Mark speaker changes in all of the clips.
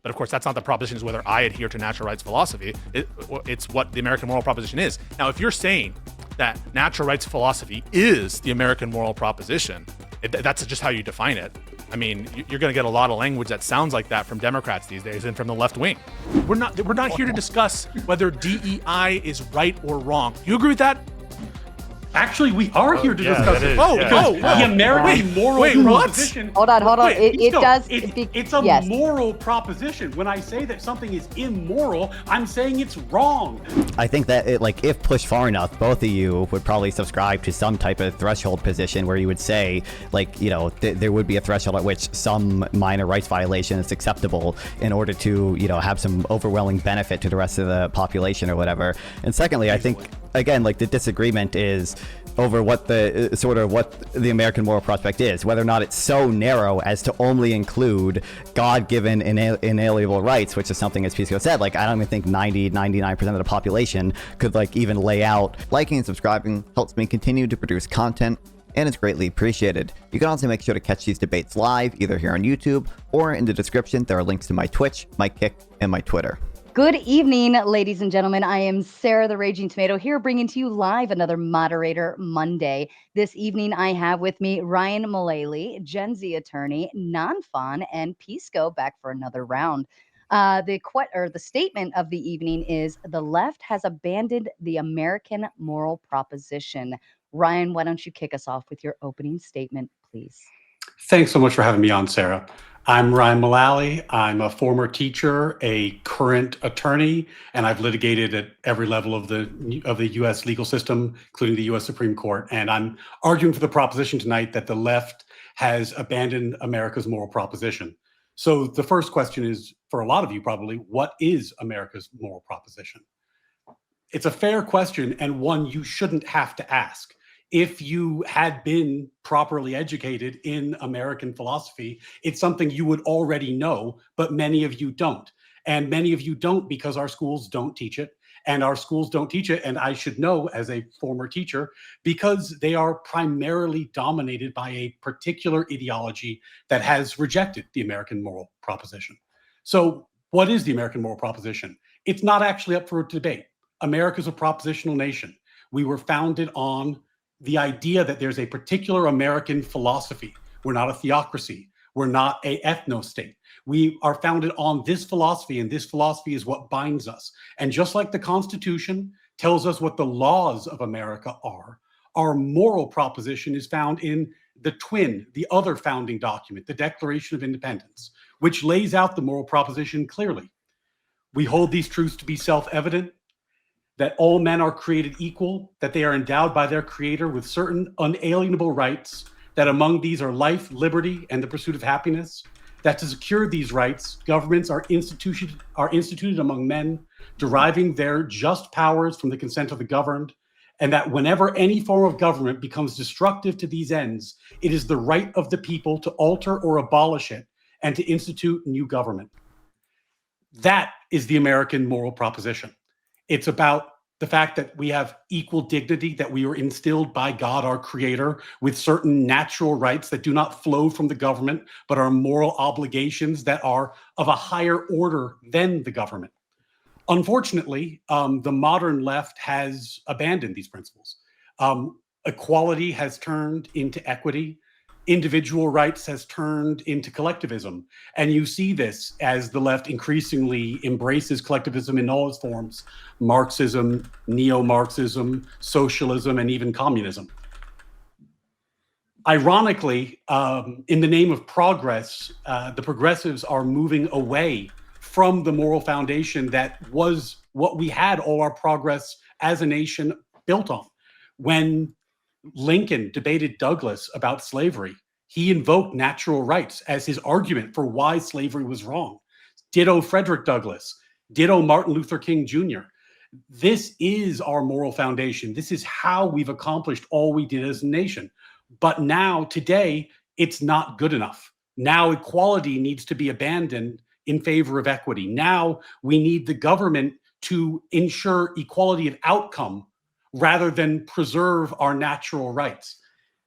Speaker 1: But of course, that's not the proposition, is whether I adhere to natural rights philosophy. It's what the American moral proposition is. Now, if you're saying that natural rights philosophy is the American moral proposition, that's just how you define it. I mean, you're going to get a lot of language that sounds like that from Democrats these days and from the left wing. We're not here to discuss whether DEI is right or wrong. You agree with that?
Speaker 2: Actually, we are here to discuss it.
Speaker 1: The
Speaker 2: American moral proposition.
Speaker 3: Hold on.
Speaker 2: It's a moral proposition. When I say that something is immoral, I'm saying it's wrong.
Speaker 4: I think that if pushed far enough, both of you would probably subscribe to some type of threshold position where you would say, there would be a threshold at which some minor rights violation is acceptable in order to, have some overwhelming benefit to the rest of the population or whatever. And secondly, I think, again, the disagreement is over what the American moral prospect is, whether or not it's so narrow as to only include God-given inalienable rights, which is something, as Pisco said, I don't even think 99% of the population could even lay out. Liking and subscribing helps me continue to produce content, and it's greatly appreciated. You can also make sure to catch these debates live, either here on YouTube or in the description. There are links to my Twitch, my Kick, and my Twitter.
Speaker 3: Good evening, ladies and gentlemen. I am Sarah the Raging Tomato here, bringing to you live another Moderator Monday. This evening, I have with me Ryan Mullaley, Gen Z attorney, Nonfon and Pisco, back for another round. The statement of the evening is: the left has abandoned the American moral proposition. Ryan, why don't you kick us off with your opening statement, please?
Speaker 2: Thanks so much for having me on, Sarah. I'm Ryan Mullaley. I'm a former teacher, a current attorney, and I've litigated at every level of the U.S. legal system, including the U.S. Supreme Court. And I'm arguing for the proposition tonight that the left has abandoned America's moral proposition. So the first question is, for a lot of you probably, what is America's moral proposition? It's a fair question, and one you shouldn't have to ask. If you had been properly educated in American philosophy, it's something you would already know, but many of you don't. And many of you don't because our schools don't teach it. And our schools don't teach it, and I should know as a former teacher, because they are primarily dominated by a particular ideology that has rejected the American moral proposition. So what is the American moral proposition? It's not actually up for debate. America's a propositional nation. We were founded on the idea that there's a particular American philosophy. We're not a theocracy. We're not a ethno-state. We are founded on this philosophy, and this philosophy is what binds us. And just like the Constitution tells us what the laws of America are, our moral proposition is found in the other founding document, the Declaration of Independence, which lays out the moral proposition clearly. We hold these truths to be self-evident, that all men are created equal, that they are endowed by their creator with certain unalienable rights, that among these are life, liberty, and the pursuit of happiness, that to secure these rights, governments are instituted among men, deriving their just powers from the consent of the governed, and that whenever any form of government becomes destructive to these ends, it is the right of the people to alter or abolish it and to institute new government. That is the American moral proposition. It's about the fact that we have equal dignity, that we were instilled by God, our creator, with certain natural rights that do not flow from the government, but are moral obligations that are of a higher order than the government. Unfortunately, the modern left has abandoned these principles. Equality has turned into equity. Individual rights has turned into collectivism. And you see this as the left increasingly embraces collectivism in all its forms: Marxism, neo-Marxism, socialism, and even communism. Ironically, in the name of progress, the progressives are moving away from the moral foundation that was what we had all our progress as a nation built on. When Lincoln debated Douglas about slavery, he invoked natural rights as his argument for why slavery was wrong. Ditto Frederick Douglass, ditto Martin Luther King Jr. This is our moral foundation. This is how we've accomplished all we did as a nation. But now, today, it's not good enough. Now equality needs to be abandoned in favor of equity. Now we need the government to ensure equality of outcome rather than preserve our natural rights.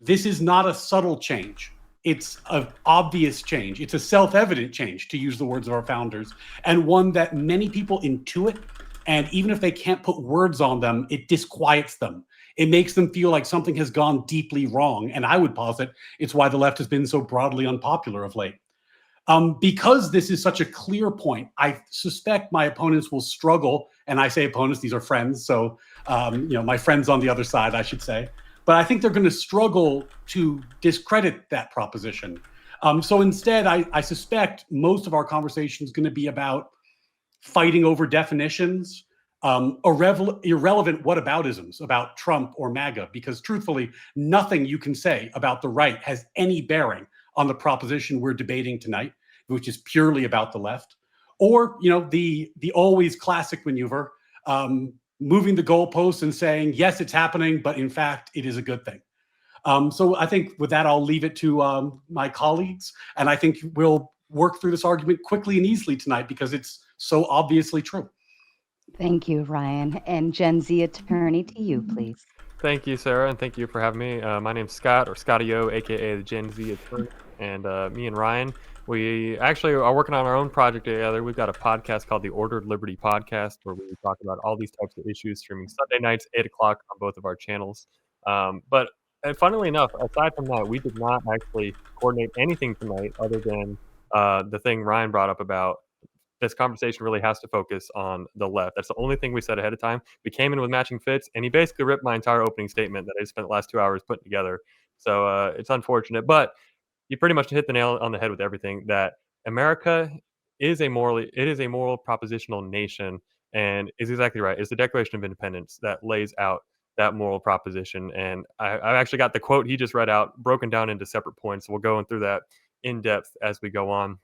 Speaker 2: This is not a subtle change. It's an obvious change. It's a self-evident change, to use the words of our founders, and one that many people intuit. And even if they can't put words on them, it disquiets them. It makes them feel like something has gone deeply wrong. And I would posit it's why the left has been so broadly unpopular of late. Because this is such a clear point, I suspect my opponents will struggle. And I say opponents, these are friends. So, my friends on the other side, I should say. But I think they're going to struggle to discredit that proposition. So instead, I suspect most of our conversation is going to be about fighting over definitions, irrelevant whataboutisms about Trump or MAGA, because truthfully, nothing you can say about the right has any bearing on the proposition we're debating tonight, which is purely about the left, or the always classic maneuver, moving the goalposts and saying yes, it's happening, but in fact, it is a good thing. So I think with that, I'll leave it to my colleagues, and I think we'll work through this argument quickly and easily tonight because it's so obviously true.
Speaker 3: Thank you, Ryan. And Gen Z attorney, to you, please.
Speaker 5: Thank you, Sarah, and thank you for having me. My name's Scott, or Scotty O, aka the Gen Z attorney, and me and Ryan, we actually are working on our own project together. We've got a podcast called the Ordered Liberty Podcast, where we talk about all these types of issues, streaming Sunday nights, 8 o'clock on both of our channels. But funnily enough, aside from that, we did not actually coordinate anything tonight other than the thing Ryan brought up about this conversation really has to focus on the left. That's the only thing we said ahead of time. We came in with matching fits, and he basically ripped my entire opening statement that I spent the last 2 hours putting together. So it's unfortunate, but you pretty much hit the nail on the head with everything. That America is a moral propositional nation, and is exactly right. It's the Declaration of Independence that lays out that moral proposition. And I actually got the quote he just read out broken down into separate points. We'll go through that in depth as we go on.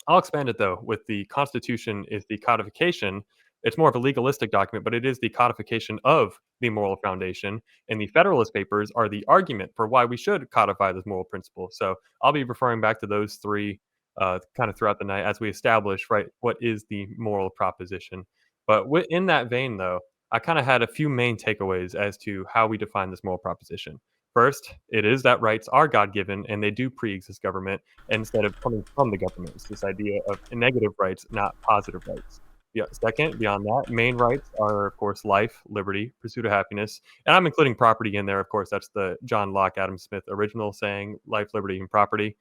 Speaker 5: I'll expand it though. With the Constitution is the codification. It's more of a legalistic document, but it is the codification of the moral foundation. And the Federalist Papers are the argument for why we should codify this moral principle. So I'll be referring back to those three kind of throughout the night as we establish, right, what is the moral proposition. But in that vein, though, I kind of had a few main takeaways as to how we define this moral proposition. First, it is that rights are God-given and they do pre-exist government instead of coming from the government. It's this idea of negative rights, not positive rights. Yeah. Second, beyond that, main rights are, of course, life, liberty, pursuit of happiness. And I'm including property in there. Of course, that's the John Locke, Adam Smith original saying, life, liberty, and property.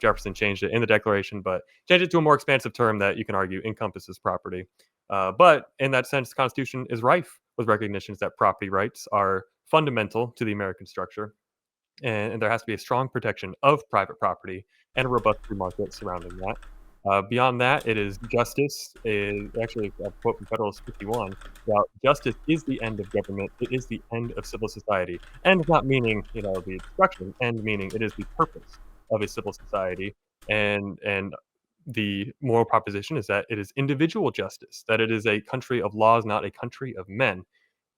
Speaker 5: Jefferson changed it in the Declaration, but changed it to a more expansive term that you can argue encompasses property. But in that sense, the Constitution is rife with recognitions that property rights are fundamental to the American structure, and there has to be a strong protection of private property and a robust free market surrounding that. Beyond that, it is justice. Actually, a quote from Federalist 51 about justice is the end of government. It is the end of civil society. End not meaning the destruction. End meaning it is the purpose of a civil society. And the moral proposition is that it is individual justice. That it is a country of laws, not a country of men.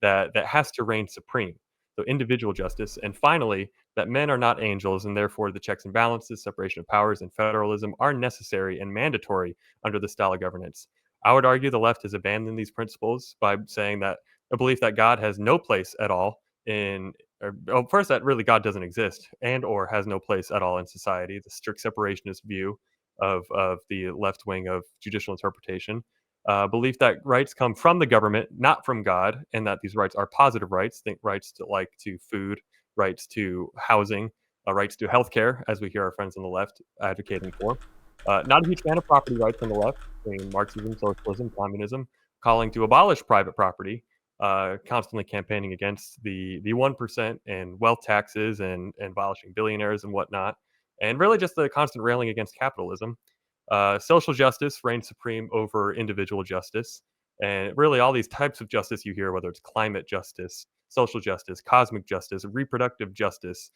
Speaker 5: That has to reign supreme. So individual justice. And finally, that men are not angels, and therefore the checks and balances, separation of powers, and federalism are necessary and mandatory under this style of governance. I would argue the left has abandoned these principles by saying that a belief that God has no place at all first, that really God doesn't exist and or has no place at all in society, the strict separationist view of the left wing of judicial interpretation. Belief that rights come from the government, not from God, and that these rights are positive rights. Think rights to food, rights to housing, rights to healthcare, as we hear our friends on the left advocating for. Not a huge fan of property rights on the left, Marxism, socialism, communism, calling to abolish private property, constantly campaigning against the 1% and wealth taxes and abolishing billionaires and whatnot, and really just the constant railing against capitalism. Social justice reigns supreme over individual justice. And really, all these types of justice you hear, whether it's climate justice, social justice, cosmic justice, reproductive justice,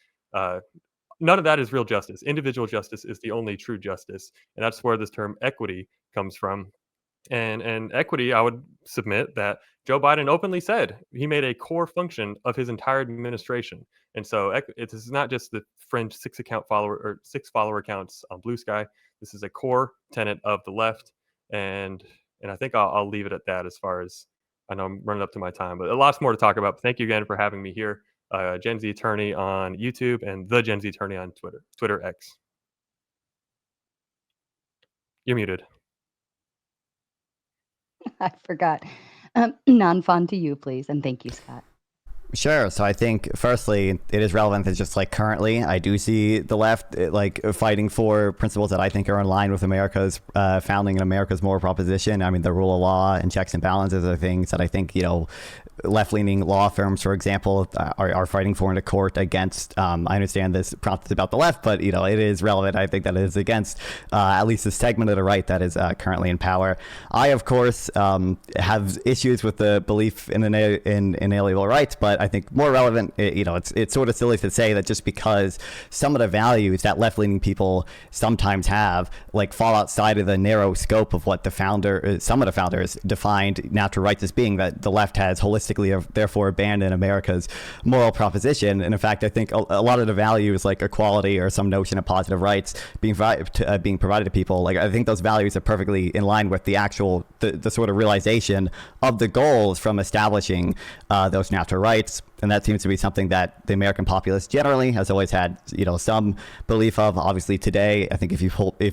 Speaker 5: none of that is real justice. Individual justice is the only true justice. And that's where this term equity comes from. And equity, I would submit that Joe Biden openly said he made a core function of his entire administration. And so it is not just the fringe 6 follower accounts on Blue Sky. This is a core tenet of the left, and I think I'll leave it at that. As far as I know, I'm running up to my time, but lots more to talk about. But thank you again for having me here, Gen Z Attorney on YouTube and the Gen Z Attorney on Twitter X. You're muted.
Speaker 3: I forgot. Nonfon to you, please, and thank you, Scott.
Speaker 4: Sure. So I think, firstly, it is relevant that just like currently, I do see the left like fighting for principles that I think are in line with America's founding and America's moral proposition. I mean, the rule of law and checks and balances are things that I think, left-leaning law firms, for example, are fighting for in a court against. I understand this prompt is about the left, but it is relevant. I think that it is against at least a segment of the right that is currently in power. I, of course, have issues with the belief in inalienable rights, but I think more relevant, it's sort of silly to say that just because some of the values that left-leaning people sometimes have, like, fall outside of the narrow scope of what some of the founders defined natural rights as being, that the left has holistically therefore abandoned America's moral proposition. And in fact, I think a lot of the values like equality or some notion of positive rights being provided to people, like, I think those values are perfectly in line with the actual the sort of realization of the goals from establishing those natural rights. And that seems to be something that the American populace generally has always had, some belief of. Obviously, today, I think if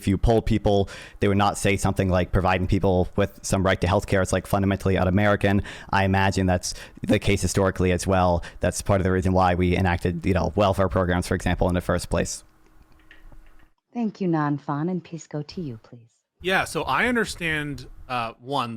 Speaker 4: you poll people, they would not say something like providing people with some right to health care is like fundamentally un-American. I imagine that's the case historically as well. That's part of the reason why we enacted, welfare programs, for example, in the first place.
Speaker 3: Thank you, Nonfon and Pisco. To you, please.
Speaker 1: Yeah, so I understand, the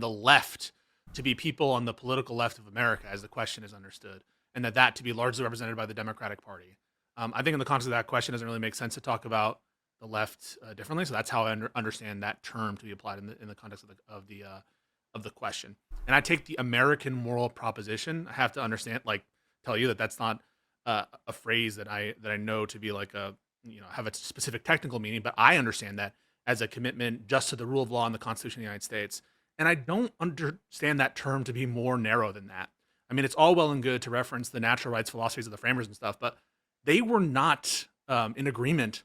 Speaker 1: left to be people on the political left of America, as the question is understood, and that to be largely represented by the Democratic Party. I think in the context of that question, it doesn't really make sense to talk about the left differently. So that's how I understand that term to be applied in the context of the question. And I take the American moral proposition. I have to tell you that that's not a phrase that I know to be like have a specific technical meaning, but I understand that as a commitment just to the rule of law and the Constitution of the United States. And I don't understand that term to be more narrow than that. I mean, it's all well and good to reference the natural rights philosophies of the framers and stuff, but they were not in agreement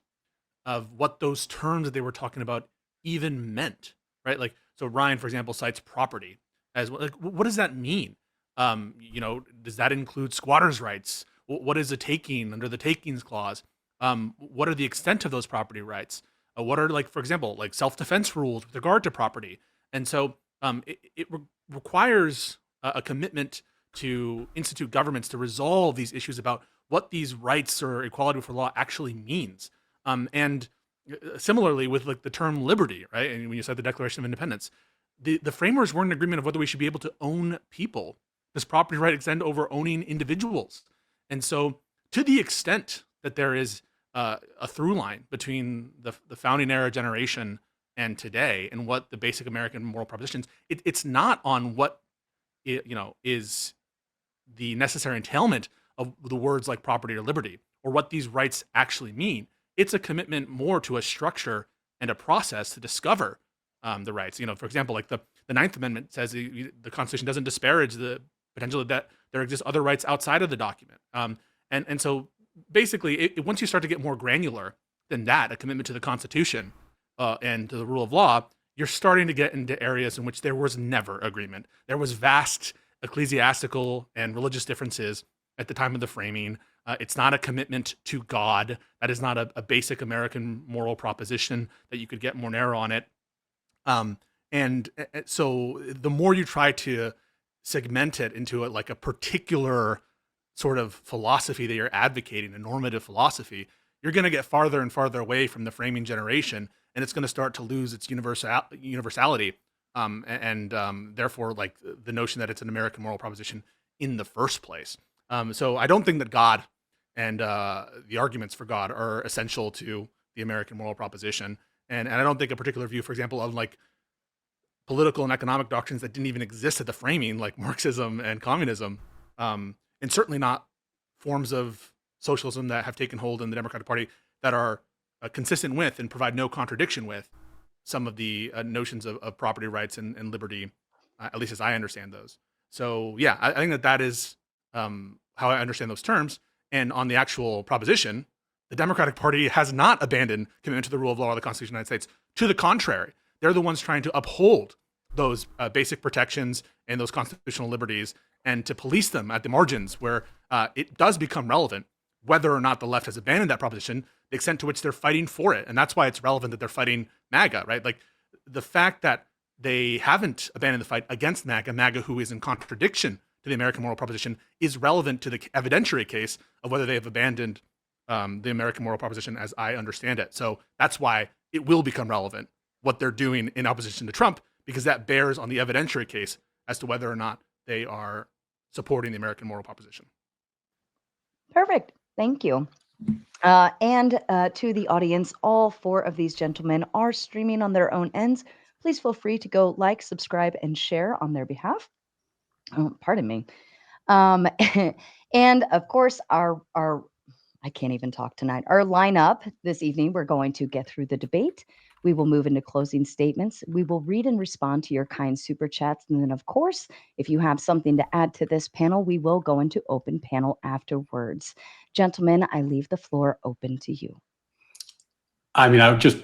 Speaker 1: of what those terms that they were talking about even meant, right? Like, so Ryan, for example, cites property as well. Like, what does that mean? Does that include squatters' rights? What is a taking under the takings clause? What are the extent of those property rights? What are, like, for example, like self-defense rules with regard to property? And so it requires a commitment to institute governments to resolve these issues about what these rights or equality before law actually means. And similarly with like the term liberty, right? And when you said the Declaration of Independence, the framers weren't in agreement of whether we should be able to own people. Does property right extend over owning individuals? And so to the extent that there is a through line between the founding era generation and today and what the basic American moral propositions, it's not on what is the necessary entailment of the words like property or liberty or what these rights actually mean. It's a commitment more to a structure and a process to discover the rights. For example, like the Ninth Amendment says the Constitution doesn't disparage the potential that there exist other rights outside of the document. And so basically, once you start to get more granular than that, a commitment to the Constitution and to the rule of law, you're starting to get into areas in which there was never agreement. There was vast ecclesiastical and religious differences at the time of the framing. It's not a commitment to God. That is not a basic American moral proposition that you could get more narrow on it. And so the more you try to segment it into like a particular sort of philosophy that you're advocating, a normative philosophy, you're going to get farther and farther away from the framing generation, and it's going to start to lose its universality, and therefore, like, the notion that it's an American moral proposition in the first place. So I don't think that God and the arguments for God are essential to the American moral proposition, and I don't think a particular view, for example, of like political and economic doctrines that didn't even exist at the framing, like Marxism and communism, and certainly not forms of socialism that have taken hold in the Democratic Party that are consistent with and provide no contradiction with some of the notions of property rights and liberty, at least as I understand those. So yeah, I think that is how I understand those terms. And on the actual proposition, the Democratic Party has not abandoned commitment to the rule of law or the Constitution of the United States. To the contrary, they're the ones trying to uphold those basic protections and those constitutional liberties and to police them at the margins where it does become relevant whether or not the left has abandoned that proposition, the extent to which they're fighting for it. And that's why it's relevant that they're fighting MAGA, right? Like, the fact that they haven't abandoned the fight against MAGA, who is in contradiction to the American moral proposition, is relevant to the evidentiary case of whether they have abandoned the American moral proposition as I understand it. So that's why it will become relevant what they're doing in opposition to Trump, because that bears on the evidentiary case as to whether or not they are supporting the American moral proposition.
Speaker 3: Perfect. Thank you. And to the audience, all four of these gentlemen are streaming on their own ends. Please feel free to go like, subscribe, and share on their behalf. Oh, pardon me. And of course, our I can't even talk tonight. Our lineup this evening, we're going to get through the debate. We will move into closing statements. We will read and respond to your kind super chats. And then, of course, if you have something to add to this panel, we will go into open panel afterwards. Gentlemen, I leave the floor open to you.
Speaker 2: I mean, I would just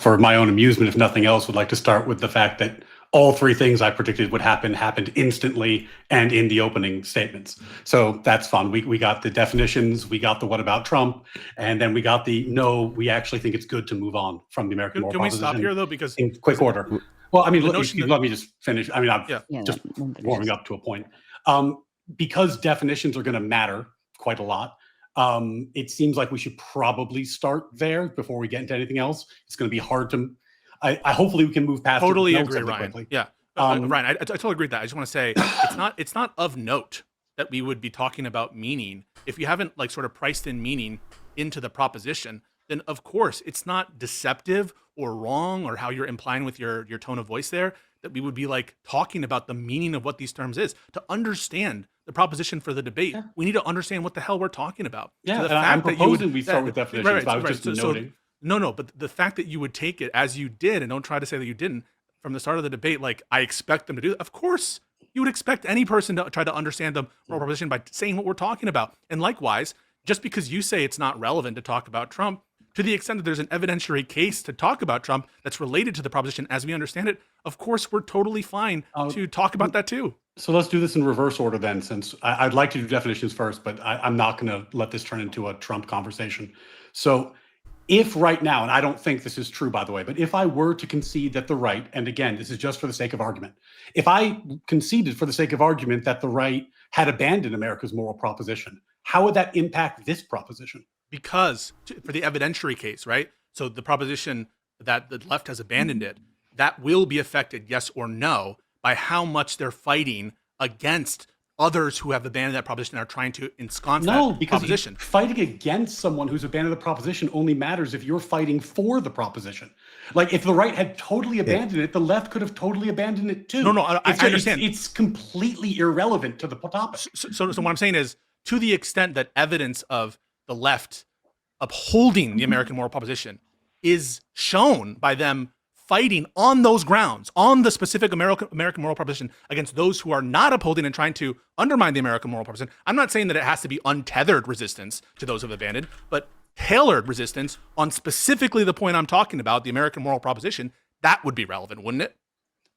Speaker 2: for my own amusement, if nothing else, would like to start with the fact that all three things I predicted would happen happened instantly and in the opening statements. So that's fun. We got the definitions, we got the what about Trump, and then we got the no, we actually think it's good to move on from the American moral proposition.
Speaker 1: Can we stop here, though? Because
Speaker 2: in quick order. Well, I mean, let me just finish. I mean, I'm
Speaker 1: Yeah.
Speaker 2: just warming up to a point. Because definitions are going to matter quite a lot, it seems like we should probably start there before we get into anything else. It's going to be hard to... I hopefully we can move past.
Speaker 1: Totally
Speaker 2: it
Speaker 1: agree, Ryan.
Speaker 2: quickly.
Speaker 1: Yeah, Ryan, I totally agree with that. I just want to say it's not of note that we would be talking about meaning if you haven't like sort of priced in meaning into the proposition. Then of course it's not deceptive or wrong or how you're implying with your tone of voice there that we would be like talking about the meaning of what these terms is. To understand the proposition for the debate, we need to understand what the hell we're talking about.
Speaker 2: Yeah,
Speaker 1: so
Speaker 2: and I'm proposing we start with definitions. But I was just noting.
Speaker 1: No, but the fact that you would take it as you did and don't try to say that you didn't from the start of the debate, like I expect them to do that. Of course, you would expect any person to try to understand the moral proposition by saying what we're talking about. And likewise, just because you say it's not relevant to talk about Trump, to the extent that there's an evidentiary case to talk about Trump that's related to the proposition as we understand it, of course, we're totally fine to talk about that too.
Speaker 2: So let's do this in reverse order then, since I'd like to do definitions first, but I'm not going to let this turn into a Trump conversation. So if right now, and I don't think this is true, by the way, but if I were to concede that the right, and again, this is just for the sake of argument, if I conceded for the sake of argument that the right had abandoned America's moral proposition, how would that impact this proposition?
Speaker 1: Because for the evidentiary case, right? So the proposition that the left has abandoned it, that will be affected, yes or no, by how much they're fighting against others who have abandoned that proposition and are trying to ensconce that proposition.
Speaker 2: Fighting against someone who's abandoned the proposition only matters if you're fighting for the proposition. Like if the right had totally abandoned it, the left could have totally abandoned it too.
Speaker 1: No, I understand.
Speaker 2: It's completely irrelevant to the topic.
Speaker 1: So what I'm saying is, to the extent that evidence of the left upholding the American moral proposition is shown by them fighting on those grounds, on the specific American moral proposition against those who are not upholding and trying to undermine the American moral proposition. I'm not saying that it has to be untethered resistance to those who have abandoned, but tailored resistance on specifically the point I'm talking about, the American moral proposition. That would be relevant, wouldn't it?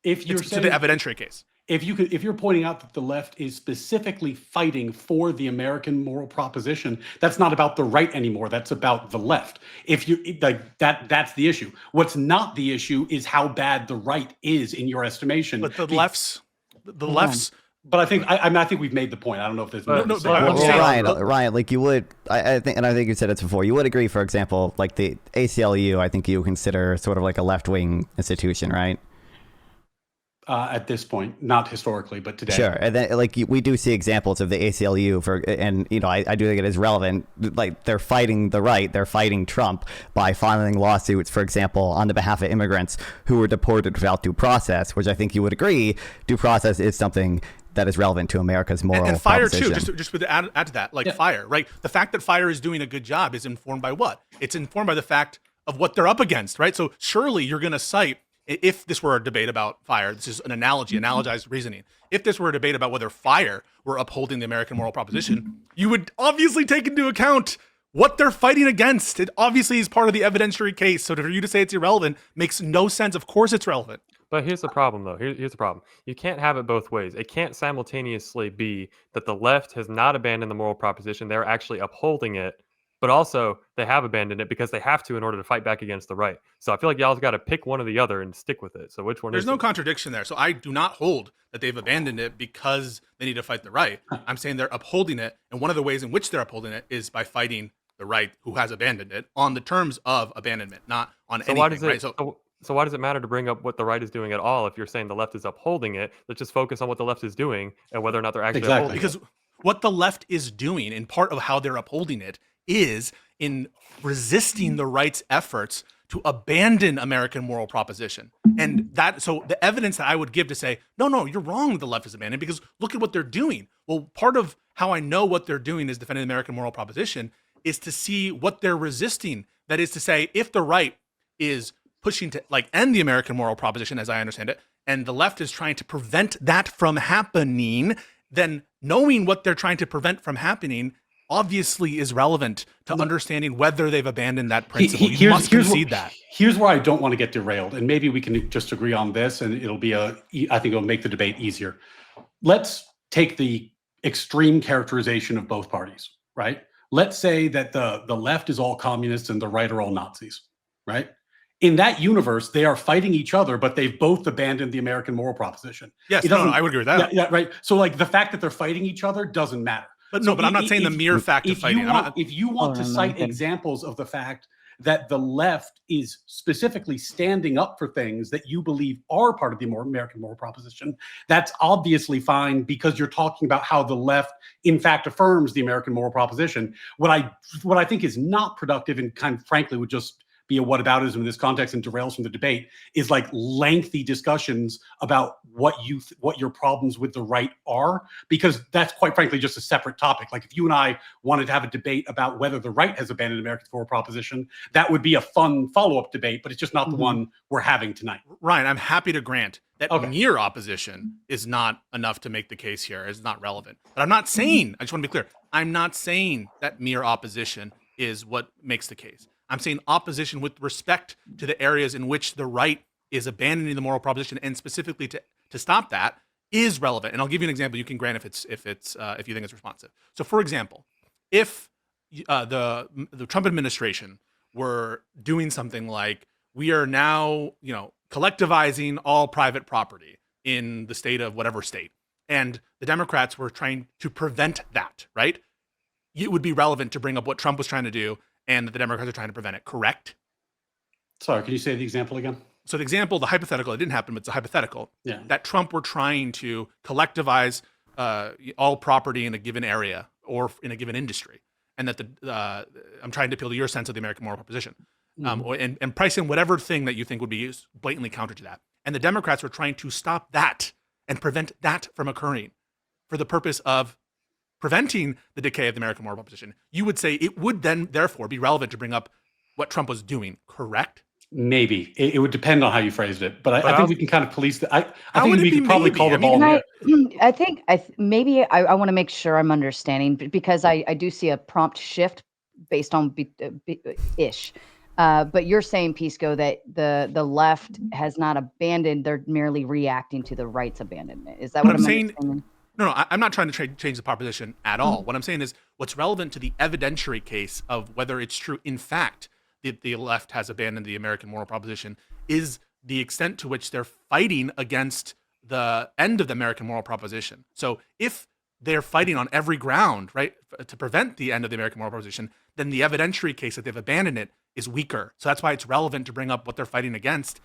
Speaker 2: If you're saying,
Speaker 1: to the evidentiary case.
Speaker 2: If you're pointing out that the left is specifically fighting for the American moral proposition, that's not about the right anymore. That's about the left. If you like that's the issue. What's not the issue is how bad the right is in your estimation.
Speaker 1: But the left's.
Speaker 2: But I think we've made the point. I don't know if there's
Speaker 1: I'm saying,
Speaker 4: Ryan, like you would, I think you said it before. You would agree, for example, like the ACLU. I think you consider sort of like a left-wing institution, right?
Speaker 2: At this point, not historically, but today.
Speaker 4: Sure, and then like we do see examples of the ACLU and I do think it is relevant. Like they're fighting the right, they're fighting Trump by filing lawsuits, for example, on the behalf of immigrants who were deported without due process, which I think you would agree, due process is something that is relevant to America's moral
Speaker 1: and fire
Speaker 4: proposition.
Speaker 1: too. Just with add to that, like fire, right? The fact that fire is doing a good job is informed by what? It's informed by the fact of what they're up against, right? So surely you're going to cite. If this were a debate about fire, this is an analogy, analogized reasoning. If this were a debate about whether fire were upholding the American moral proposition, you would obviously take into account what they're fighting against. It obviously is part of the evidentiary case. So for you to say it's irrelevant makes no sense. Of course it's relevant.
Speaker 5: But here's the problem, though. Here's the problem. You can't have it both ways. It can't simultaneously be that the left has not abandoned the moral proposition. They're actually upholding it. but also they have abandoned it because they have to in order to fight back against the right. So I feel like y'all's got to pick one or the other and stick with it. So which one
Speaker 1: There's
Speaker 5: is
Speaker 1: no
Speaker 5: it?
Speaker 1: contradiction there. So I do not hold that they've abandoned it because they need to fight the right. I'm saying they're upholding it, and one of the ways in which they're upholding it is by fighting the right who has abandoned it on the terms of abandonment, not on
Speaker 5: So
Speaker 1: anything.
Speaker 5: why does it?
Speaker 1: Right?
Speaker 5: So why does it matter to bring up what the right is doing at all if you're saying the left is upholding it? Let's just focus on what the left is doing and whether or not they're actually
Speaker 2: Exactly.
Speaker 5: upholding it.
Speaker 1: Because what the left is doing, in part of how they're upholding it, is in resisting the right's efforts to abandon American moral proposition. And that, so the evidence that I would give to say, no, you're wrong, the left is abandoned, because look at what they're doing. Well, part of how I know what they're doing is defending the American moral proposition is to see what they're resisting. That is to say, if the right is pushing to like end the American moral proposition, as I understand it, and the left is trying to prevent that from happening, then knowing what they're trying to prevent from happening obviously is relevant to understanding whether they've abandoned that principle. You must concede that.
Speaker 2: Here's where I don't want to get derailed, and maybe we can just agree on this, and it'll be I think it'll make the debate easier. Let's take the extreme characterization of both parties, right? Let's say that the left is all communists and the right are all Nazis, right? In that universe, they are fighting each other, but they've both abandoned the American moral proposition.
Speaker 1: Yes, no, I would agree with that.
Speaker 2: Yeah, right. So like the fact that they're fighting each other doesn't matter.
Speaker 1: But no, but I'm not saying the mere fact of fighting.
Speaker 2: If you want to cite examples of the fact that the left is specifically standing up for things that you believe are part of the American moral proposition, that's obviously fine because you're talking about how the left, in fact, affirms the American moral proposition. What I think is not productive and kind of frankly would just be a whataboutism in this context and derails from the debate is like lengthy discussions about what your problems with the right are, because that's quite frankly just a separate topic. Like if you and I wanted to have a debate about whether the right has abandoned American moral proposition, that would be a fun follow-up debate, but it's just not the one we're having tonight.
Speaker 1: Ryan, I'm happy to grant that mere opposition is not enough to make the case here. It's not relevant. But I'm not saying, I just want to be clear, I'm not saying that mere opposition is what makes the case. I'm saying opposition with respect to the areas in which the right is abandoning the moral proposition, and specifically to stop that is relevant. And I'll give you an example. You can grant if you think it's responsive. So, for example, if the Trump administration were doing something like we are now collectivizing all private property in the state of whatever state, and the Democrats were trying to prevent that, right? It would be relevant to bring up what Trump was trying to do and that the Democrats are trying to prevent it, correct?
Speaker 2: Sorry, can you say the example again?
Speaker 1: So the example, the hypothetical, it didn't happen, but it's a hypothetical, that Trump were trying to collectivize all property in a given area or in a given industry. And that I'm trying to appeal to your sense of the American moral proposition. And price in whatever thing that you think would be blatantly counter to that. And the Democrats were trying to stop that and prevent that from occurring for the purpose of preventing the decay of the American moral proposition. You would say it would then, therefore, be relevant to bring up what Trump was doing, correct?
Speaker 2: Maybe. It would depend on how you phrased it. But I think we can kind of police that. I think we could probably call the ball.
Speaker 3: I think maybe I want to make sure I'm understanding, because I do see a prompt shift based on ish. But you're saying, Pisco, that the left has not abandoned, they're merely reacting to the right's abandonment. Is that what I'm saying?
Speaker 1: No, I'm not trying to change the proposition at all. What I'm saying is what's relevant to the evidentiary case of whether it's true, in fact, that the left has abandoned the American moral proposition is the extent to which they're fighting against the end of the American moral proposition. So if they're fighting on every ground, right, to prevent the end of the American moral proposition, then the evidentiary case that they've abandoned it is weaker. So that's why it's relevant to bring up what they're fighting against.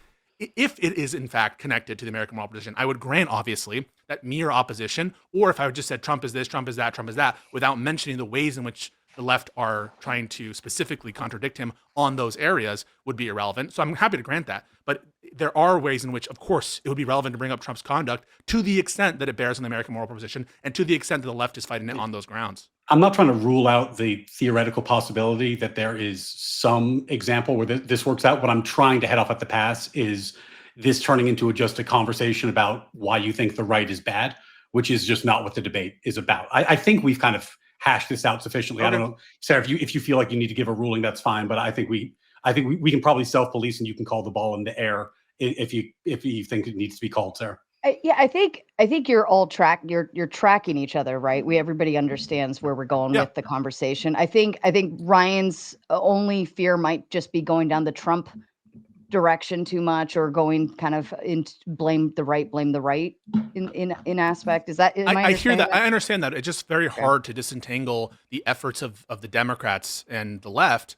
Speaker 1: If it is, in fact, connected to the American moral proposition, I would grant, obviously, that mere opposition, or if I just said Trump is this, Trump is that, Trump is that, without mentioning the ways in which the left are trying to specifically contradict him on those areas, would be irrelevant. So I'm happy to grant that. But there are ways in which, of course, it would be relevant to bring up Trump's conduct to the extent that it bears on the American moral proposition and to the extent that the left is fighting it on those grounds.
Speaker 2: I'm not trying to rule out the theoretical possibility that there is some example where this works out. What I'm trying to head off at the pass is this turning into just a conversation about why you think the right is bad, which is just not what the debate is about. I think we've kind of hashed this out sufficiently. I don't know, Sarah, if you feel like you need to give a ruling, that's fine. But I think we can probably self-police, and you can call the ball in the air if you think it needs to be called, Sarah.
Speaker 3: I think you're all you're tracking each other, right? Everybody understands where we're going
Speaker 1: Yeah.
Speaker 3: with the conversation. I think Ryan's only fear might just be going down the Trump direction too much, or going kind of into blame the right in aspect. Is that, am I
Speaker 1: I hear
Speaker 3: understanding
Speaker 1: that. I understand that. It's just very
Speaker 3: Okay.
Speaker 1: hard to disentangle the efforts of the Democrats and the left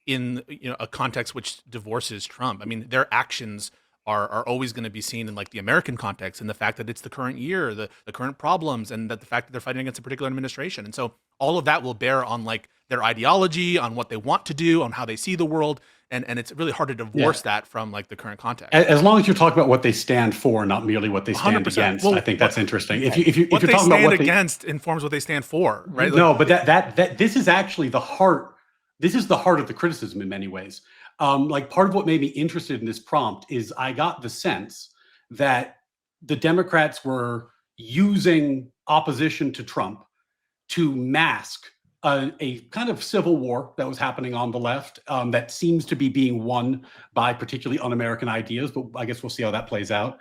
Speaker 1: in a context which divorces Trump. I mean, their actions are always going to be seen in like the American context, and the fact that it's the current year, the current problems, and that the fact that they're fighting against a particular administration. And so all of that will bear on like their ideology, on what they want to do, on how they see the world. And it's really hard to divorce that from like the current context.
Speaker 2: As long as you're talking about what they stand for, not merely what they stand
Speaker 1: 100%.
Speaker 2: against,
Speaker 1: Well,
Speaker 2: I think that's interesting. If you're
Speaker 1: what they
Speaker 2: talking about
Speaker 1: stand
Speaker 2: what
Speaker 1: against informs what they stand for, right?
Speaker 2: No, but that this is actually the heart. This is the heart of the criticism in many ways. Like part of what made me interested in this prompt is I got the sense that the Democrats were using opposition to Trump to mask a kind of civil war that was happening on the left that seems to be being won by particularly un-American ideas, but I guess we'll see how that plays out.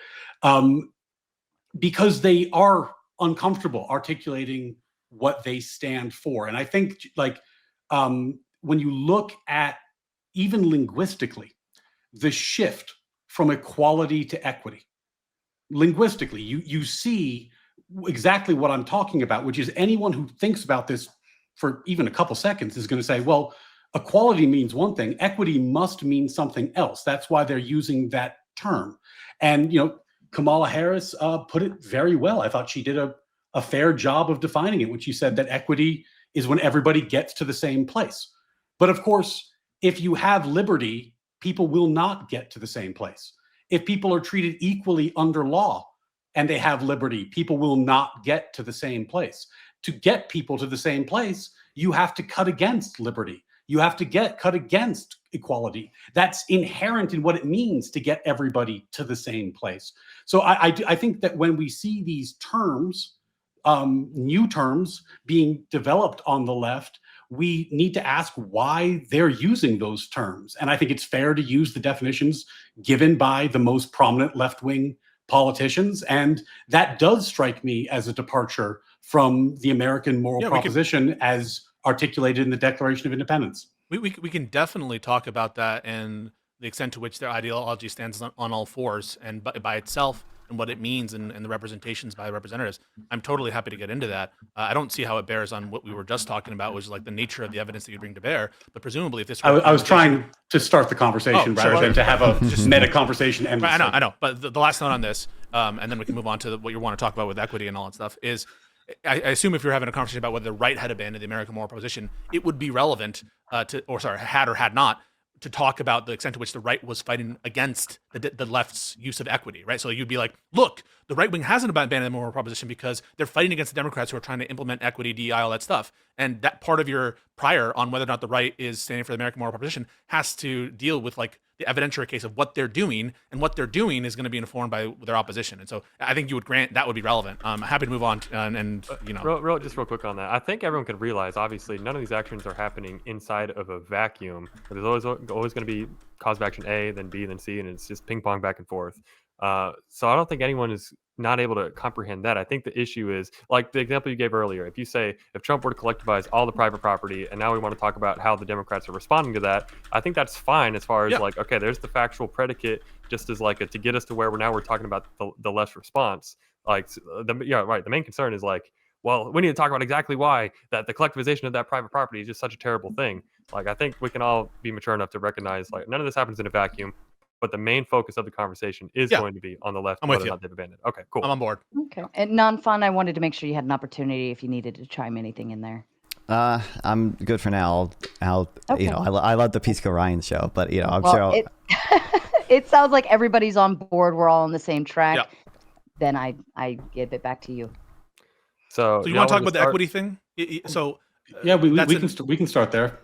Speaker 2: Because they are uncomfortable articulating what they stand for. And I think like when you look at even linguistically, the shift from equality to equity, linguistically, you see exactly what I'm talking about, which is anyone who thinks about this for even a couple seconds is going to say, well, equality means one thing, equity must mean something else. That's why they're using that term. And, Kamala Harris put it very well. I thought she did a fair job of defining it when she said that equity is when everybody gets to the same place. But of course, if you have liberty, people will not get to the same place. If people are treated equally under law and they have liberty, people will not get to the same place. To get people to the same place, you have to cut against liberty. You have to cut against equality. That's inherent in what it means to get everybody to the same place. So I think that when we see these terms, new terms being developed on the left, we need to ask why they're using those terms. And I think it's fair to use the definitions given by the most prominent left-wing politicians. And that does strike me as a departure from the American moral proposition as articulated in the Declaration of Independence.
Speaker 1: We can definitely talk about that and the extent to which their ideology stands on all fours and by itself, and what it means and the representations by representatives. I'm totally happy to get into that. I don't see how it bears on what we were just talking about, which is like the nature of the evidence that you bring to bear. But presumably, if this
Speaker 2: I was trying to start the conversation rather than to have a meta conversation.
Speaker 1: Right, I know. But the last note on this, and then we can move on to what you want to talk about with equity and all that stuff, is I assume if you're having a conversation about whether the right had abandoned the American moral proposition, it would be relevant had or had not, to talk about the extent to which the right was fighting against the left's use of equity, right? So you'd be like, look, the right wing hasn't abandoned the moral proposition because they're fighting against the Democrats who are trying to implement equity, DEI, all that stuff. And that part of your prior on whether or not the right is standing for the American moral proposition has to deal with like the evidentiary case of what they're doing, and what they're doing is going to be informed by their opposition. And so I think you would grant that would be relevant. I'm happy to move on
Speaker 5: Real quick on that. I think everyone could realize, obviously, none of these actions are happening inside of a vacuum. There's always going to be cause of action A, then B, then C, and it's just ping pong back and forth. So I don't think anyone is not able to comprehend that. I think the issue is, like the example you gave earlier, if you say, if Trump were to collectivize all the private property, and now we want to talk about how the Democrats are responding to that, I think that's fine as far as like, okay, there's the factual predicate, just as like to get us to where we're talking about the left response. Like, the main concern is like, well, we need to talk about exactly why that the collectivization of that private property is just such a terrible thing. Like, I think we can all be mature enough to recognize, like, none of this happens in a vacuum, but the main focus of the conversation is going to be on the left, whether or not they've abandoned. Okay, cool.
Speaker 1: I'm on board.
Speaker 3: Okay. And Nonfon, I wanted to make sure you had an opportunity if you needed to chime anything in there.
Speaker 4: I'm good for now. I'll
Speaker 3: Okay.
Speaker 4: I love the Pisco Ryan show, but I'm sure
Speaker 3: it sounds like everybody's on board. We're all on the same track.
Speaker 1: Yeah.
Speaker 3: Then I give it back to you.
Speaker 5: So
Speaker 1: you want to talk about the equity thing? So
Speaker 2: yeah, we can start there.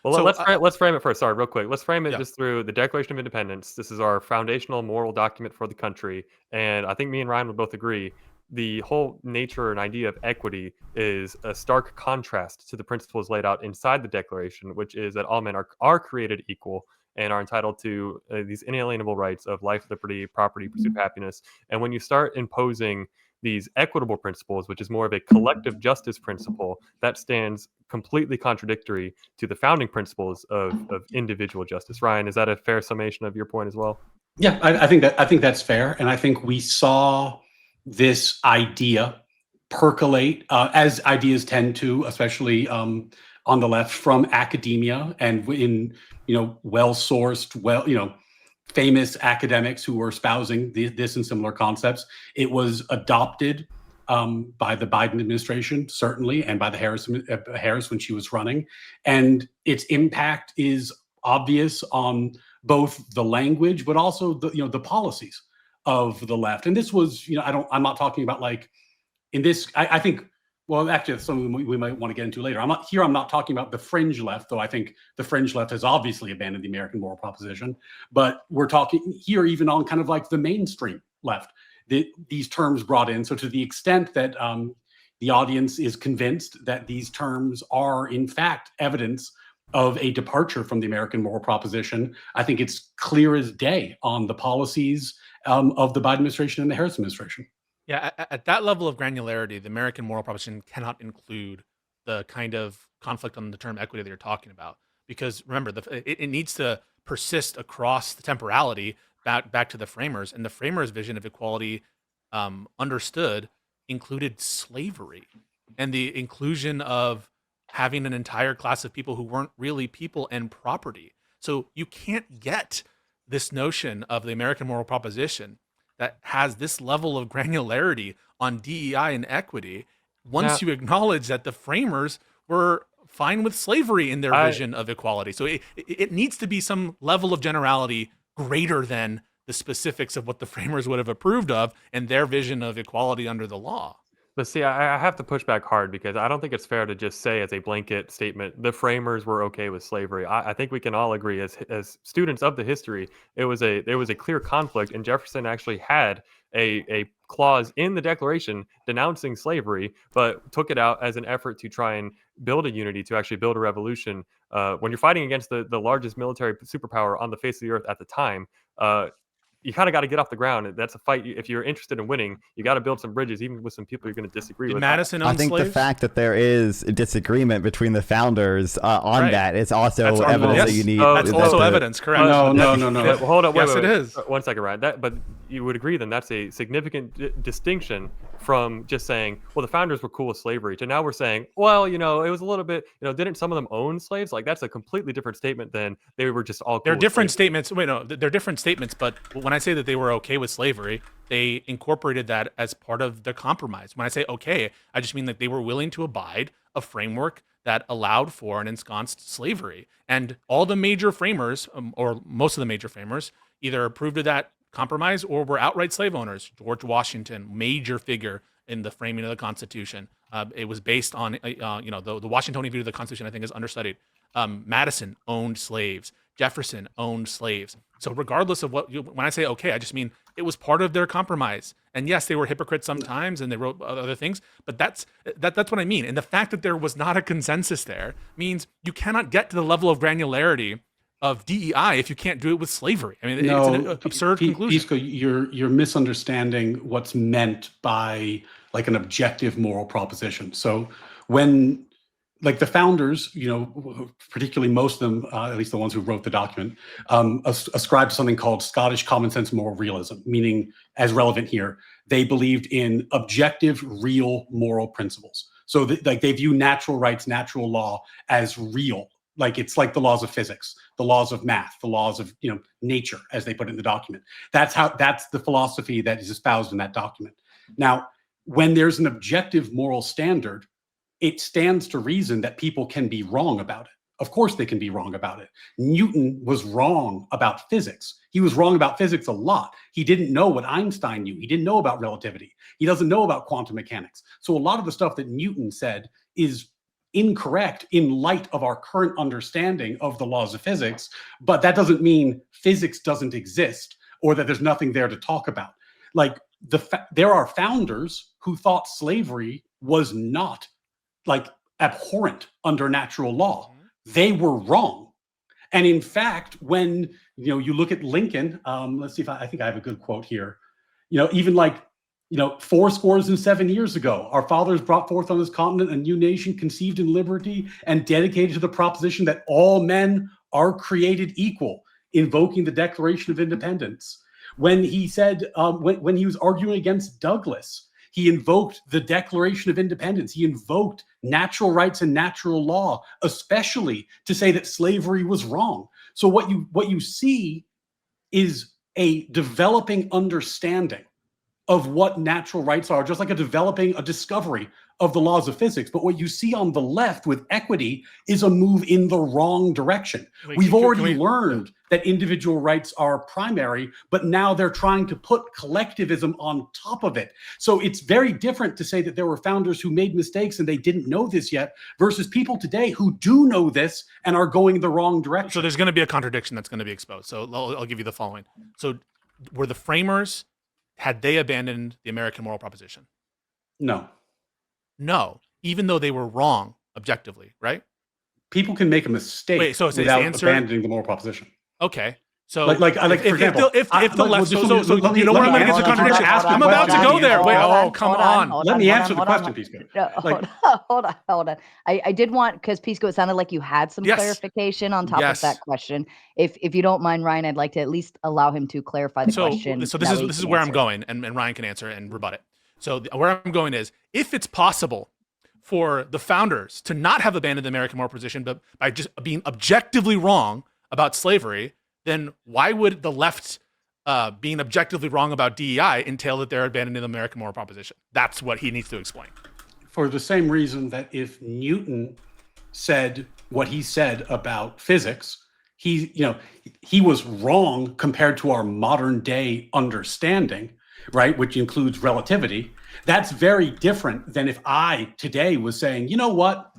Speaker 5: Well, let's frame it first. Sorry, real quick. Let's frame it just through the Declaration of Independence. This is our foundational moral document for the country. And I think me and Ryan would both agree the whole nature and idea of equity is a stark contrast to the principles laid out inside the Declaration, which is that all men are created equal and are entitled to these inalienable rights of life, liberty, property, pursuit of happiness. And when you start imposing these equitable principles, which is more of a collective justice principle, that stands completely contradictory to the founding principles of individual justice. Ryan, is that a fair summation of your point as well?
Speaker 2: Yeah, I think that's fair, and I think we saw this idea percolate as ideas tend to, especially on the left, from academia and in well-sourced, famous academics who were espousing this and similar concepts. It was adopted by the Biden administration, certainly, and by the Harris when she was running, and its impact is obvious on both the language, but also the policies of the left. And this was, I'm not talking about like in this. I think. Well, actually, that's something we might want to get into later. I'm not talking about the fringe left, though I think the fringe left has obviously abandoned the American moral proposition. But we're talking here even on kind of like the mainstream left, these terms brought in. So to the extent that the audience is convinced that these terms are in fact evidence of a departure from the American moral proposition, I think it's clear as day on the policies of the Biden administration and the Harris administration.
Speaker 1: Yeah, at that level of granularity, the American moral proposition cannot include the kind of conflict on the term equity that you're talking about. Because remember, it needs to persist across the temporality back to the framers. And the framers' vision of equality understood included slavery and the inclusion of having an entire class of people who weren't really people and property. So you can't get this notion of the American moral proposition that has this level of granularity on DEI and equity once you acknowledge that the framers were fine with slavery in their vision of equality. So it needs to be some level of generality greater than the specifics of what the framers would have approved of and their vision of equality under the law.
Speaker 5: But see, I have to push back hard because I don't think it's fair to just say as a blanket statement, the framers were okay with slavery. I think we can all agree as students of the history, there was a clear conflict, and Jefferson actually had a clause in the Declaration denouncing slavery, but took it out as an effort to try and build a unity, to actually build a revolution. When you're fighting against the largest military superpower on the face of the earth at the time, you kind of got to get off the ground. That's a fight. If you're interested in winning, you got to build some bridges, even with some people you're going to disagree with.
Speaker 1: Madison own
Speaker 4: I think
Speaker 1: slaves?
Speaker 4: the fact that there is a disagreement between the founders on that is also evidence that you need.
Speaker 1: That's also evidence, correct?
Speaker 2: No.
Speaker 5: Hold on, wait,
Speaker 1: Yes,
Speaker 5: wait,
Speaker 1: it
Speaker 5: wait.
Speaker 1: is.
Speaker 5: 1 second, Ryan. But you would agree then that's a significant distinction from just saying, well, the founders were cool with slavery, to now we're saying, well, it was a little bit, didn't some of them own slaves? Like, that's a completely different statement than they were just all cool.
Speaker 1: They're
Speaker 5: with
Speaker 1: different
Speaker 5: slavery.
Speaker 1: statements. Wait, no, they're different statements. But when I say that they were okay with slavery, they incorporated that as part of their compromise. When I say okay, I just mean that they were willing to abide a framework that allowed for and ensconced slavery. And all the major framers, or most of the major framers, either approved of that compromise or were outright slave owners. George Washington, major figure in the framing of the Constitution. It was based on, the Washingtonian view of the Constitution, I think, is understudied. Madison owned slaves. Jefferson owned slaves. So regardless of when I say okay, I just mean it was part of their compromise. And yes, they were hypocrites sometimes and they wrote other things, but that's what I mean. And the fact that there was not a consensus there means you cannot get to the level of granularity of DEI if you can't do it with slavery. I mean, it's an absurd conclusion.
Speaker 2: Pisco, you're misunderstanding what's meant by like an objective moral proposition. So when like the founders, particularly most of them, at least the ones who wrote the document, ascribed to something called Scottish common sense moral realism, meaning, as relevant here, they believed in objective, real moral principles. So they view natural rights, natural law as real. Like it's like the laws of physics, the laws of math, the laws of nature, as they put it in the document. That's the philosophy that is espoused in that document. Now, when there's an objective moral standard, it stands to reason that people can be wrong about it. Of course they can be wrong about it. Newton was wrong about physics. He was wrong about physics a lot. He didn't know what Einstein knew. He didn't know about relativity. He doesn't know about quantum mechanics. So a lot of the stuff that Newton said is incorrect in light of our current understanding of the laws of physics, but that doesn't mean physics doesn't exist or that there's nothing there to talk about. Like there are founders who thought slavery was not like abhorrent under natural law. They were wrong. And in fact, when you look at Lincoln, let's see if I think I have a good quote here. Even like 7 years ago, our fathers brought forth on this continent a new nation conceived in liberty and dedicated to the proposition that all men are created equal, invoking the Declaration of Independence. When he said, when he was arguing against Douglas, he invoked the Declaration of Independence. He invoked natural rights and natural law, especially to say that slavery was wrong. So what you see is a developing understanding of what natural rights are, just like a discovery of the laws of physics. But what you see on the left with equity is a move in the wrong direction. We've already learned that individual rights are primary, but now they're trying to put collectivism on top of it. So it's very different to say that there were founders who made mistakes and they didn't know this yet, versus people today who do know this and are going the wrong direction.
Speaker 1: So there's going to be a contradiction that's going to be exposed. So I'll give you the following. So were the framers, had they abandoned the American moral proposition?
Speaker 2: No.
Speaker 1: No, even though they were wrong objectively, right?
Speaker 2: People can make a mistake without abandoning the moral proposition.
Speaker 1: Okay. So
Speaker 2: for example,
Speaker 1: if the left, you know where I'm going to get the contradiction. I'm about to go there. Wait, come on.
Speaker 2: Let me answer the question, Pisco.
Speaker 3: Hold on. I did want, because Pisco, it sounded like you had some clarification on top of that question. If you don't mind, Ryan, I'd like to at least allow him to clarify the question.
Speaker 1: So this is where I'm going, and Ryan can answer and rebut it. So where I'm going is, if it's possible for the founders to not have abandoned the American moral position, but by just being objectively wrong about slavery, then why would the left being objectively wrong about DEI entail that they're abandoning the American moral proposition? That's what he needs to explain.
Speaker 2: For the same reason that if Newton said what he said about physics, he was wrong compared to our modern day understanding, right, which includes relativity. That's very different than if I today was saying, you know what,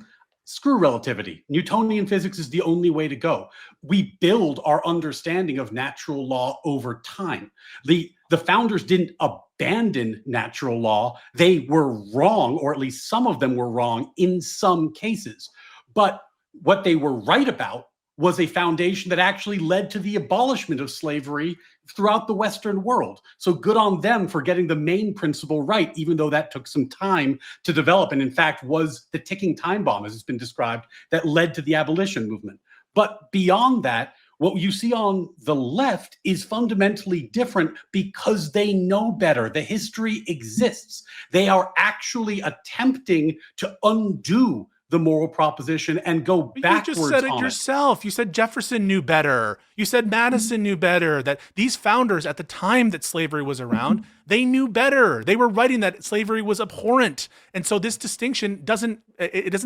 Speaker 2: screw relativity. Newtonian physics is the only way to go. We build our understanding of natural law over time. The founders didn't abandon natural law. They were wrong, or at least some of them were wrong in some cases. But what they were right about was a foundation that actually led to the abolishment of slavery throughout the Western world. So good on them for getting the main principle right, even though that took some time to develop, and in fact was the ticking time bomb, as it's been described, that led to the abolition movement. But beyond that, what you see on the left is fundamentally different because they know better. The history exists. They are actually attempting to undo the moral proposition and go backwards.
Speaker 1: You just said it yourself. You said Jefferson knew better. You said Madison knew better, that these founders at the time that slavery was around, they knew better. They were writing that slavery was abhorrent. And so this distinction doesn't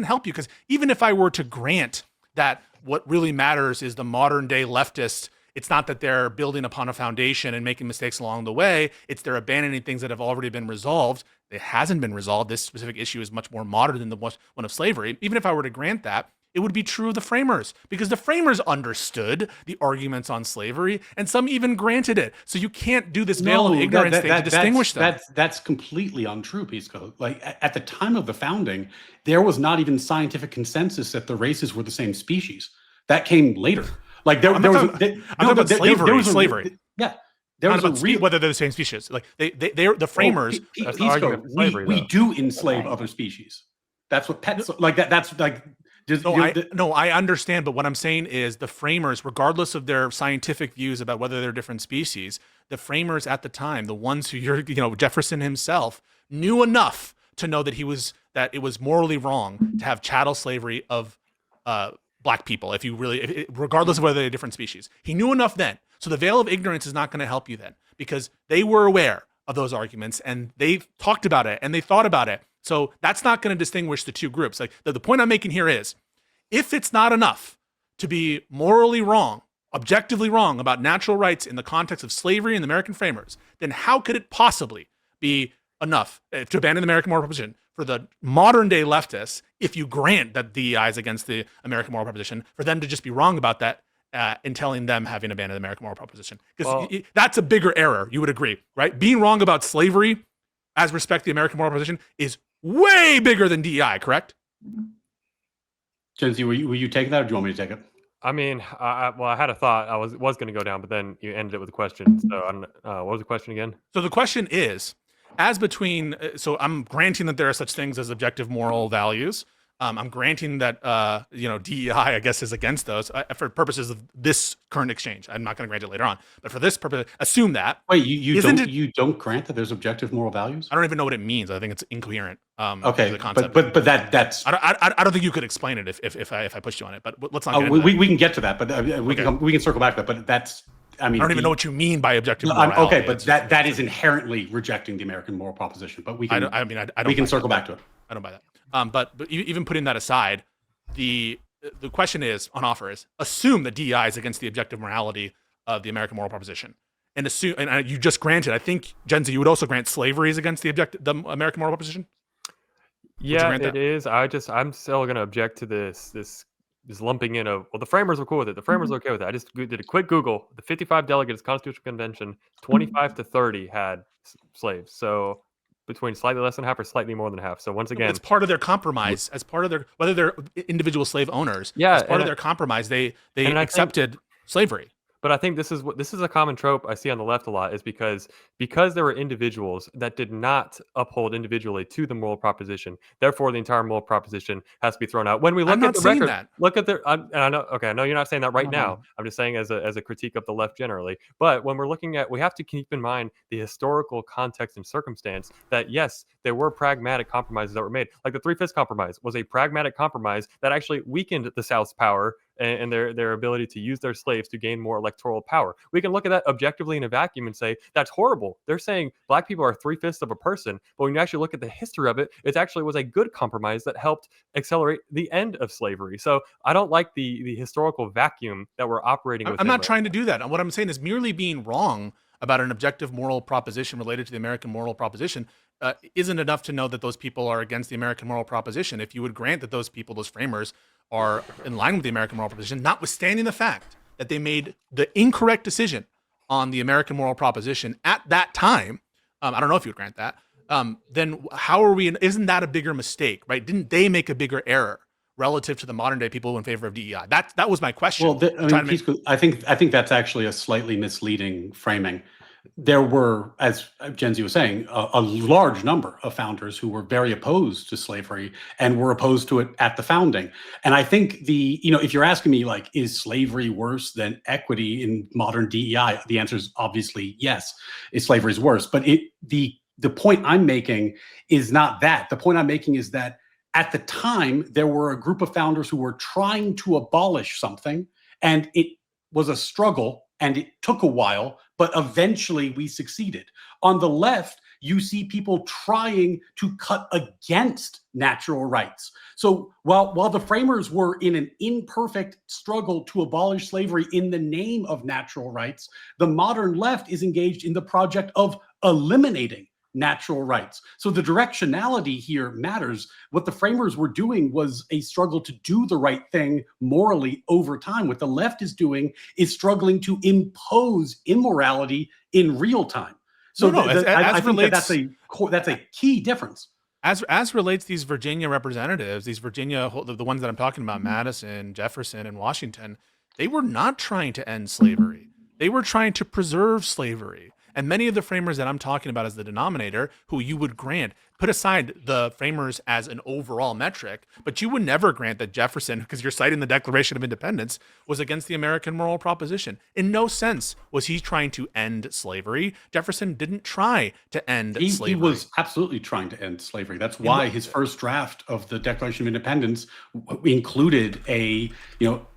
Speaker 1: help you, because even if I were to grant that what really matters is the modern day leftist, it's not that they're building upon a foundation and making mistakes along the way, it's they're abandoning things that have already been resolved. It hasn't been resolved. This specific issue is much more modern than the one of slavery. Even if I were to grant that, it would be true of the framers, because the framers understood the arguments on slavery, and some even granted it. So you can't do this veil of ignorance thing to distinguish them.
Speaker 2: That's completely untrue, Pisco. Like at the time of the founding, there was not even scientific consensus that the races were the same species. That came later. Like there was
Speaker 1: slavery.
Speaker 2: Yeah. There was
Speaker 1: whether they're the same species. Like the framers.
Speaker 2: Pisco, we do enslave other species. That's what pets like. That's like.
Speaker 1: I understand, but what I'm saying is the framers, regardless of their scientific views about whether they're different species, the framers at the time, the ones who Jefferson himself knew enough to know that it was morally wrong to have chattel slavery of black people. Regardless of whether they're different species, he knew enough then. So the veil of ignorance is not going to help you then, because they were aware of those arguments and they talked about it and they thought about it. So that's not going to distinguish the two groups. Like the point I'm making here is, if it's not enough to be morally wrong, objectively wrong about natural rights in the context of slavery and the American framers, then how could it possibly be enough to abandon the American moral proposition for the modern day leftists, if you grant that DEI is against the American moral proposition, for them to just be wrong about that in telling them having abandoned the American moral proposition? Because that's a bigger error, you would agree, right? Being wrong about slavery as respect to the American moral proposition is way bigger than DEI, correct?
Speaker 2: Gen Z, were you taking that, or do you want me to take it?
Speaker 5: I mean, well, I had a thought I was going to go down, but then you ended it with a question. So, what was the question again?
Speaker 1: So the question is, as between, so I'm granting that there are such things as objective moral values. I'm granting that, DEI, I guess, is against those for purposes of this current exchange. I'm not going to grant it later on, but for this purpose, assume that.
Speaker 2: Wait, you don't grant that there's objective moral values?
Speaker 1: I don't even know what it means. I think it's incoherent.
Speaker 2: Okay,
Speaker 1: the concept.
Speaker 2: but that's.
Speaker 1: I don't think you could explain it if I pushed you on it. But let's not.
Speaker 2: We can get to that, but we can circle back to that. But that's. I mean,
Speaker 1: I don't even know what you mean by objective morality.
Speaker 2: Okay, but that is inherently rejecting the American moral proposition. But we can. We can circle back to it.
Speaker 1: I don't buy that. But even putting that aside, the question is on offer is assume that DEI is against the objective morality of the American moral proposition, and assume you just granted. I think Gen Z, you would also grant slavery is against the American moral proposition.
Speaker 5: Yeah, it is. I'm still going to object to this lumping in of, well, the framers were cool with it. The framers were okay with it. I just did a quick Google. The 55 delegates Constitutional Convention, 25 to 30 had slaves. So between slightly less than half or slightly more than half. So once again,
Speaker 1: it's part of their compromise. As part of their, whether they're individual slave owners, as part of their compromise, they accepted slavery.
Speaker 5: But I think this is a common trope I see on the left a lot, is because there were individuals that did not uphold individually to the moral proposition. Therefore, the entire moral proposition has to be thrown out. When we look at the record, look at the. I know you're not saying that right now. I'm just saying as a critique of the left generally. But when we're looking at, we have to keep in mind the historical context and circumstance that yes, there were pragmatic compromises that were made. Like the 3/5 compromise was a pragmatic compromise that actually weakened the South's power and their ability to use their slaves to gain more electoral power. We can look at that objectively in a vacuum and say, that's horrible. They're saying black people are 3/5 of a person. But when you actually look at the history of it, it actually was a good compromise that helped accelerate the end of slavery. So I don't like the historical vacuum that we're operating with.
Speaker 1: I'm not trying to do that. What I'm saying is merely being wrong about an objective moral proposition related to the American moral proposition isn't enough to know that those people are against the American moral proposition. If you would grant that those people, those framers, are in line with the American moral proposition, notwithstanding the fact that they made the incorrect decision on the American moral proposition at that time, I don't know if you would grant that, then how are we, isn't that a bigger mistake, right? Didn't they make a bigger error relative to the modern day people in favor of DEI? That was my question.
Speaker 2: Well, I think that's actually a slightly misleading framing. There were, as Gen Z was saying, a large number of founders who were very opposed to slavery and were opposed to it at the founding. And I think if you're asking me, like, is slavery worse than equity in modern DEI? The answer is obviously yes. Slavery is worse. But the point I'm making is not that. The point I'm making is that at the time, there were a group of founders who were trying to abolish something, and it was a struggle. And it took a while, but eventually we succeeded. On the left, you see people trying to cut against natural rights. So while the framers were in an imperfect struggle to abolish slavery in the name of natural rights, the modern left is engaged in the project of eliminating natural rights. So the directionality here matters. What the framers were doing was a struggle to do the right thing morally over time. What the left is doing is struggling to impose immorality in real time. So I think that's a key difference.
Speaker 1: As relates these Virginia representatives, the ones that I'm talking about, Madison, Jefferson, and Washington, they were not trying to end slavery. They were trying to preserve slavery. And many of the framers that I'm talking about as the denominator, who you would grant, put aside the framers as an overall metric, but you would never grant that Jefferson, because you're citing the Declaration of Independence, was against the American moral proposition. In no sense was he trying to end slavery. Jefferson didn't try to end slavery.
Speaker 2: He was absolutely trying to end slavery. That's why his first draft of the Declaration of Independence included an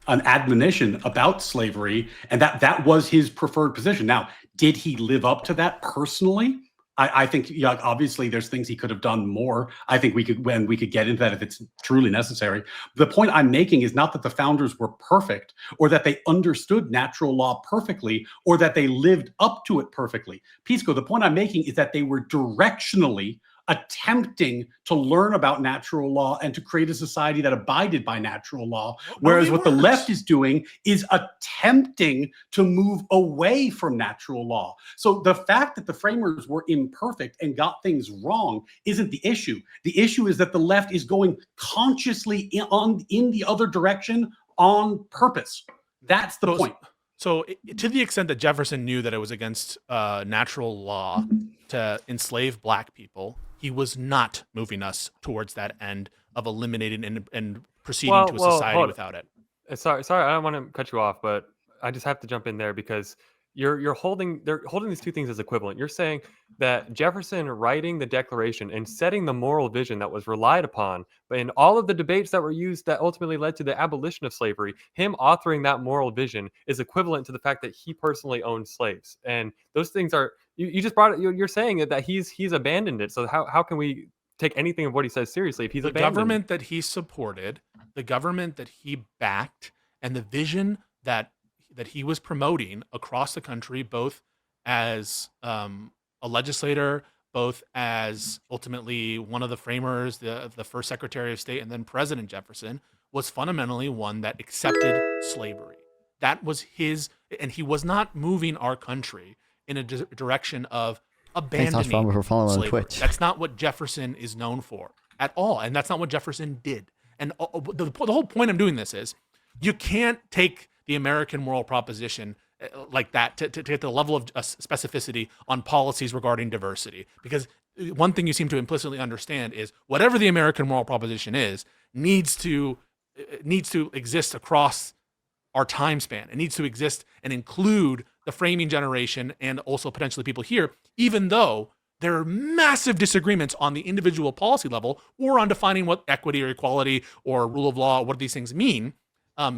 Speaker 2: admonition about slavery, and that was his preferred position. Now, did he live up to that personally? I think obviously there's things he could have done more. I think we could get into that if it's truly necessary. The point I'm making is not that the founders were perfect, or that they understood natural law perfectly, or that they lived up to it perfectly. Pisco, the point I'm making is that they were directionally attempting to learn about natural law and to create a society that abided by natural law. Whereas what the left is doing is attempting to move away from natural law. So the fact that the framers were imperfect and got things wrong isn't the issue. The issue is that the left is going consciously in the other direction on purpose. That's the point.
Speaker 1: So to the extent that Jefferson knew that it was against natural law to enslave black people, he was not moving us towards that end of eliminating and proceeding to a society without it.
Speaker 5: Sorry, I don't want to cut you off, but I just have to jump in there because they're holding these two things as equivalent. You're saying that Jefferson writing the Declaration and setting the moral vision that was relied upon, but in all of the debates that were used that ultimately led to the abolition of slavery, him authoring that moral vision is equivalent to the fact that he personally owned slaves. And those things are you just brought it. You're saying that he's abandoned it. So how can we take anything of what he says seriously if he's
Speaker 1: the
Speaker 5: abandoned
Speaker 1: government that he supported, the government that he backed, and the vision that he was promoting across the country, both as a legislator, both as ultimately one of the framers, the first Secretary of State, and then President Jefferson, was fundamentally one that accepted slavery. That was his, and he was not moving our country in a direction of abandoning slavery. That's not what Jefferson is known for at all, and that's not what Jefferson did. And the whole point I'm doing this is, you can't take the American moral proposition like that to get the level of specificity on policies regarding diversity. Because one thing you seem to implicitly understand is whatever the American moral proposition is needs to exist across our time span. It needs to exist and include the framing generation and also potentially people here, even though there are massive disagreements on the individual policy level or on defining what equity or equality or rule of law, what these things mean.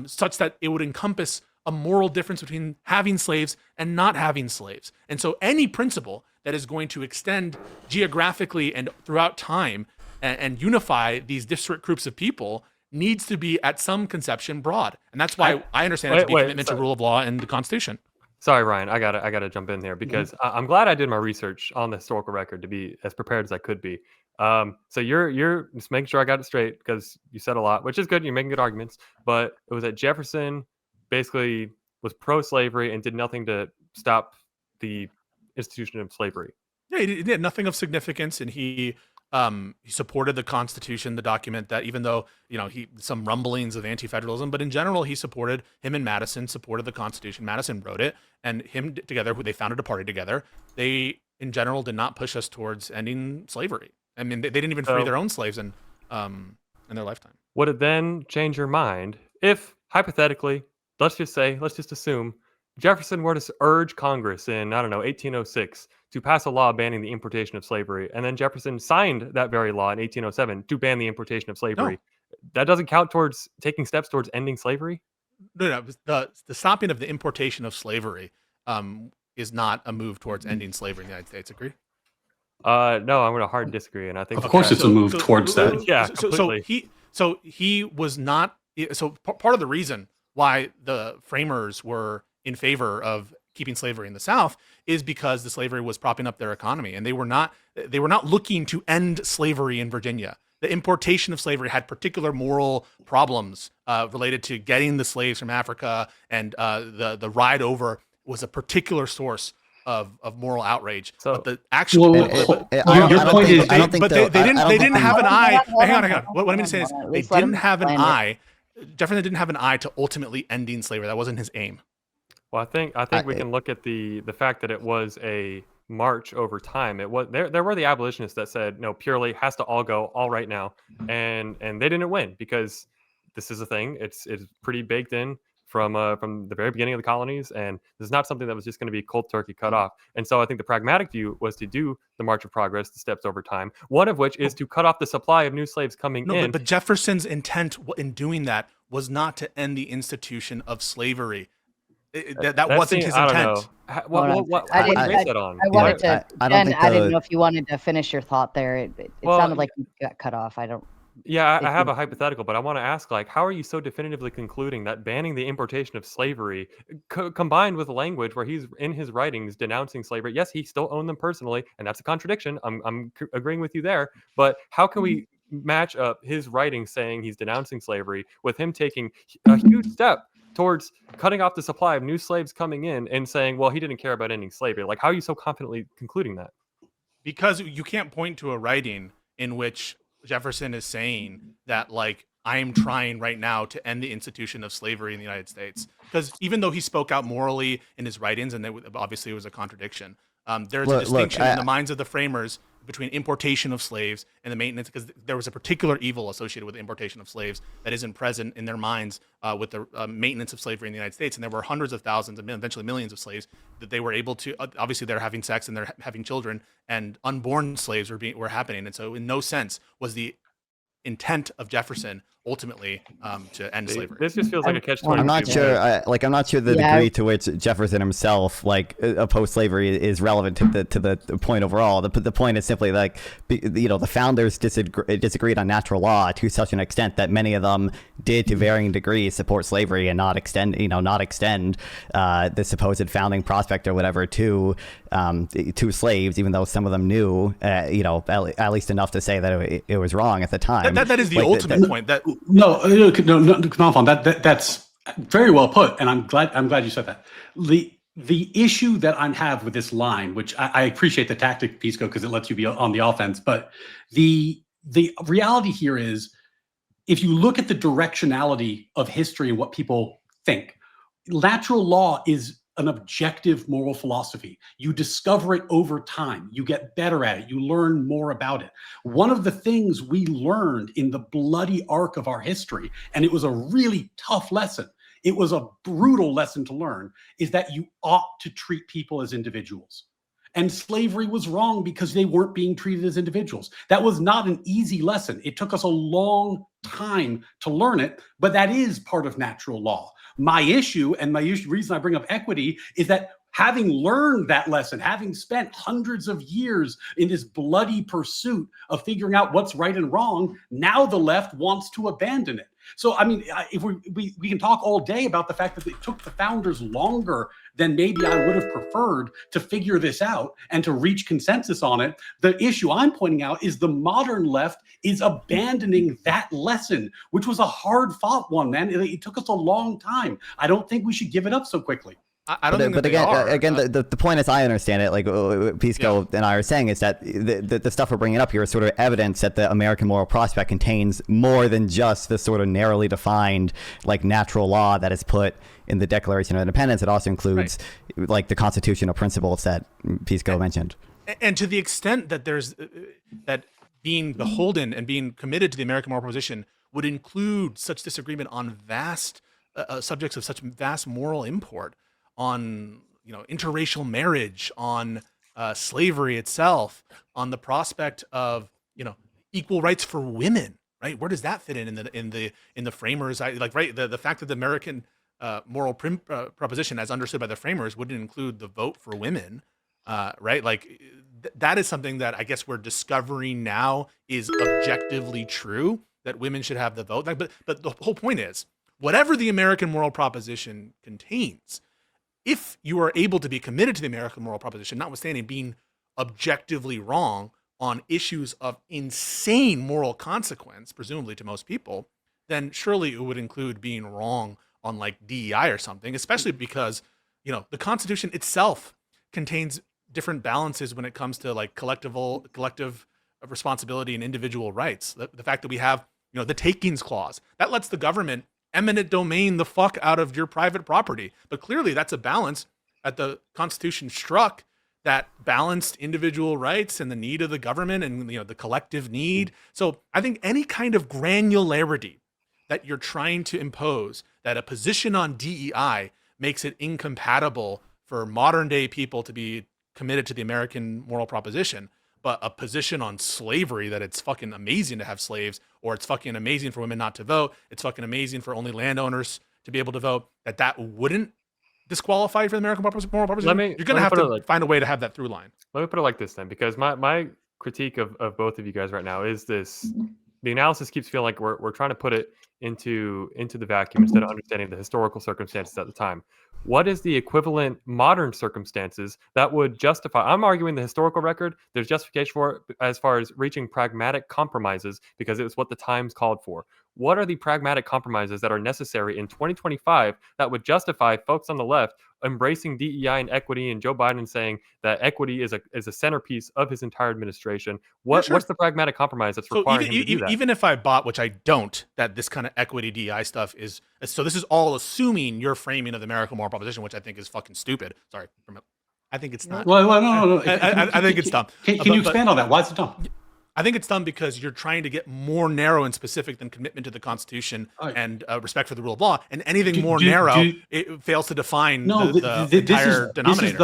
Speaker 1: Such that it would encompass a moral difference between having slaves and not having slaves. And so any principle that is going to extend geographically and throughout time and unify these disparate groups of people needs to be at some conception broad. And that's why I understand it to be a commitment to rule of law and the Constitution.
Speaker 5: Sorry, Ryan, I gotta jump in there because I'm glad I did my research on the historical record to be as prepared as I could be. So you're just making sure I got it straight because you said a lot, which is good. You're making good arguments, but it was that Jefferson basically was pro-slavery and did nothing to stop the institution of slavery.
Speaker 1: Yeah, he did nothing of significance, and he supported the Constitution, the document that, even though some rumblings of anti-federalism, but in general him and Madison supported the Constitution. Madison wrote it, and him together, they founded a party together. They in general did not push us towards ending slavery. I mean, they didn't even free their own slaves in their lifetime.
Speaker 5: Would it then change your mind if, hypothetically, let's just assume Jefferson were to urge Congress in, 1806 to pass a law banning the importation of slavery, and then Jefferson signed that very law in 1807 to ban the importation of slavery? No. That doesn't count towards taking steps towards ending slavery?
Speaker 1: No. The stopping of the importation of slavery is not a move towards ending slavery in the United States. Agree?
Speaker 5: No, I'm going to hard disagree, and I think
Speaker 2: of course it's a move towards that.
Speaker 5: Yeah, completely.
Speaker 1: So he was not. So part of the reason why the framers were in favor of keeping slavery in the South is because the slavery was propping up their economy, and they were not looking to end slavery in Virginia. The importation of slavery had particular moral problems related to getting the slaves from Africa, and the ride over was a particular source of moral outrage.
Speaker 5: So,
Speaker 1: but the actual
Speaker 2: your point is,
Speaker 1: they didn't have an eye. Hang on. What I'm saying is they didn't have an eye. Jefferson didn't have an eye to ultimately ending slavery. That wasn't his aim.
Speaker 5: Well, I think we can look at the fact that it was a march over time. It was there were the abolitionists that said no, purely has to all go all right now, and they didn't win because this is a thing. It's pretty baked in from the very beginning of the colonies, and this is not something that was just going to be cold turkey cut off. And so I think the pragmatic view was to do the march of progress, the steps over time, one of which is to cut off the supply of new slaves coming in.
Speaker 1: But Jefferson's intent in doing that was not to end the institution of slavery. That wasn't his intent.
Speaker 3: I didn't know if you wanted to finish your thought there. It sounded like you got cut off.
Speaker 5: Yeah, I have a hypothetical, but I want to ask, how are you so definitively concluding that banning the importation of slavery, combined with language where he's in his writings denouncing slavery? Yes, he still owned them personally, and that's a contradiction. I'm agreeing with you there. But how can we match up his writings saying he's denouncing slavery with him taking a huge step towards cutting off the supply of new slaves coming in and saying, well, he didn't care about ending slavery? How are you so confidently concluding that? Because
Speaker 1: you can't point to a writing in which Jefferson is saying that, I am trying right now to end the institution of slavery in the United States. Because even though he spoke out morally in his writings, and obviously it was a contradiction, there's a distinction in the minds of the framers between importation of slaves and the maintenance, because there was a particular evil associated with the importation of slaves that isn't present in their minds with the maintenance of slavery in the United States. And there were hundreds of thousands and eventually millions of slaves that they were able to, obviously they're having sex and they're having children, and unborn slaves were happening. And so in no sense was the intent of Jefferson ultimately to end slavery.
Speaker 5: This just feels like a catch-22.
Speaker 4: I'm not sure. I'm not sure the degree to which Jefferson himself opposed slavery is relevant to the point overall. The point is simply the founders disagreed on natural law to such an extent that many of them did to varying degrees support slavery and not extend the supposed founding prospect or whatever to slaves, even though some of them knew at least enough to say that it was wrong at the time.
Speaker 1: That is the ultimate point. That
Speaker 2: No, Nonfon, that's very well put, and I'm glad you said that. The issue that I have with this line, which I appreciate the tactic, Pisco, because it lets you be on the offense, but the reality here is, if you look at the directionality of history and what people think, natural law is an objective moral philosophy. You discover it over time. You get better at it. You learn more about it. One of the things we learned in the bloody arc of our history, and it was a really tough lesson, it was a brutal lesson to learn, is that you ought to treat people as individuals. And slavery was wrong because they weren't being treated as individuals. That was not an easy lesson. It took us a long time to learn it, but that is part of natural law. My issue, and reason I bring up equity, is that having learned that lesson, having spent hundreds of years in this bloody pursuit of figuring out what's right and wrong, now the left wants to abandon it. So, I mean, if we can talk all day about the fact that it took the founders longer than maybe I would have preferred to figure this out and to reach consensus on it. The issue I'm pointing out is the modern left is abandoning that lesson, which was a hard-fought one, man. It took us a long time. I don't think we should give it up so quickly.
Speaker 1: I don't think that
Speaker 4: the point, as I understand it, like Pisco and I are saying, is that the stuff we're bringing up here is sort of evidence that the American moral prospect contains more than just the sort of narrowly defined natural law that is put in the Declaration of Independence. It also includes the constitutional principles that Pisco mentioned.
Speaker 1: And to the extent that there's that being beholden and being committed to the American moral proposition would include such disagreement on vast subjects of such vast moral import, on interracial marriage, on slavery itself, on the prospect of equal rights for women, right? Where does that fit in the framers? The fact that the American moral proposition, as understood by the framers, wouldn't include the vote for women, right? That is something that I guess we're discovering now is objectively true, that women should have the vote. But the whole point is, whatever the American moral proposition contains, if you are able to be committed to the American moral proposition, notwithstanding being objectively wrong on issues of insane moral consequence, presumably to most people, then surely it would include being wrong on DEI or something, especially because, the Constitution itself contains different balances when it comes to collective responsibility and individual rights. The fact that we have, the takings clause, that lets the government eminent domain the fuck out of your private property. But clearly that's a balance that the Constitution struck, that balanced individual rights and the need of the government and the collective need. So I think any kind of granularity that you're trying to impose, that a position on DEI makes it incompatible for modern day people to be committed to the American moral proposition, but a position on slavery, that it's fucking amazing to have slaves, or it's fucking amazing for women not to vote, it's fucking amazing for only landowners to be able to vote, that wouldn't disqualify you for the American moral proposition. You're going to have to find a way to have that through line.
Speaker 5: Let me put it like this then, because my critique of both of you guys right now is this: the analysis keeps feeling like we're trying to put it into the vacuum instead of understanding the historical circumstances at the time. What is the equivalent modern circumstances that would justify? I'm arguing the historical record, there's justification for it as far as reaching pragmatic compromises because it was what the times called for. What are the pragmatic compromises that are necessary in 2025 that would justify folks on the left embracing DEI and equity, and Joe Biden saying that equity is a centerpiece of his entire administration. What's the pragmatic compromise that's requiring him to do that?
Speaker 1: Even if I bought, which I don't, that this kind of equity DEI stuff is so. This is all assuming your framing of the American moral proposition, which I think is fucking stupid. Sorry, I think it's not.
Speaker 2: Well, no.
Speaker 1: I think it's dumb.
Speaker 2: Can you expand on that? Why is it dumb?
Speaker 1: I think it's dumb because you're trying to get more narrow and specific than commitment to the Constitution and respect for the rule of law, and anything more narrow, it fails to define the entire denominator.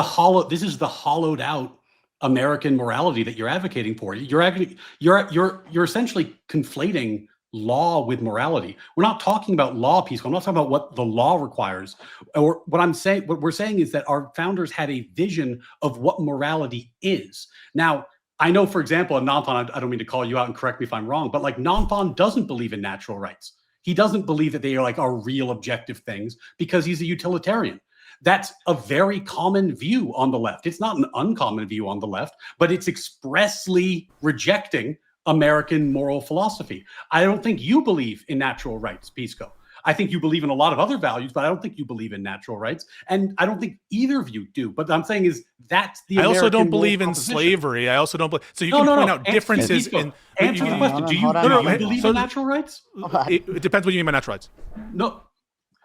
Speaker 2: This is the hollowed out American morality that you're advocating for. You're essentially conflating law with morality. We're not talking about law, Pisco. I'm not talking about what the law requires. Or what we're saying is that our founders had a vision of what morality is. Now, I know, for example, in Nonfon, I don't mean to call you out and correct me if I'm wrong, but like Nonfon doesn't believe in natural rights. He doesn't believe that they are real objective things because he's a utilitarian. That's a very common view on the left. It's not an uncommon view on the left, but it's expressly rejecting American moral philosophy. I don't think you believe in natural rights, Pisco. I think you believe in a lot of other values, but I don't think you believe in natural rights. And I don't think either of you do. But I'm saying is that's the American
Speaker 1: I also don't believe in
Speaker 2: proposition.
Speaker 1: slavery. I also don't believe. So you can point out differences in.
Speaker 2: Answer the question. Do you believe in natural rights?
Speaker 1: It depends what you mean by natural rights.
Speaker 2: No.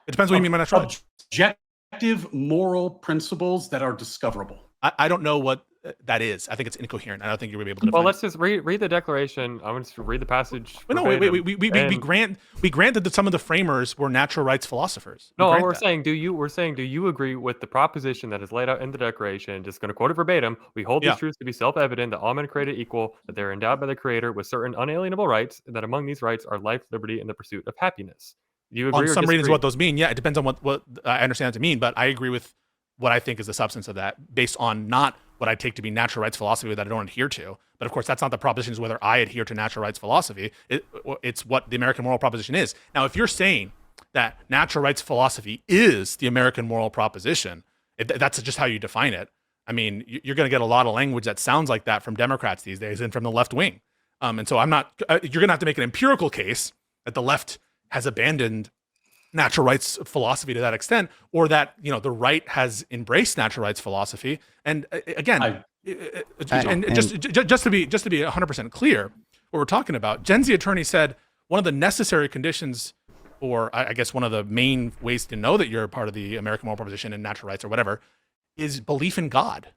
Speaker 1: It depends what you mean by natural rights.
Speaker 2: Objective moral principles that are discoverable.
Speaker 1: I don't know what that is. I think it's incoherent. I don't think you're going to be able to define.
Speaker 5: Well, let's just read the declaration. I'm going to read the passage.
Speaker 1: No, wait. We granted that some of the framers were natural rights philosophers.
Speaker 5: We're saying, do you agree with the proposition that is laid out in the declaration? Just going to quote it verbatim. We hold these truths to be self-evident that all men are created equal, that they are endowed by the Creator with certain unalienable rights, and that among these rights are life, liberty, and the pursuit of happiness. Do you agree?
Speaker 1: On some readings, what those mean? Yeah, it depends on what I understand it to mean, but I agree with what I think is the substance of that, based on not what I take to be natural rights philosophy that I don't adhere to. But of course, that's not the proposition, is whether I adhere to natural rights philosophy. It's what the American moral proposition is. Now, if you're saying that natural rights philosophy is the American moral proposition, that's just how you define it. I mean, you're going to get a lot of language that sounds like that from Democrats these days and from the left wing. And so you're going to have to make an empirical case that the left has abandoned natural rights philosophy to that extent, or that the right has embraced natural rights philosophy. And again, just to be 100% clear, what we're talking about, Gen Z attorney said one of the necessary conditions, or I guess one of the main ways to know that you're a part of the American moral proposition and natural rights or whatever, is belief in God.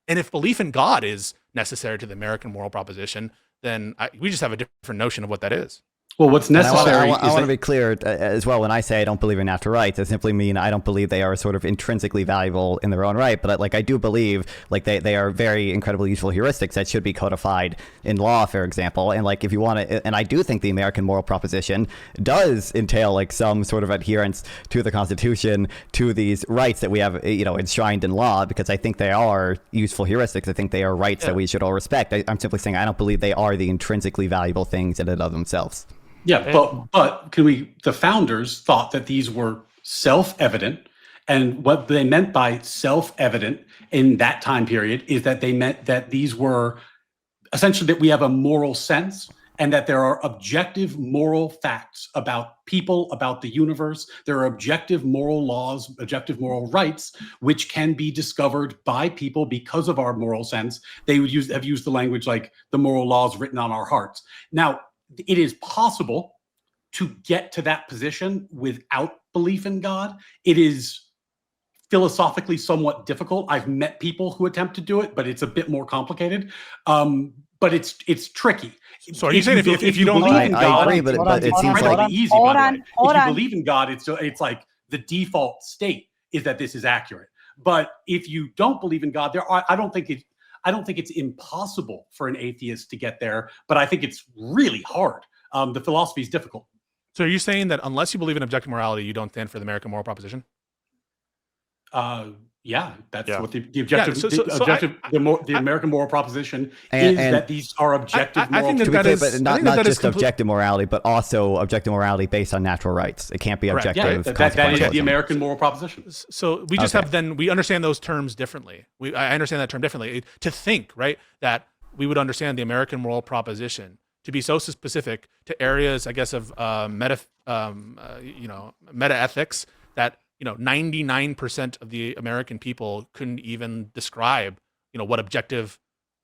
Speaker 1: And if belief in God is necessary to the American moral proposition, then we just have a different notion of what that is.
Speaker 2: Well, what's necessary
Speaker 4: I want to be clear as well. When I say I don't believe in natural rights, I simply mean I don't believe they are sort of intrinsically valuable in their own right. But I do believe they are very incredibly useful heuristics that should be codified in law, for example. And if you want to, and I do think the American moral proposition does entail some sort of adherence to the Constitution, to these rights that we have, enshrined in law, because I think they are useful heuristics. I think they are rights that we should all respect. I'm simply saying I don't believe they are the intrinsically valuable things in and of themselves.
Speaker 2: Yeah, but the founders thought that these were self-evident, and what they meant by self-evident in that time period is that they meant that these were essentially that we have a moral sense and that there are objective moral facts about people, about the universe. There are objective moral laws, objective moral rights, which can be discovered by people because of our moral sense. They would have used the language like the moral laws written on our hearts. Now, it is possible to get to that position without belief in God. It is philosophically somewhat difficult. I've met people who attempt to do it, but it's a bit more complicated. But it's tricky.
Speaker 1: So are you saying if you don't believe in God,
Speaker 4: I agree, but it seems like
Speaker 2: easy. If you believe in God, it's like the default state is that this is accurate. But if you don't believe in God, I don't think it's impossible for an atheist to get there, but I think it's really hard. The philosophy is difficult.
Speaker 1: So are you saying that unless you believe in objective morality, you don't stand for the American moral proposition?
Speaker 2: Yeah, that's what the objective, the American moral proposition is, that these are objective moral.
Speaker 4: I think that is, but not just objective morality, but also objective morality based on natural rights. It can't be objective.
Speaker 2: That is the American moral proposition.
Speaker 1: So we just have we understand those terms differently. I understand that term differently. To think, right, that we would understand the American moral proposition to be so specific to areas, I guess, of meta ethics that 99% of the American people couldn't even describe, what objective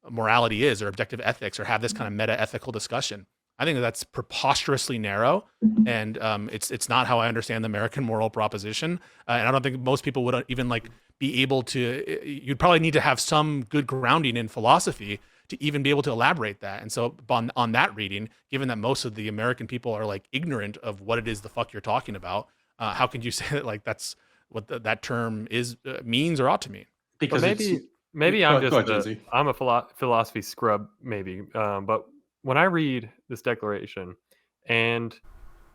Speaker 1: morality is or objective ethics or have this kind of meta ethical discussion. I think that's preposterously narrow, and it's not how I understand the American moral proposition. And I don't think most people would even be able to. You'd probably need to have some good grounding in philosophy to even be able to elaborate that. And so on that reading, given that most of the American people are ignorant of what it is the fuck you're talking about, how can you say that that's what that term means or ought to mean?
Speaker 5: Because maybe I'm a philosophy scrub, maybe, but when I read this declaration, and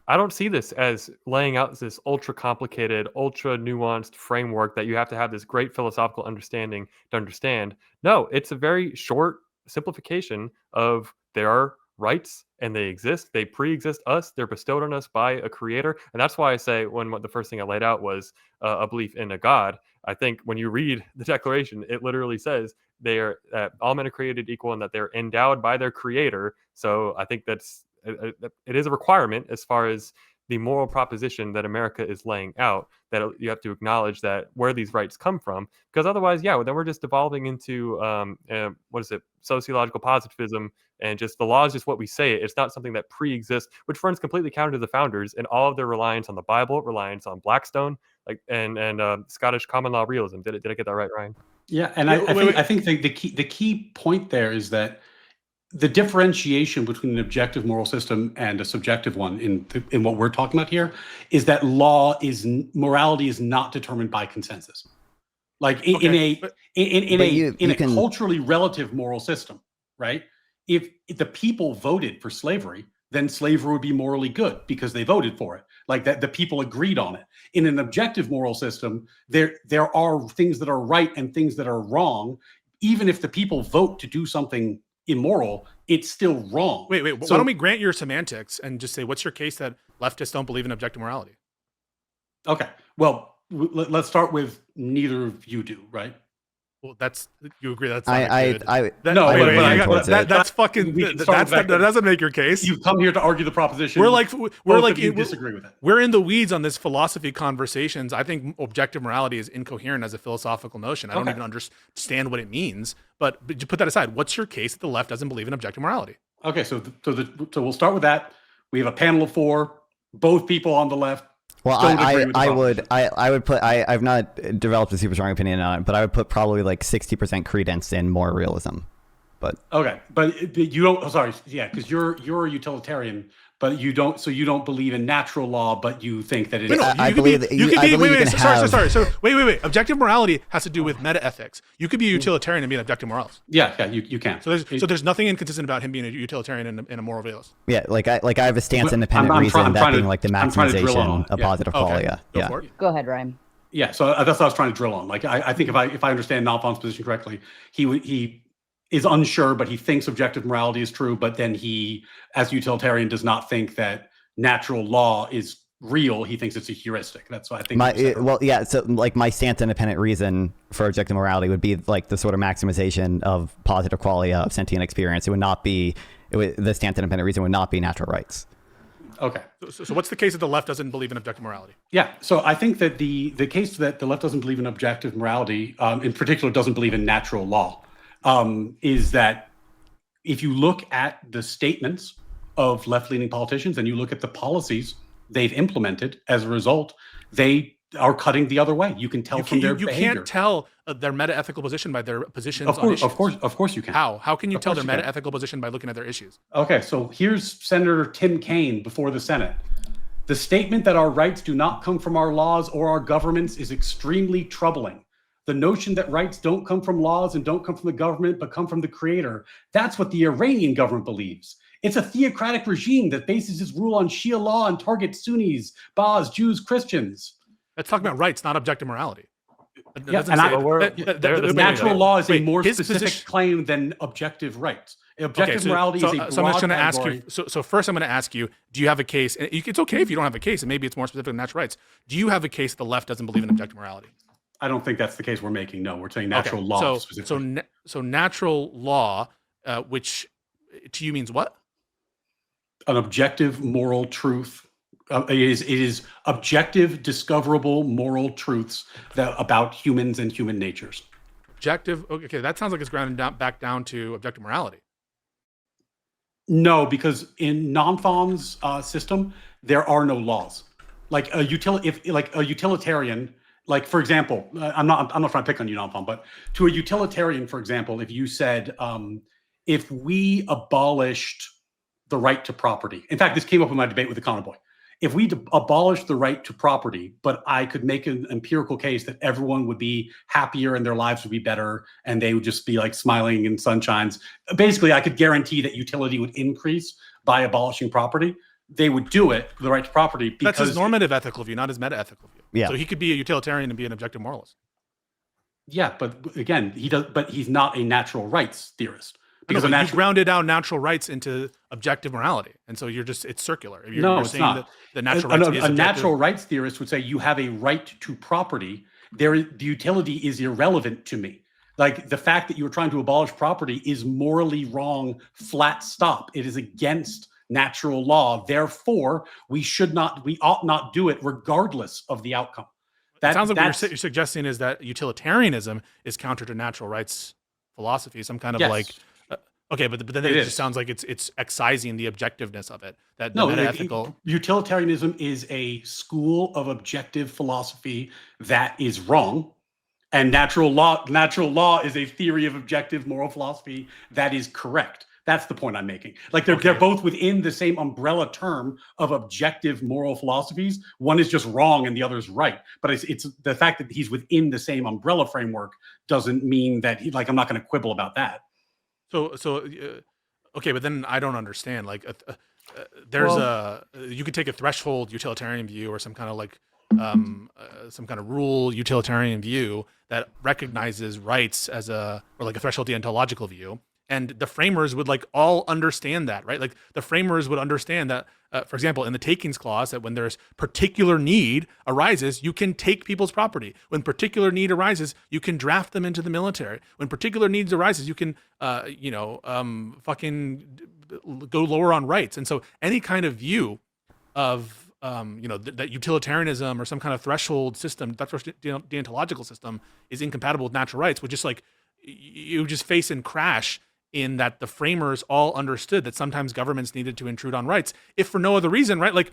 Speaker 5: I don't see this as laying out this ultra complicated, ultra nuanced framework that you have to have this great philosophical understanding to understand. No, it's a very short simplification of there are rights and they exist. They pre-exist us. They're bestowed on us by a creator. And that's why I say the first thing I laid out was a belief in a God. I think when you read the declaration, it literally says they are all men are created equal and that they're endowed by their creator. So I think it is a requirement as far as the moral proposition that America is laying out, that you have to acknowledge that where these rights come from, because otherwise, then we're just devolving into sociological positivism, and just the law is just what we say. It's not something that pre-exists, which runs completely counter to the founders and all of their reliance on the Bible, reliance on Blackstone, and Scottish common law realism. Did I get that right, Ryan?
Speaker 2: Yeah, and I think the key point there is that the differentiation between an objective moral system and a subjective one in what we're talking about here is that morality is not determined by consensus. In a culturally relative moral system, right? If the people voted for slavery, then slavery would be morally good because they voted for it. The people agreed on it. In an objective moral system, there are things that are right and things that are wrong. Even if the people vote to do something immoral, it's still wrong.
Speaker 1: Wait. So, why don't we grant your semantics and just say, what's your case that leftists don't believe in objective morality?
Speaker 2: Okay. Well, let's start with neither of you do, right?
Speaker 1: Well, you agree that's
Speaker 2: that's
Speaker 1: fucking that doesn't make your case.
Speaker 2: You've come here to argue the proposition. You disagree with it.
Speaker 1: We're in the weeds on this philosophy conversations. I think objective morality is incoherent as a philosophical notion. I don't even understand what it means. But you put that aside. What's your case that the left doesn't believe in objective morality?
Speaker 2: Okay, so we'll start with that. We have a panel of 4, both people on the left.
Speaker 4: Well, I would put I've not developed a super strong opinion on it, but I would put probably 60% credence in more realism. But
Speaker 2: okay, but you don't. Oh, sorry, yeah, because you're a utilitarian, but you don't believe in natural law, but you think that it is.
Speaker 4: I believe
Speaker 1: Wait. Objective morality has to do with meta ethics. You could be a utilitarian and be an objective moralist.
Speaker 2: Yeah, you can.
Speaker 1: So there's nothing inconsistent about him being a utilitarian and a moral realist.
Speaker 4: Yeah, I have a stance independent reason, that being the maximization of positive qualia.
Speaker 1: Yeah.
Speaker 3: Go ahead, Ryan.
Speaker 2: Yeah, so that's what I was trying to drill on. I think if I understand Nonfon's position correctly, he is unsure, but he thinks objective morality is true. But then he, as a utilitarian, does not think that natural law is real. He thinks it's a heuristic. That's what I think.
Speaker 4: So my stance independent reason for objective morality would be the sort of maximization of positive qualia of sentient experience. The stance independent reason would not be natural rights.
Speaker 2: Okay.
Speaker 1: So what's the case that the left doesn't believe in objective morality?
Speaker 2: Yeah. So I think that the case that the left doesn't believe in objective morality, in particular, doesn't believe in natural law, is that if you look at the statements of left-leaning politicians and you look at the policies they've implemented as a result, they are cutting the other way. You can tell from their behavior.
Speaker 1: You can't tell their meta-ethical position by their positions on issues.
Speaker 2: Of course you can.
Speaker 1: How can you tell their meta-ethical position by looking at their issues?
Speaker 2: Okay, so here's Senator Tim Kaine before the Senate. The statement that our rights do not come from our laws or our governments is extremely troubling. The notion that rights don't come from laws and don't come from the government, but come from the creator. That's what the Iranian government believes. It's a theocratic regime that bases its rule on Shia law and targets Sunnis, Baas, Jews, Christians.
Speaker 1: That's talking about rights, not objective morality.
Speaker 2: Natural law is a more specific claim than objective rights. Objective morality is a broad
Speaker 1: So I'm just going to ask
Speaker 2: category.
Speaker 1: you. So first, I'm going to ask you: do you have a case? And it's okay if you don't have a case, and maybe it's more specific than natural rights. Do you have a case that the left doesn't believe in objective morality?
Speaker 2: I don't think that's the case we're making. No, we're saying natural law specifically.
Speaker 1: So natural law, which to you means what?
Speaker 2: An objective moral truth it is objective, discoverable moral truths about humans and human natures.
Speaker 1: Objective. Okay, that sounds like it's grounded back down to objective morality.
Speaker 2: No, because in Nonfon's system, there are no laws. Like a utilitarian, like for example, I'm not trying to pick on you, Nonfon, but to a utilitarian, for example, if you said, if we abolished the right to property, in fact, this came up in my debate with the Econoboy. If we abolished the right to property, but I could make an empirical case that everyone would be happier and their lives would be better and they would just be like smiling in sunshines. Basically, I could guarantee that utility would increase by abolishing property. They would do it, the right to property, because
Speaker 1: that's his normative ethical view, not his meta-ethical view.
Speaker 4: Yeah.
Speaker 1: So he could be a utilitarian and be an objective moralist.
Speaker 2: Yeah, but again, he's not a natural rights theorist.
Speaker 1: Because you grounded down natural rights into objective morality, and so it's circular.
Speaker 2: It's not.
Speaker 1: That the natural rights is
Speaker 2: a natural rights theorist would say you have a right to property. The utility is irrelevant to me. Like the fact that you were trying to abolish property is morally wrong. Flat stop. It is against natural law. Therefore, we ought not do it, regardless of the outcome.
Speaker 1: It sounds like what you're suggesting is that utilitarianism is counter to natural rights philosophy. Some kind of like. Okay, but then it just sounds like it's excising the objectiveness of it.
Speaker 2: Utilitarianism is a school of objective philosophy that is wrong, and natural law is a theory of objective moral philosophy that is correct. That's the point I'm making. Like they're both within the same umbrella term of objective moral philosophies. One is just wrong and the other is right. But it's the fact that he's within the same umbrella framework doesn't mean that I'm not going to quibble about that.
Speaker 1: Okay, but then I don't understand. Like, you could take a threshold utilitarian view or some kind of some kind of rule utilitarian view that recognizes rights as or like a threshold deontological view, and the framers would like all understand that, right? Like the framers would understand that, for example, in the takings clause, that when there's particular need arises, you can take people's property. When particular need arises, you can draft them into the military. When particular needs arises, you can, fucking go lower on rights. And so any kind of view of, that utilitarianism or some kind of threshold system, that deontological system is incompatible with natural rights would just like, you just face and crash in that the framers all understood that sometimes governments needed to intrude on rights, if for no other reason, right? Like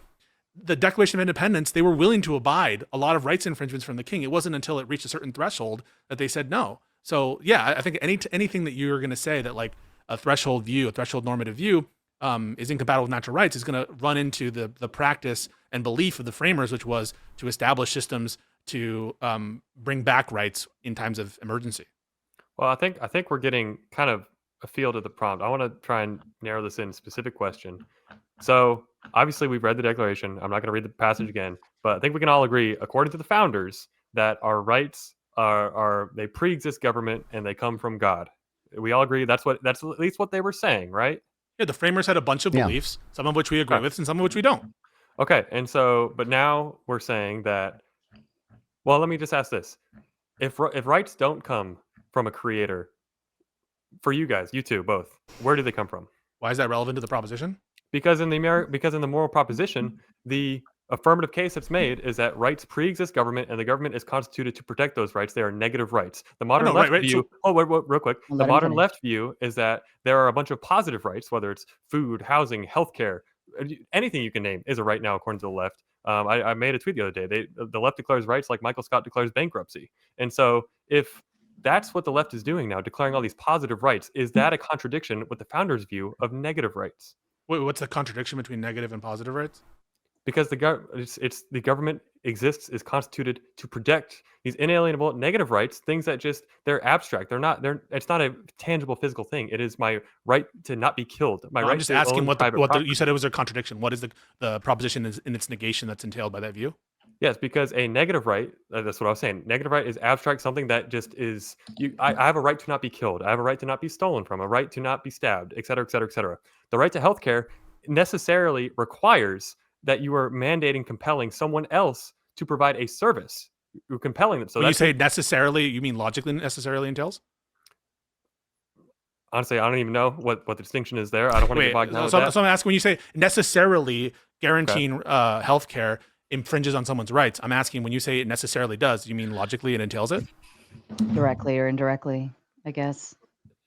Speaker 1: the Declaration of Independence, they were willing to abide a lot of rights infringements from the king. It wasn't until it reached a certain threshold that they said no. So yeah, I think anything that you're going to say that like a threshold normative view is incompatible with natural rights is going to run into the practice and belief of the framers, which was to establish systems to bring back rights in times of emergency.
Speaker 5: Well, I think we're getting kind of a feel to the prompt. I want to try and narrow this in a specific question. So obviously we've read the Declaration. I'm not going to read the passage again, but I think we can all agree, according to the founders, that our rights they pre-exist government and they come from God. We all agree that's at least what they were saying, right?
Speaker 1: Yeah, the framers had a bunch of beliefs, some of which we agree with and some of which we don't.
Speaker 5: Okay, and so, but now we're saying that, well, let me just ask this. If rights don't come from a creator, for you guys, you two, both, where do they come from?
Speaker 1: Why is that relevant to the proposition?
Speaker 5: Because in the moral proposition, the affirmative case that's made is that rights pre-exist government, and the government is constituted to protect those rights. They are negative rights. The modern left view. Real quick. The modern left view is that there are a bunch of positive rights, whether it's food, housing, healthcare, anything you can name is a right now, according to the left. I made a tweet the other day. The left declares rights like Michael Scott declares bankruptcy, and so if that's what the left is doing now, declaring all these positive rights, is that a contradiction with the founders' view of negative rights?
Speaker 1: Wait, what's the contradiction between negative and positive rights?
Speaker 5: Because the government exists, is constituted to protect these inalienable negative rights, things that they're abstract. It's not a tangible physical thing. It is my right to not be killed. I'm just asking
Speaker 1: you said it was a contradiction. What is the proposition in its negation that's entailed by that view?
Speaker 5: Yes, because a negative right, that's what I was saying. Negative right is abstract, something that just is, I have a right to not be killed. I have a right to not be stolen from, a right to not be stabbed, et cetera, et cetera, et cetera. The right to healthcare necessarily requires that you are mandating, compelling someone else to provide a service. You're compelling them. So
Speaker 1: when you say necessarily, you mean logically necessarily entails?
Speaker 5: Honestly, I don't even know what the distinction is there. I don't want to get bogged down with that.
Speaker 1: So I'm asking, when you say necessarily guaranteeing healthcare infringes on someone's rights. I'm asking, when you say it necessarily does, do you mean logically it entails it?
Speaker 3: Directly or indirectly, I guess.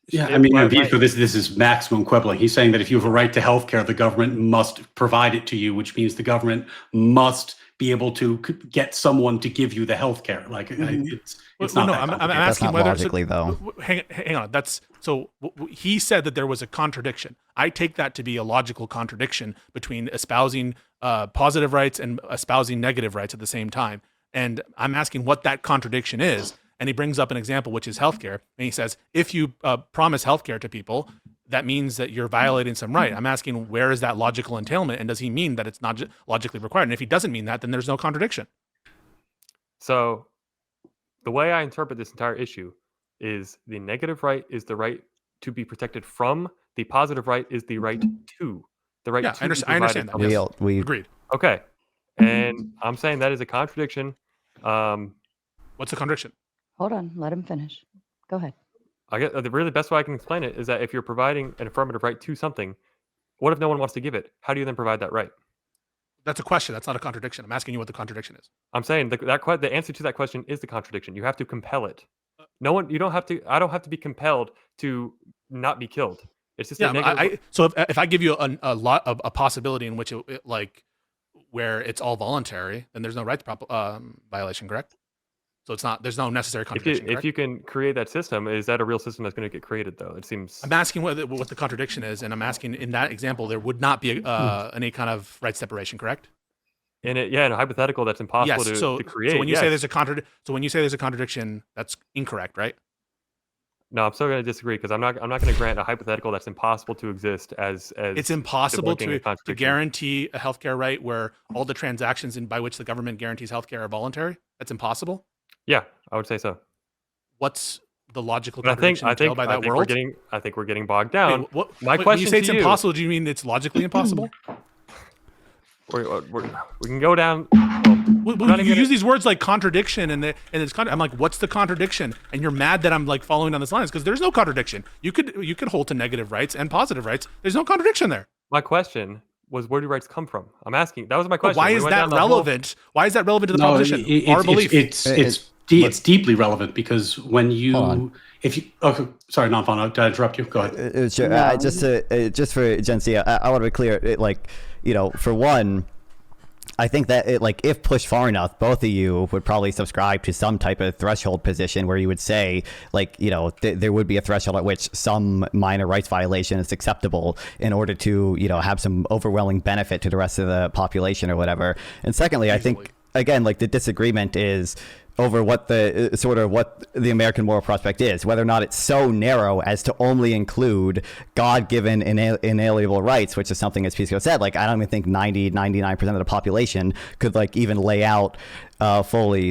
Speaker 2: Yeah, I mean, Vito, this is maximum quibbling. He's saying that if you have a right to healthcare, the government must provide it to you, which means the government must be able to get someone to give you the healthcare. Like it's not.
Speaker 1: No,
Speaker 2: that
Speaker 1: I'm
Speaker 2: complicated.
Speaker 1: asking
Speaker 4: not
Speaker 1: whether
Speaker 4: logically, though.
Speaker 1: Hang on. That's so. He said that there was a contradiction. I take that to be a logical contradiction between espousing positive rights and espousing negative rights at the same time. And I'm asking what that contradiction is. And he brings up an example, which is healthcare. And he says, if you promise healthcare to people, that means that you're violating some right. I'm asking, where is that logical entailment? And does he mean that it's not logically required? And if he doesn't mean that, then there's no contradiction.
Speaker 5: So the way I interpret this entire issue is the negative right is the right to be protected from. The positive right is the right to. The right to
Speaker 1: I understand that. Yes.
Speaker 4: We
Speaker 1: Agreed.
Speaker 5: Okay. And I'm saying that is a contradiction.
Speaker 1: What's the contradiction?
Speaker 3: Hold on, let him finish. Go ahead.
Speaker 5: I guess the really best way I can explain it is that if you're providing an affirmative right to something, what if no one wants to give it? How do you then provide that right?
Speaker 1: That's a question. That's not a contradiction. I'm asking you what the contradiction is.
Speaker 5: I'm saying the answer to that question is the contradiction. You have to compel it. No one. You don't have to. I don't have to be compelled to not be killed. It's just
Speaker 1: so if I give you a possibility in which it like where it's all voluntary, then there's no rights violation, correct? So it's not. There's no necessary contradiction.
Speaker 5: If you can create that system, is that a real system that's going to get created? Though it seems.
Speaker 1: I'm asking what the contradiction is, and I'm asking in that example there would not be any kind of right separation, correct?
Speaker 5: In a hypothetical that's impossible to create.
Speaker 1: So when you say there's a contradiction, that's incorrect, right?
Speaker 5: No, I'm still going to disagree because I'm not going to grant a hypothetical that's impossible to exist as
Speaker 1: it's impossible to guarantee a healthcare right where all the transactions by which the government guarantees healthcare are voluntary. That's impossible.
Speaker 5: Yeah, I would say so.
Speaker 1: What's the logical contradiction entailed by that world?
Speaker 5: I think we're getting bogged down.
Speaker 1: Wait, when you say it's impossible, do you mean it's logically impossible?
Speaker 5: We can go down.
Speaker 1: You use these words like contradiction and it's I'm like, what's the contradiction? And you're mad that I'm like following down this line because there's no contradiction. You could hold to negative rights and positive rights. There's no contradiction there.
Speaker 5: My question was, where do rights come from? I'm asking. That was my question.
Speaker 1: Why is that relevant? Why is that relevant to the proposition? Our belief.
Speaker 2: It's deeply relevant because when you sorry, Nonfon, did I interrupt you? Go ahead.
Speaker 4: Sure.
Speaker 3: No.
Speaker 4: Just for Gen Z, I want to be clear. For one, I think that if pushed far enough, both of you would probably subscribe to some type of threshold position where you would say, there would be a threshold at which some minor rights violation is acceptable in order to, have some overwhelming benefit to the rest of the population or whatever. And secondly, I think, again, the disagreement is over what the American moral prospect is, whether or not it's so narrow as to only include God-given inalienable rights, which is something, as Pisco said, I don't even think 99% of the population could even lay out fully,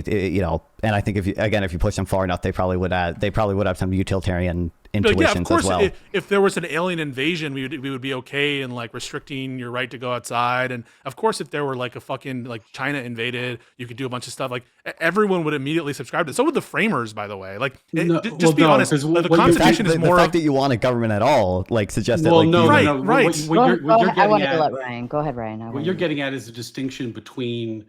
Speaker 4: and I think if you push them far enough, they probably would have some utilitarian intuitions
Speaker 1: of course,
Speaker 4: as well.
Speaker 1: If there was an alien invasion, we would be okay in restricting your right to go outside. And of course, if there were a fucking China invaded, you could do a bunch of stuff. Everyone would immediately subscribe to it. So would the framers, by the way. Just be honest. The Constitution is more.
Speaker 4: The fact that you want a government at all suggests that.
Speaker 1: Right.
Speaker 3: I want to let Ryan. Go ahead, Ryan.
Speaker 2: What you're getting at is a distinction between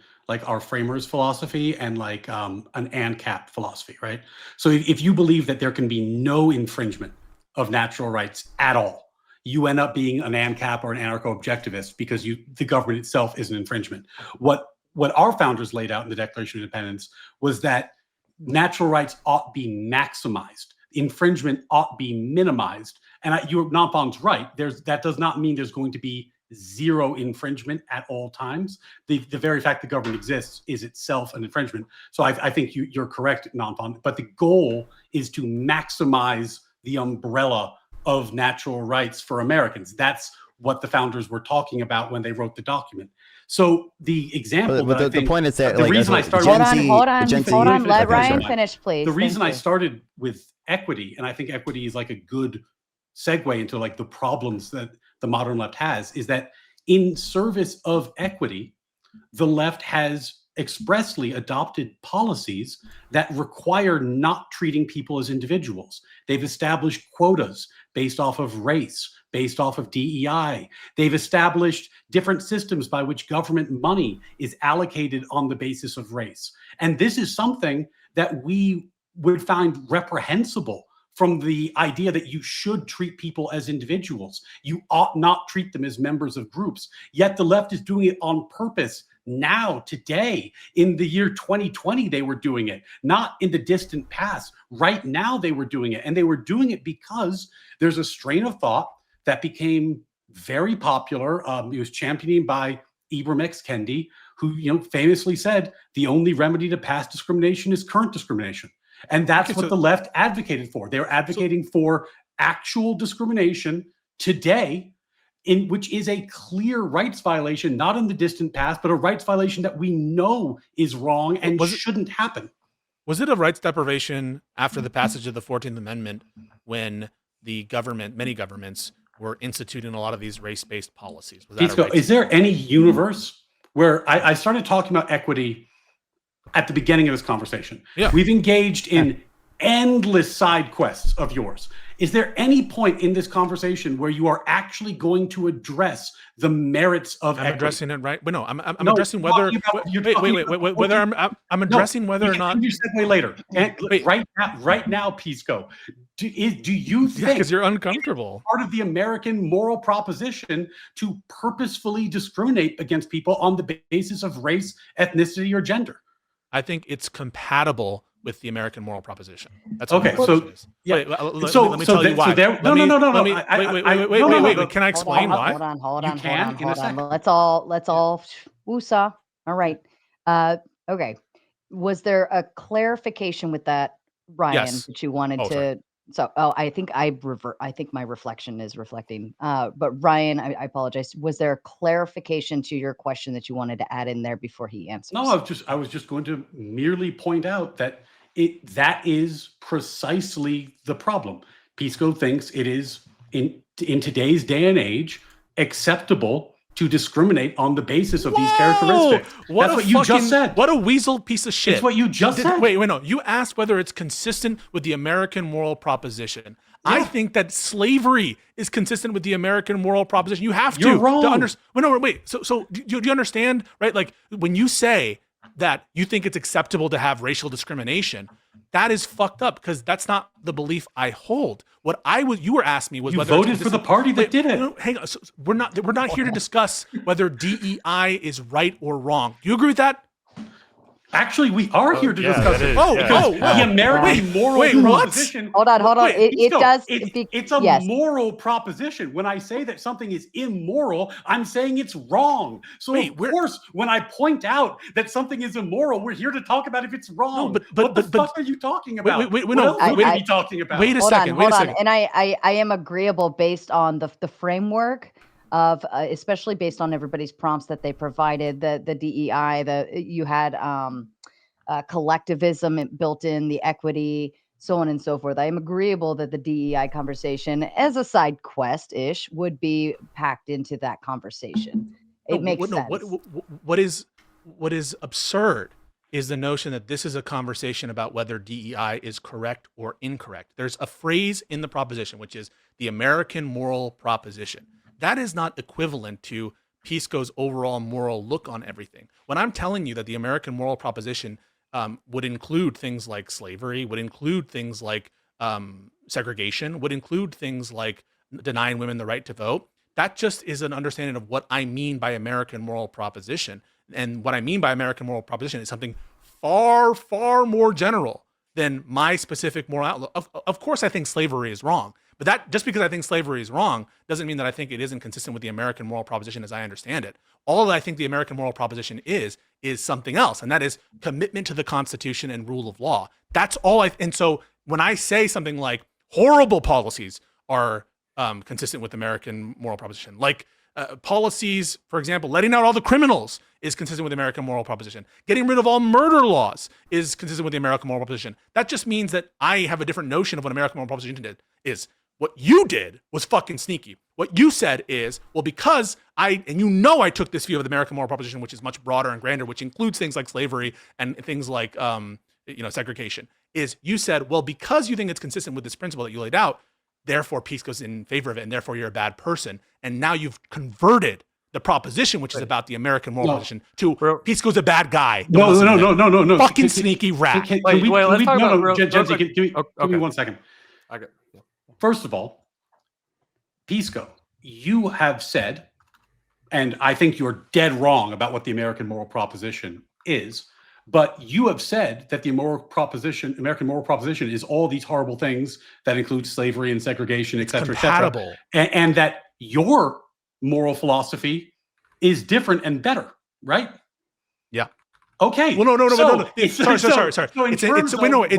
Speaker 2: our framers' philosophy and an ANCAP philosophy, right? So if you believe that there can be no infringement of natural rights at all, you end up being an ANCAP or an anarcho-objectivist because the government itself is an infringement. What our founders laid out in the Declaration of Independence was that natural rights ought be maximized. Infringement ought be minimized. And Nonfon's right. That does not mean there's going to be zero infringement at all times. The very fact the government exists is itself an infringement. So I think you're correct, Nonfon. But the goal is to maximize the umbrella of natural rights for Americans. That's what the founders were talking about when they wrote the document. So the example,
Speaker 4: the point is that
Speaker 2: the reason I started.
Speaker 3: Hold on. Let Ryan finish, please.
Speaker 2: The reason I started with equity, and I think equity is a good segue into the problems that the modern left has, is that in service of equity, the left has expressly adopted policies that require not treating people as individuals. They've established quotas. based off of race, based off of DEI. They've established different systems by which government money is allocated on the basis of race. And this is something that we would find reprehensible from the idea that you should treat people as individuals. You ought not treat them as members of groups. Yet the left is doing it on purpose now, today, in the year 2020, they were doing it, not in the distant past. Right now, they were doing it. And they were doing it because there's a strain of thought that became very popular. It was championed by Ibram X. Kendi, who famously said, the only remedy to past discrimination is current discrimination. And that's what the left advocated for. They're advocating for actual discrimination today, which is a clear rights violation, not in the distant past, but a rights violation that we know is wrong and shouldn't happen.
Speaker 1: Was it a rights deprivation after the passage of the 14th Amendment when many governments were instituting a lot of these race-based policies?
Speaker 2: Is there any universe where I started talking about equity at the beginning of this conversation?
Speaker 1: Yeah.
Speaker 2: We've engaged in endless side quests of yours. Is there any point in this conversation where you are actually going to address the merits of equity?
Speaker 1: I'm addressing it right. Well, no, I'm addressing whether. Whether I'm addressing whether or not.
Speaker 2: You segue later. Right now, Pisco. Do you think?
Speaker 1: Because you're uncomfortable.
Speaker 2: Part of the American moral proposition to purposefully discriminate against people on the basis of race, ethnicity, or gender?
Speaker 1: I think it's compatible with the American moral proposition. That's
Speaker 2: okay. So
Speaker 1: yeah. Let me tell you why. Wait. Can I explain why?
Speaker 3: Hold on. Let's all woosah. All right. Okay. Was there a clarification with that, Ryan,
Speaker 1: yes.
Speaker 3: that you wanted to? Sorry. So, I think I think my reflection is reflecting. But Ryan, I apologize. Was there a clarification to your question that you wanted to add in there before he answers?
Speaker 2: No, I was just going to merely point out that that is precisely the problem. Pisco thinks it is in today's day and age acceptable to discriminate on the basis of these characteristics. That's what you just said.
Speaker 1: What a weasel piece of shit.
Speaker 2: It's what you just said.
Speaker 1: Wait, no. You asked whether it's consistent with the American moral proposition. Yeah. I think that slavery is consistent with the American moral proposition. You have to.
Speaker 2: You're wrong.
Speaker 1: Wait. So do you understand, right? Like when you say that you think it's acceptable to have racial discrimination, that is fucked up because that's not the belief I hold. What you were asking me was whether
Speaker 2: you voted for the party that did it.
Speaker 1: No, hang on. So we're not here to discuss whether DEI is right or wrong. Do you agree with that?
Speaker 2: Actually, we are here to discuss it.
Speaker 1: The
Speaker 2: American moral proposition.
Speaker 3: Hold on.
Speaker 2: It's a moral proposition. When I say that something is immoral, I'm saying it's wrong. So of course, when I point out that something is immoral, we're here to talk about if it's wrong.
Speaker 1: No,
Speaker 2: what the fuck are you talking about?
Speaker 1: What
Speaker 2: else are we talking about?
Speaker 1: Wait a second.
Speaker 3: And I am agreeable based on the framework of especially based on everybody's prompts that they provided, the DEI, you had collectivism built in, the equity, so on and so forth. I am agreeable that the DEI conversation, as a side quest-ish, would be packed into that conversation. It makes sense.
Speaker 1: What is absurd is the notion that this is a conversation about whether DEI is correct or incorrect. There's a phrase in the proposition, which is the American moral proposition. That is not equivalent to Pisco's overall moral look on everything. When I'm telling you that the American moral proposition would include things like slavery, would include things like segregation, would include things like denying women the right to vote, that just is an understanding of what I mean by American moral proposition. And what I mean by American moral proposition is something far, far more general than my specific moral outlook. Of course, I think slavery is wrong. But that just because I think slavery is wrong doesn't mean that I think it isn't consistent with the American moral proposition as I understand it. All that I think the American moral proposition is something else, and that is commitment to the Constitution and rule of law. That's all and so when I say something like horrible policies are consistent with American moral proposition, like policies, for example, letting out all the criminals is consistent with the American moral proposition. Getting rid of all murder laws is consistent with the American moral proposition. That just means that I have a different notion of what American moral proposition is. What you did was fucking sneaky. What you said is, well, because I took this view of the American moral proposition, which is much broader and grander, which includes things like slavery and things like, segregation, is you said, well, because you think it's consistent with this principle that you laid out, therefore Pisco's in favor of it, and therefore you're a bad person. And now you've converted the proposition, which is about the American moral position, to Pisco's a bad guy.
Speaker 2: No.
Speaker 1: Fucking sneaky rat.
Speaker 2: Can we
Speaker 5: let's talk about
Speaker 2: Jenzi, give me 1 second.
Speaker 5: Okay.
Speaker 2: First of all, Pisco, you have said, and I think you're dead wrong about what the American moral proposition is, but you have said that the American moral proposition is all these horrible things that include slavery and segregation, et cetera,
Speaker 1: compatible.
Speaker 2: and that your moral philosophy is different and better, right?
Speaker 1: Yeah.
Speaker 2: Okay.
Speaker 1: Well, no. Sorry.
Speaker 2: It's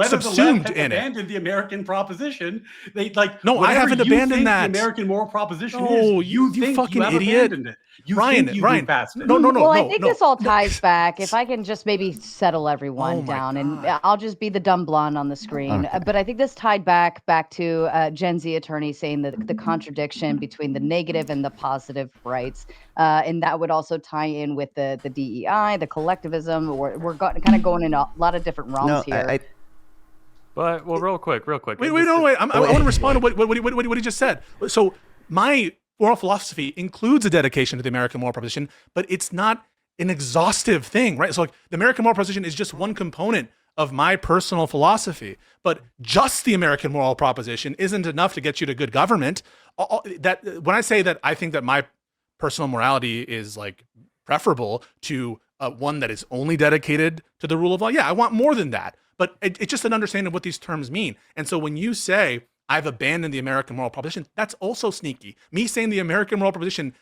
Speaker 1: subsumed in it.
Speaker 2: Abandoned the American proposition. They
Speaker 1: I haven't abandoned that.
Speaker 2: The American moral proposition is.
Speaker 1: You fucking idiot. Ryan.
Speaker 3: Well, I think this all ties back. If I can just maybe settle everyone down, and I'll just be the dumb blonde on the screen.
Speaker 4: Okay.
Speaker 3: But I think this tied back to Gen Z attorney saying that the contradiction between the negative and the positive rights, and that would also tie in with the DEI, the collectivism. We're kind of going in a lot of different realms here.
Speaker 5: But real quick. Wait.
Speaker 1: I want to respond to what he just said. So my moral philosophy includes a dedication to the American moral proposition, but it's not an exhaustive thing, right? So like the American moral proposition is just one component of my personal philosophy, but just the American moral proposition isn't enough to get you to good government. When I say that I think that my personal morality is like preferable to one that is only dedicated to the rule of law, I want more than that. But it's just an understanding of what these terms mean. And so when you say I've abandoned the American moral proposition, that's also sneaky. Me saying the American moral proposition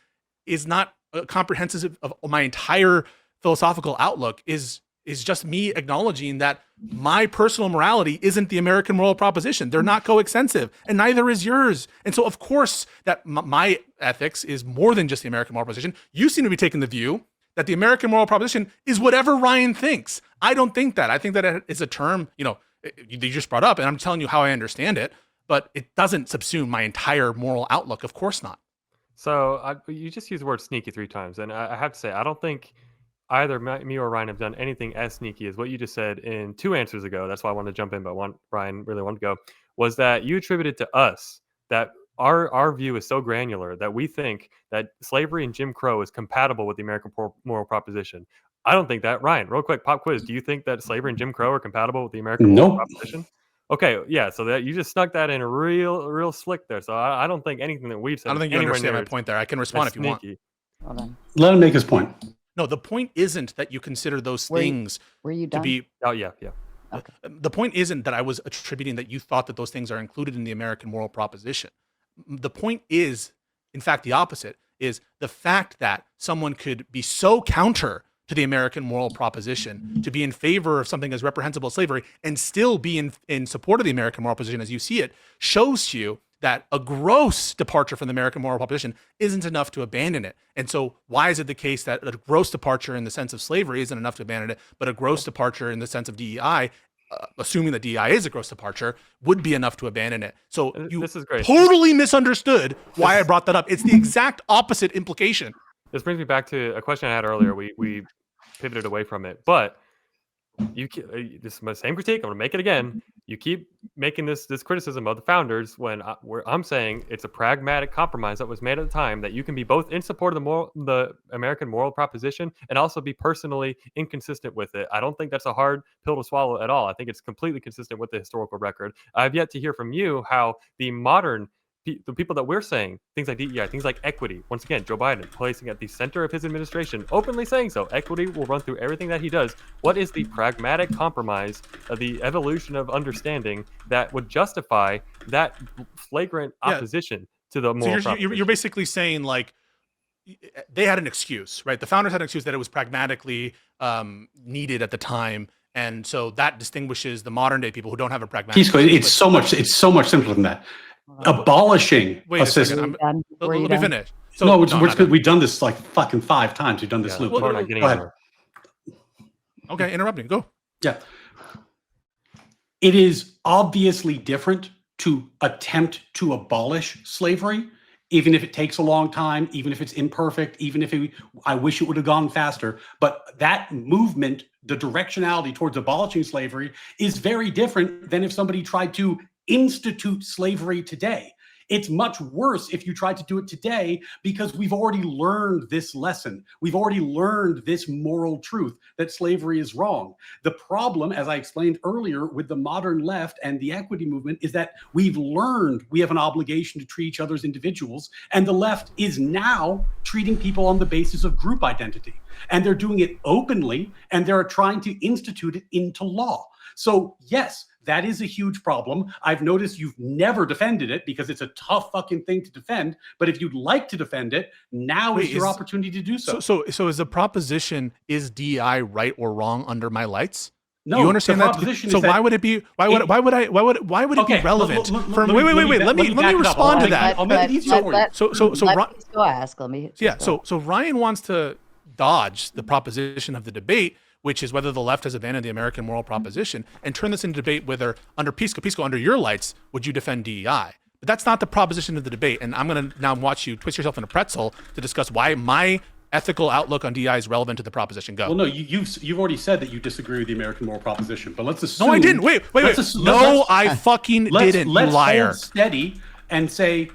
Speaker 1: is not comprehensive of my entire philosophical outlook is just me acknowledging that my personal morality isn't the American moral proposition. They're not coextensive, and neither is yours. And so of course that my ethics is more than just the American moral proposition. You seem to be taking the view that the American moral proposition is whatever Ryan thinks. I don't think that. I think that it is a term, you just brought up, and I'm telling you how I understand it, but it doesn't subsume my entire moral outlook. Of course not.
Speaker 5: So you just used the word sneaky 3 times, and I have to say, I don't think either me or Ryan have done anything as sneaky as what you just said in 2 answers ago. That's why I wanted to jump in, but Ryan really wanted to go, was that you attributed to us that our view is so granular that we think that slavery and Jim Crow is compatible with the American moral proposition. I don't think that. Ryan, real quick, pop quiz. Do you think that slavery and Jim Crow are compatible with the American moral proposition? Okay, yeah, so that you just snuck that in real slick there. So I don't think anything that we've said.
Speaker 1: I don't think you understand my point there. I can respond if you want.
Speaker 3: Hold on.
Speaker 2: Let him make his point.
Speaker 1: No, the point isn't that you consider those things to be.
Speaker 5: Oh yeah.
Speaker 3: Okay.
Speaker 1: The point isn't that I was attributing that you thought that those things are included in the American moral proposition. The point is, in fact, the opposite, is the fact that someone could be so counter to the American moral proposition, to be in favor of something as reprehensible as slavery, and still be in support of the American moral position as you see it, shows you that a gross departure from the American moral proposition isn't enough to abandon it. And so why is it the case that a gross departure in the sense of slavery isn't enough to abandon it, but a gross departure in the sense of DEI, assuming that DEI is a gross departure, would be enough to abandon it? So
Speaker 5: this is great.
Speaker 1: Totally misunderstood why I brought that up. It's the exact opposite implication.
Speaker 5: This brings me back to a question I had earlier. We pivoted away from it, but this is my same critique. I'm gonna make it again. You keep making this criticism of the founders when I'm saying it's a pragmatic compromise that was made at the time, that you can be both in support of the American moral proposition and also be personally inconsistent with it. I don't think that's a hard pill to swallow at all. I think it's completely consistent with the historical record. I've yet to hear from you how the people that we're saying, things like DEI, things like equity, once again, Joe Biden placing at the center of his administration, openly saying so. Equity will run through everything that he does. What is the pragmatic compromise of the evolution of understanding that would justify that flagrant opposition to the moral proposition?
Speaker 1: You're basically saying, like, they had an excuse, right? The founders had an excuse that it was pragmatically needed at the time. And so that distinguishes the modern day people who don't have a pragmatic.
Speaker 2: It's so much simpler than that. Abolishing a system.
Speaker 1: Let me finish.
Speaker 2: So, we've done this like fucking 5 times. We've done this loop.
Speaker 5: We're not getting anywhere.
Speaker 1: Okay, interrupting. Go.
Speaker 2: Yeah. It is obviously different to attempt to abolish slavery, even if it takes a long time, even if it's imperfect, even if I wish it would have gone faster. But that movement, the directionality towards abolishing slavery, is very different than if somebody tried to institute slavery today. It's much worse if you try to do it today because we've already learned this lesson. We've already learned this moral truth that slavery is wrong. The problem, as I explained earlier, with the modern left and the equity movement is that we've learned we have an obligation to treat each other as individuals, and the left is now treating people on the basis of group identity. And they're doing it openly, and they're trying to institute it into law. So yes, that is a huge problem. I've noticed you've never defended it because it's a tough fucking thing to defend. But if you'd like to defend it, now is your opportunity to do so.
Speaker 1: So is the proposition, is DEI right or wrong under my lights?
Speaker 2: No,
Speaker 1: you understand
Speaker 2: the
Speaker 1: that?
Speaker 2: proposition
Speaker 1: So
Speaker 2: is that
Speaker 1: why would it be? Why would it be relevant? Wait. Let me respond to that.
Speaker 2: I'll make it easier for you.
Speaker 3: Let's go ask. Let me.
Speaker 1: Yeah. So Ryan wants to dodge the proposition of the debate, which is whether the left has abandoned the American moral proposition, and turn this into debate whether under Pisco, under your lights, would you defend DEI? But that's not the proposition of the debate. And I'm going to now watch you twist yourself in a pretzel to discuss why my ethical outlook on DEI is relevant to the proposition. Go.
Speaker 2: Well, no, you've already said that you disagree with the American moral proposition, but let's assume.
Speaker 1: No, I didn't. Wait. No, I fucking didn't, you liar.
Speaker 2: Hold steady and say,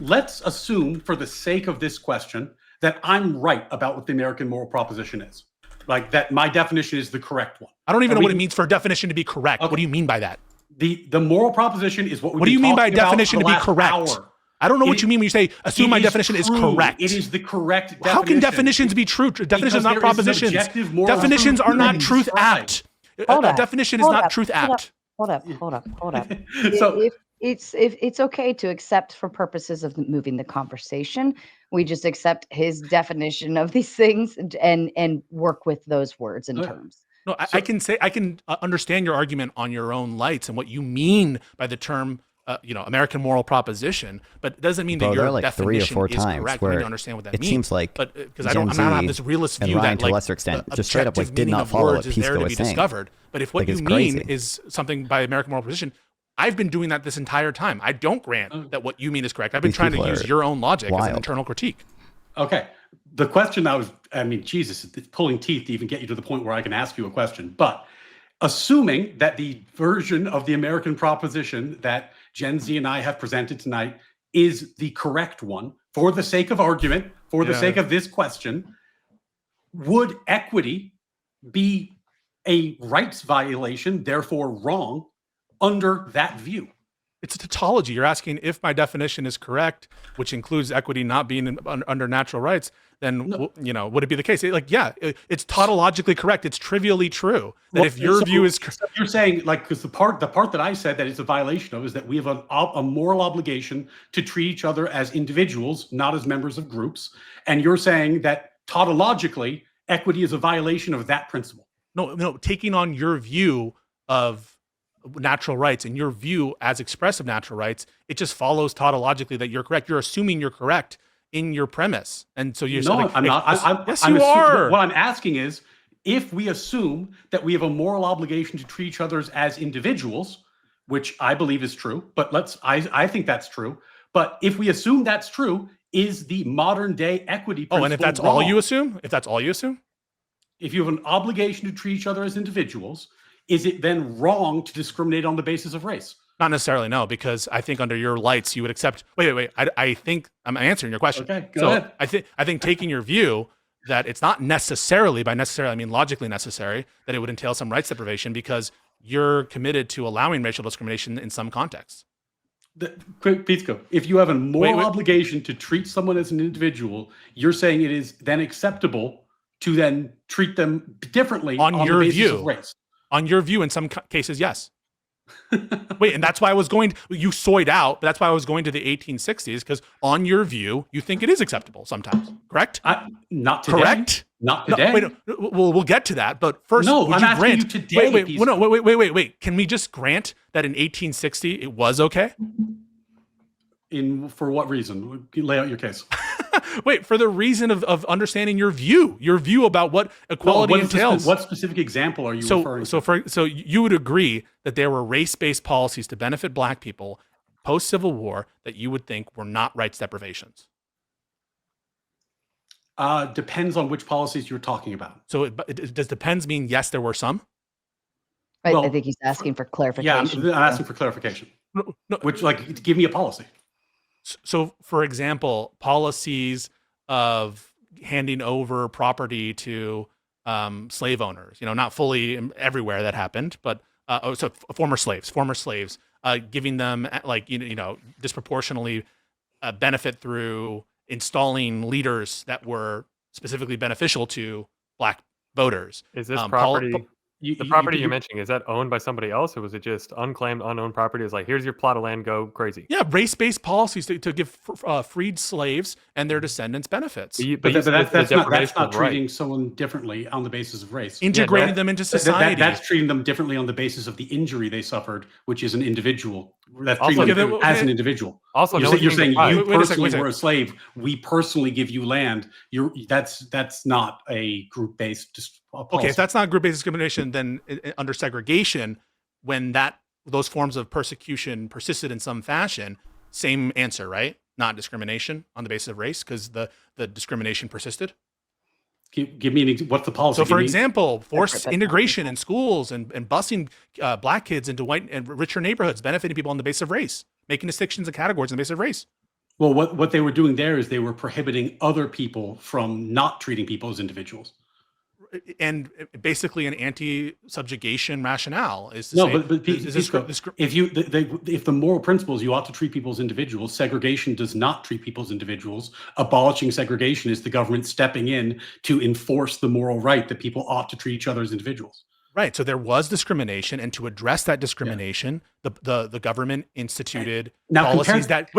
Speaker 2: let's assume for the sake of this question that I'm right about what the American moral proposition is. Like that my definition is the correct one.
Speaker 1: I don't even know what it means for a definition to be correct. Okay. What do you mean by that?
Speaker 2: The moral proposition is what
Speaker 1: do you mean by definition to be correct? Hour. I don't know what you mean when you say assume my definition is correct.
Speaker 2: It is the correct definition.
Speaker 1: How can definitions be true? Definitions are not propositions. Definitions are not truth apt. A definition is not truth apt.
Speaker 3: Hold up. So it's okay to accept for purposes of moving the conversation. We just accept his definition of these things and work with those words and terms.
Speaker 1: No, I can understand your argument on your own lights and what you mean by the term, American moral proposition, but it doesn't mean that your
Speaker 4: like
Speaker 1: definition
Speaker 4: 3 or 4
Speaker 1: is
Speaker 4: times
Speaker 1: correct.
Speaker 4: where
Speaker 1: I need to understand what that means.
Speaker 4: It seems like,
Speaker 1: but because I don't have this realist view
Speaker 4: Ryan,
Speaker 1: that,
Speaker 4: to a lesser extent, just straight up
Speaker 1: objective
Speaker 4: did
Speaker 1: meaning
Speaker 4: not
Speaker 1: of
Speaker 4: follow
Speaker 1: words
Speaker 4: what
Speaker 1: is there
Speaker 4: Pisco
Speaker 1: to
Speaker 4: was
Speaker 1: be
Speaker 4: saying.
Speaker 1: discovered. But if what you mean is something by American moral position, I've been doing that this entire time. I don't grant that what you mean is correct. I've been trying to use your own logic as an internal critique.
Speaker 2: Okay. The question Jesus, it's pulling teeth to even get you to the point where I can ask you a question. But assuming that the version of the American proposition that Gen Z and I have presented tonight is the correct one, for the sake of argument, for the sake of this question, would equity be a rights violation, therefore wrong, under that view?
Speaker 1: It's a tautology. You're asking if my definition is correct, which includes equity not being under natural rights, then, would it be the case? It's tautologically correct. It's trivially true that if your view is...
Speaker 2: So you're saying, because the part that I said that it's a violation of is that we have a moral obligation to treat each other as individuals, not as members of groups. And you're saying that tautologically, equity is a violation of that principle.
Speaker 1: No, taking on your view of natural rights and your view as expressive natural rights, it just follows tautologically that you're correct. You're assuming you're correct in your premise. And so you're saying,
Speaker 2: I'm not.
Speaker 1: Yes, you are.
Speaker 2: What I'm asking is, if we assume that we have a moral obligation to treat each other as individuals, which I believe is true, but I think that's true. But if we assume that's true, is the modern day equity principle
Speaker 1: and if that's
Speaker 2: wrong?
Speaker 1: all you assume?
Speaker 2: If you have an obligation to treat each other as individuals, is it then wrong to discriminate on the basis of race?
Speaker 1: Not necessarily, no, because I think under your lights you would accept. Wait. I think I'm answering your question.
Speaker 2: Okay, go ahead.
Speaker 1: I think taking your view that it's not necessarily, by necessarily I mean logically necessary, that it would entail some rights deprivation because you're committed to allowing racial discrimination in some contexts.
Speaker 2: Pisco, if you have a moral obligation to treat someone as an individual, you're saying it is then acceptable to then treat them differently on your basis of race.
Speaker 1: On your view, in some cases, yes. Wait, and that's why you soyed out, but that's why I was going to the 1860s, because on your view, you think it is acceptable sometimes, correct?
Speaker 2: Not today.
Speaker 1: Correct?
Speaker 2: Not today.
Speaker 1: No, we'll get to that, but first,
Speaker 2: I'm asking you today.
Speaker 1: Wait. Can we just grant that in 1860 it was okay?
Speaker 2: For what reason? Lay out your case.
Speaker 1: Wait, for the reason of understanding your view about what equality entails.
Speaker 2: What specific example are you referring to?
Speaker 1: So you would agree that there were race-based policies to benefit Black people post-Civil War that you would think were not rights deprivations?
Speaker 2: Depends on which policies you're talking about.
Speaker 1: So does depends mean yes, there were some?
Speaker 3: I think he's asking for clarification.
Speaker 2: Yeah, I'm asking for clarification.
Speaker 1: No.
Speaker 2: Which, give me a policy.
Speaker 1: So, for example, policies of handing over property to slave owners, not fully everywhere that happened, but former slaves, giving them disproportionately benefit through installing leaders that were specifically beneficial to black voters.
Speaker 5: Is this property? The property you're mentioning, is that owned by somebody else, or was it just unclaimed, unowned property? It's like, here's your plot of land, go crazy.
Speaker 1: Yeah, race-based policies to give freed slaves and their descendants benefits.
Speaker 2: But that's not treating someone differently on the basis of race.
Speaker 1: Integrating them into society.
Speaker 2: That's treating them differently on the basis of the injury they suffered, which is an individual. That's treating them as an individual.
Speaker 5: Also,
Speaker 2: you're saying you personally were a slave. We personally give you land. That's not a group-based policy.
Speaker 1: Okay, if that's not group-based discrimination, then under segregation, when those forms of persecution persisted in some fashion, same answer, right? Not discrimination on the basis of race, because the discrimination persisted.
Speaker 2: Give me what's the policy?
Speaker 1: So, for example, forced integration in schools and busing black kids into white and richer neighborhoods, benefiting people on the basis of race, making distinctions and categories on the basis of race.
Speaker 2: Well, what they were doing there is they were prohibiting other people from not treating people as individuals.
Speaker 1: And basically an anti-subjugation rationale is to
Speaker 2: say, if the moral principles, you ought to treat people as individuals, segregation does not treat people as individuals. Abolishing segregation is the government stepping in to enforce the moral right that people ought to treat each other as individuals.
Speaker 1: Right. So there was discrimination, and to address that discrimination, the government instituted policies that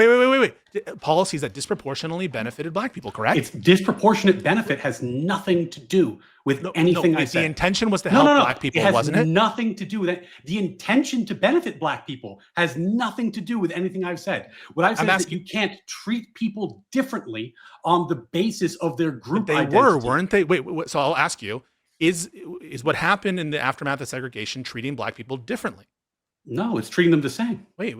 Speaker 1: policies that disproportionately benefited black people. Correct.
Speaker 2: It's disproportionate benefit has nothing to do with anything I said.
Speaker 1: The intention was to help black people, wasn't it?
Speaker 2: Nothing to do with it. The intention to benefit black people has nothing to do with anything I've said. What I've said is that you can't treat people differently on the basis of their group identity.
Speaker 1: They weren't they? Wait. So I'll ask you. Is what happened in the aftermath of segregation treating black people differently?
Speaker 2: No, it's treating them the same.
Speaker 1: Wait.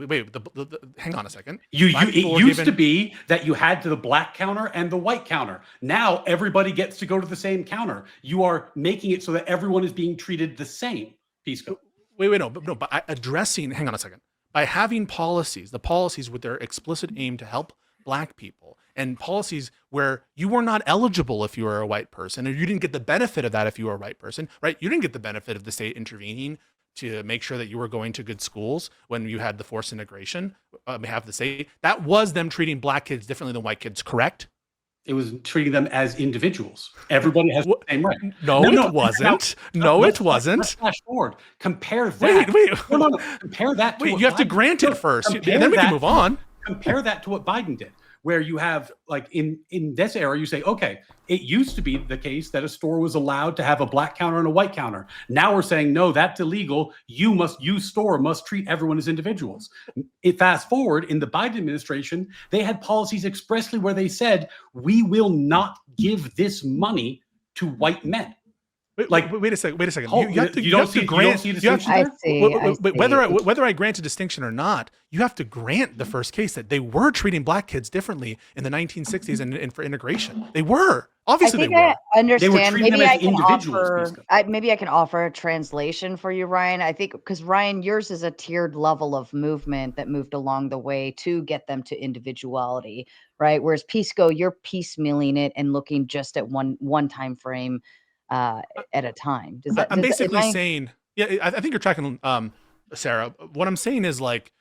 Speaker 1: Hang on a second.
Speaker 2: It used to be that you had the black counter and the white counter. Now everybody gets to go to the same counter. You are making it so that everyone is being treated the same. Pisco.
Speaker 1: But addressing. Hang on a second. By having policies, the policies with their explicit aim to help black people, and policies where you were not eligible if you were a white person, or you didn't get the benefit of that if you were a white person, right? You didn't get the benefit of the state intervening to make sure that you were going to good schools when you had the forced integration on behalf of the state. That was them treating black kids differently than white kids, correct?
Speaker 2: It was treating them as individuals. Everybody has the same right.
Speaker 1: No, it wasn't. It wasn't.
Speaker 2: Let's flash forward. Compare that.
Speaker 1: Wait.
Speaker 2: Compare that to
Speaker 1: you have to grant it first, and then we can move on.
Speaker 2: Compare that to what Biden did, where you have, like, in this era, you say, okay, it used to be the case that a store was allowed to have a black counter and a white counter. Now we're saying, no, that's illegal. You store must treat everyone as individuals. Fast forward, in the Biden administration, they had policies expressly where they said, we will not give this money to white men.
Speaker 1: Wait a second.
Speaker 2: You don't see a distinction there?
Speaker 1: Whether I grant a distinction or not, you have to grant the first case that they were treating black kids differently in the 1960s and for integration. They were. Obviously, they were.
Speaker 3: I understand.
Speaker 2: They were treating them as individuals.
Speaker 3: Maybe I can offer a translation for you, Ryan. I think because Ryan, yours is a tiered level of movement that moved along the way to get them to individuality, right? Whereas Pisco, you're piecemealing it and looking just at one time frame at a time.
Speaker 1: I'm basically saying, I think you're tracking, Sarah. What I'm saying is, like,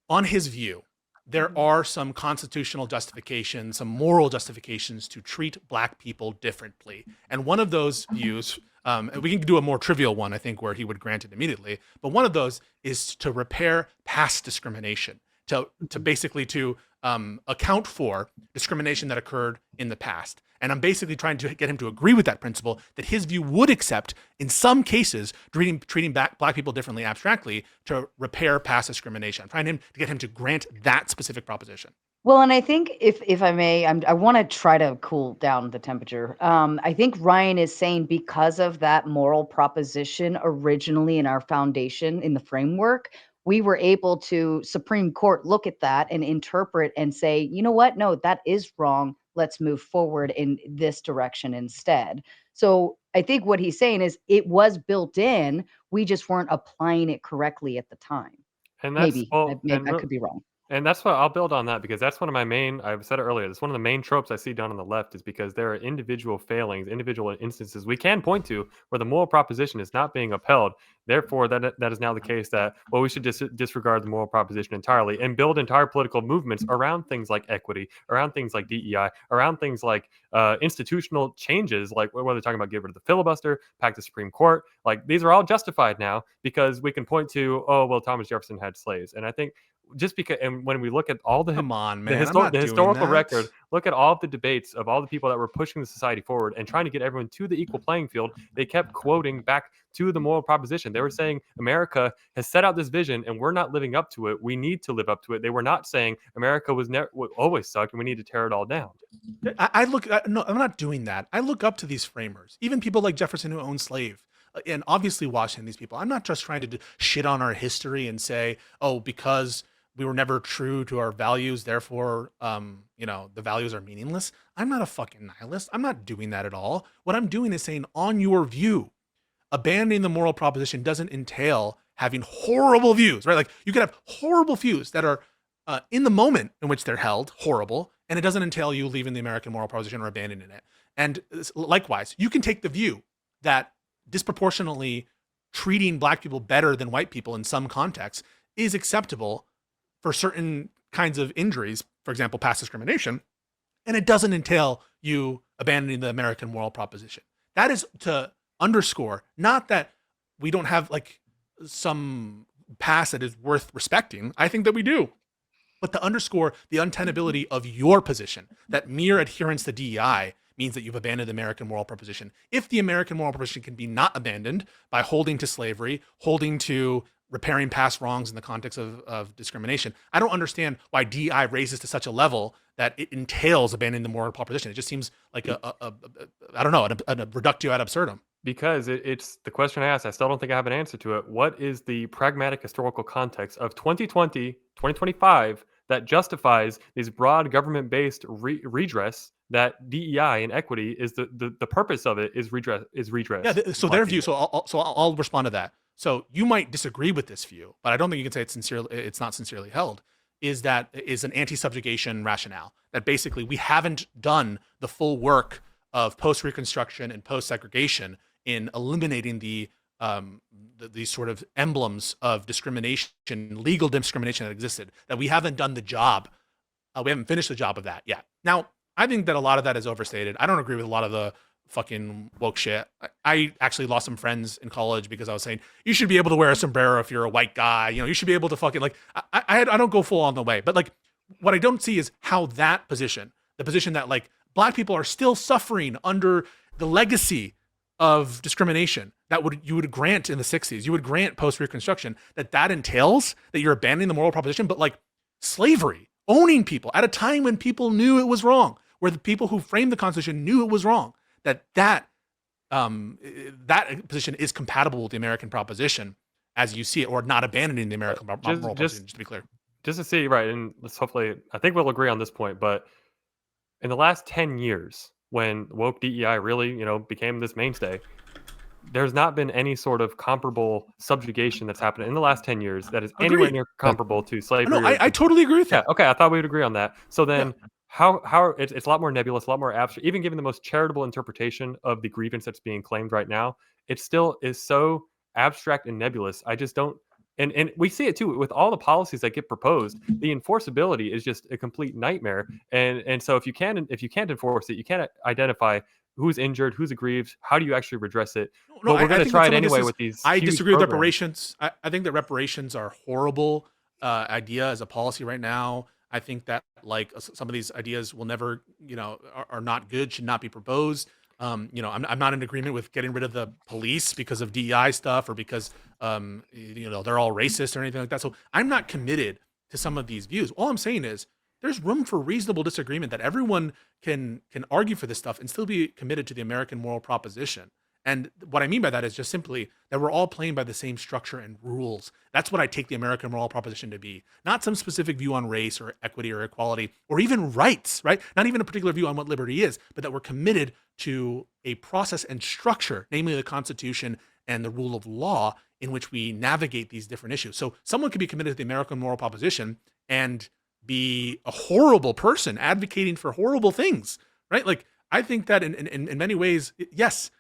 Speaker 1: on his view, there are some constitutional justifications, some moral justifications to treat black people differently. And one of those views, we can do a more trivial one, I think, where he would grant it immediately. But one of those is to repair past discrimination, to basically account for discrimination that occurred in the past. And I'm basically trying to get him to agree with that principle, that his view would accept, in some cases, treating black people differently abstractly to repair past discrimination. I'm trying to get him to grant that specific proposition.
Speaker 3: Well, and I think if I may, I want to try to cool down the temperature. I think Ryan is saying, because of that moral proposition originally in our foundation, in the framework, we were able to, Supreme Court, look at that and interpret and say, you know what? No, that is wrong. Let's move forward in this direction instead. So I think what he's saying is it was built in. We just weren't applying it correctly at the time.
Speaker 5: And that's,
Speaker 3: I could be wrong.
Speaker 5: And that's what I'll build on that, because that's one of my main, I've said it earlier, that's one of the main tropes I see done on the left, is because there are individual failings, individual instances we can point to where the moral proposition is not being upheld. Therefore, that is now the case that, well, we should disregard the moral proposition entirely and build entire political movements around things like equity, around things like DEI, around things like institutional changes, like whether they're talking about get rid of the filibuster, pack the Supreme Court. Like, these are all justified now because we can point to, oh, well, Thomas Jefferson had slaves. And I think just because, and when we look at all the
Speaker 1: Come on,
Speaker 5: the,
Speaker 1: man. I'm not
Speaker 5: the
Speaker 1: doing
Speaker 5: historical
Speaker 1: that.
Speaker 5: record, look at all of the debates of all the people that were pushing the society forward and trying to get everyone to the equal playing field. They kept quoting back to the moral proposition. They were saying America has set out this vision and we're not living up to it. We need to live up to it. They were not saying America was always sucked and we need to tear it all down.
Speaker 1: No, I'm not doing that. I look up to these framers, even people like Jefferson who owned slaves. And obviously Washington, these people. I'm not just trying to shit on our history and say, oh, because we were never true to our values, therefore, the values are meaningless. I'm not a fucking nihilist. I'm not doing that at all. What I'm doing is saying, on your view, abandoning the moral proposition doesn't entail having horrible views, right? Like, you could have horrible views that are in the moment in which they're held horrible, and it doesn't entail you leaving the American moral proposition or abandoning it. And likewise, you can take the view that disproportionately treating black people better than white people in some contexts is acceptable for certain kinds of injuries, for example, past discrimination, and it doesn't entail you abandoning the American moral proposition. That is to underscore, not that we don't have like some past that is worth respecting. I think that we do. But to underscore the untenability of your position, that mere adherence to DEI means that you've abandoned the American moral proposition. If the American moral proposition can be not abandoned by holding to slavery, holding to repairing past wrongs in the context of discrimination, I don't understand why DEI raises to such a level that it entails abandoning the moral proposition. It just seems like a reductio ad absurdum.
Speaker 5: Because it's the question I asked. I still don't think I have an answer to it. What is the pragmatic historical context of 2020, 2025 that justifies these broad government-based redress, that DEI and equity is the purpose of it is redress.
Speaker 1: Yeah. So their view. So I'll respond to that. So you might disagree with this view, but I don't think you can say it's not sincerely held. Is an anti-subjugation rationale that basically we haven't done the full work of post-Reconstruction and post-segregation in eliminating these sort of emblems of discrimination, legal discrimination that existed, that we haven't done the job. We haven't finished the job of that yet. Now, I think that a lot of that is overstated. I don't agree with a lot of the fucking woke shit. I actually lost some friends in college because I was saying, you should be able to wear a sombrero if you're a white guy. You should be able to fucking, like, I don't go full on the way. But, like, what I don't see is how that position, the position that, like, black people are still suffering under the legacy of discrimination that you would grant in the 60s, you would grant post-Reconstruction, that entails that you're abandoning the moral proposition, but like slavery, owning people at a time when people knew it was wrong, where the people who framed the Constitution knew it was wrong, that position is compatible with the American proposition as you see it, or not abandoning the American moral proposition, just to be clear.
Speaker 5: Just to see, right, and let's hopefully, I think we'll agree on this point, but in the last 10 years, when woke DEI really, became this mainstay, there's not been any sort of comparable subjugation that's happened in the last 10 years that is anywhere near comparable to slavery.
Speaker 1: No, I totally agree with that.
Speaker 5: Okay, I thought we would agree on that. So then, how it's a lot more nebulous, a lot more abstract. Even given the most charitable interpretation of the grievance that's being claimed right now, it still is so abstract and nebulous. I just don't. And we see it too with all the policies that get proposed. The enforceability is just a complete nightmare. And so if you can't enforce it, you can't identify who's injured, who's aggrieved. How do you actually redress it?
Speaker 1: No,
Speaker 5: we're going to try it anyway with these.
Speaker 1: I disagree with reparations. I think that reparations are a horrible idea as a policy right now. I think that like some of these ideas will never, are not good, should not be proposed. I'm not in agreement with getting rid of the police because of DEI stuff or because, they're all racist or anything like that. So I'm not committed to some of these views. All I'm saying is there's room for reasonable disagreement, that everyone can argue for this stuff and still be committed to the American moral proposition. And what I mean by that is just simply that we're all playing by the same structure and rules. That's what I take the American moral proposition to be. Not some specific view on race or equity or equality or even rights, right? Not even a particular view on what liberty is, but that we're committed to a process and structure, namely the Constitution and the rule of law, in which we navigate these different issues. So someone could be committed to the American moral proposition and be a horrible person advocating for horrible things, right? Like, I think that in many ways, yes,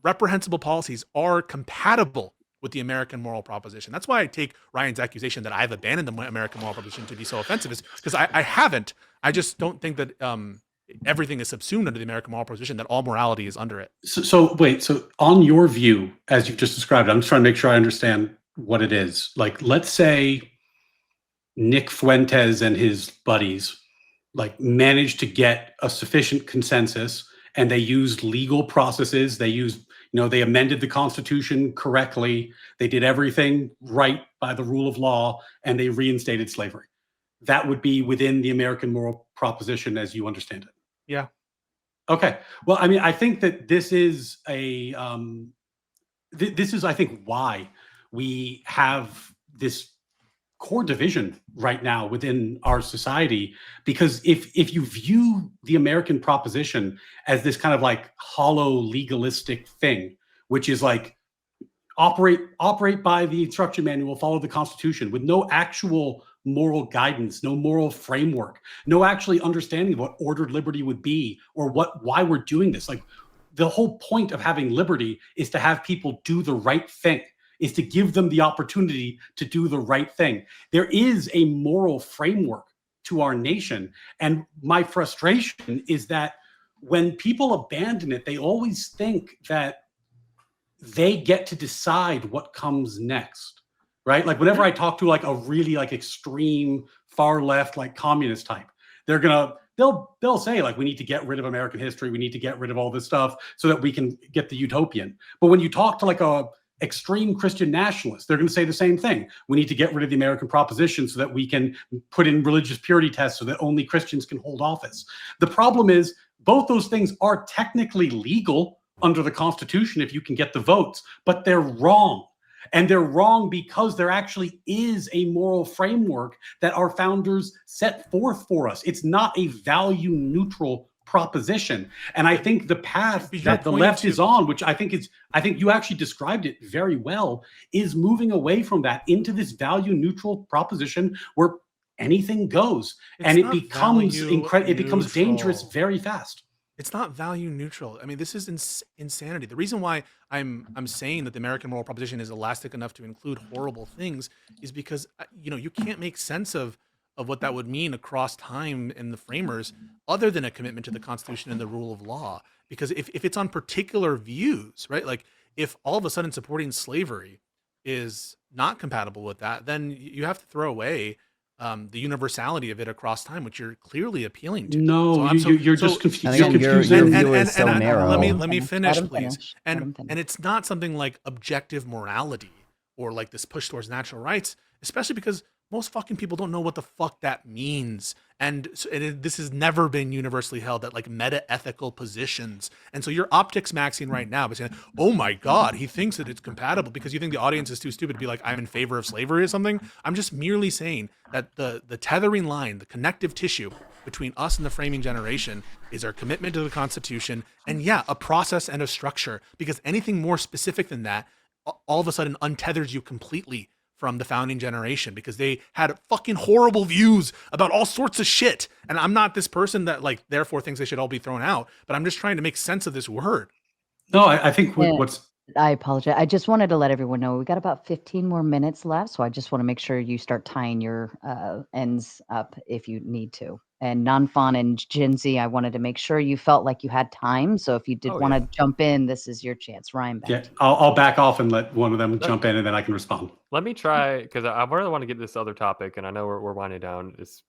Speaker 1: reprehensible policies are compatible with the American moral proposition. That's why I take Ryan's accusation that I've abandoned the American moral proposition to be so offensive, is because I haven't. I just don't think that everything is subsumed under the American moral proposition, that all morality is under it.
Speaker 2: So wait, so on your view, as you've just described, I'm just trying to make sure I understand what it is. Like, let's say Nick Fuentes and his buddies like managed to get a sufficient consensus, and they used legal processes. They used, they amended the Constitution correctly. They did everything right by the rule of law, and they reinstated slavery. That would be within the American moral proposition as you understand it.
Speaker 1: Yeah.
Speaker 2: Okay. Well, I mean, I think that this is I think, why we have this core division right now within our society, because if you view the American proposition as this kind of like hollow legalistic thing, which is like operate by the instruction manual, follow the Constitution, with no actual moral guidance, no moral framework, no actually understanding of what ordered liberty would be, or why we're doing this. Like, the whole point of having liberty is to have people do the right thing, is to give them the opportunity to do the right thing. There is a moral framework to our nation. And my frustration is that when people abandon it, they always think that they get to decide what comes next, right? Like, whenever I talk to like a really like extreme far left, like communist type, they'll say like, we need to get rid of American history. We need to get rid of all this stuff so that we can get the utopian. But when you talk to like a extreme Christian nationalist, they're going to say the same thing. We need to get rid of the American proposition so that we can put in religious purity tests so that only Christians can hold office. The problem is both those things are technically legal under the Constitution if you can get the votes, but they're wrong. And they're wrong because there actually is a moral framework that our founders set forth for us. It's not a value neutral proposition. And I think the path that the left is on, which I think you actually described it very well, is moving away from that into this value neutral proposition where anything goes. And it becomes it becomes dangerous very fast.
Speaker 1: It's not value neutral. I mean, this is insanity. The reason why I'm saying that the American moral proposition is elastic enough to include horrible things is because you can't make sense of what that would mean across time and the framers, other than a commitment to the Constitution and the rule of law. Because if it's on particular views, right? Like, if all of a sudden supporting slavery is not compatible with that, then you have to throw away the universality of it across time, which you're clearly appealing to.
Speaker 2: No, you're just confusing.
Speaker 4: Your view is so narrow.
Speaker 1: Let me finish, please. And it's not something like objective morality or like this push towards natural rights, especially because most fucking people don't know what the fuck that means. And this has never been universally held at like meta-ethical positions. And so you're optics maxing right now by saying, oh my God, he thinks that it's compatible because you think the audience is too stupid to be like, I'm in favor of slavery or something. I'm just merely saying that the tethering line, the connective tissue between us and the framing generation is our commitment to the Constitution, and yeah, a process and a structure, because anything more specific than that all of a sudden untethers you completely from the founding generation, because they had fucking horrible views about all sorts of shit. And I'm not this person that like therefore thinks they should all be thrown out, but I'm just trying to make sense of this word.
Speaker 2: No, I think
Speaker 3: I apologize. I just wanted to let everyone know we got about 15 more minutes left, so I just want to make sure you start tying your ends up if you need to. And Nonfon and Gen Z, I wanted to make sure you felt like you had time. So if you did want to jump in, this is your chance. Ryan, back to you.
Speaker 2: I'll back off and let one of them jump in, and then I can respond.
Speaker 5: Let me try, because I really want to get this other topic, and I know we're winding down. It's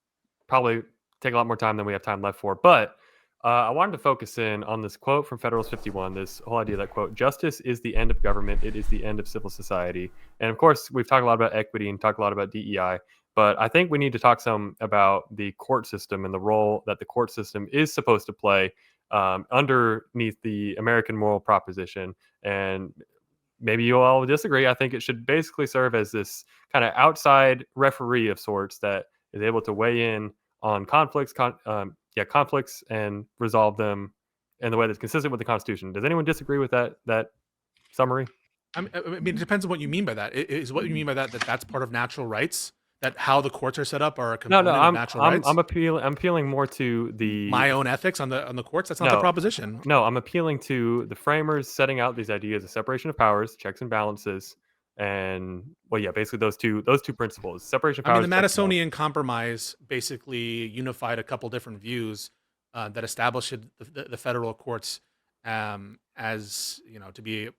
Speaker 5: probably take a lot more time than we have time left for, but I wanted to focus in on this quote from Federalist 51, this whole idea that, quote, justice is the end of government. It is the end of civil society. And of course, we've talked a lot about equity and talked a lot about DEI, but I think we need to talk some about the court system and the role that the court system is supposed to play underneath the American moral proposition. And maybe you all disagree. I think it should basically serve as this kind of outside referee of sorts that is able to weigh in on conflicts and resolve them in the way that's consistent with the Constitution. Does anyone disagree with that summary?
Speaker 1: I mean, it depends on what you mean by that. Is what you mean by that that's part of natural rights? that how the courts are set up are a
Speaker 5: No,
Speaker 1: component of
Speaker 5: I'm
Speaker 1: natural
Speaker 5: I'm,
Speaker 1: rights?
Speaker 5: I'm appealing more to the
Speaker 1: My own ethics on the courts. That's not the
Speaker 5: No.
Speaker 1: proposition.
Speaker 5: No, I'm appealing to the framers setting out these ideas of separation of powers, checks and balances, and basically those two principles: separation of
Speaker 1: I mean,
Speaker 5: powers.
Speaker 1: the
Speaker 5: checks and balances.
Speaker 1: Madisonian Compromise basically unified a couple different views that established the federal courts as to be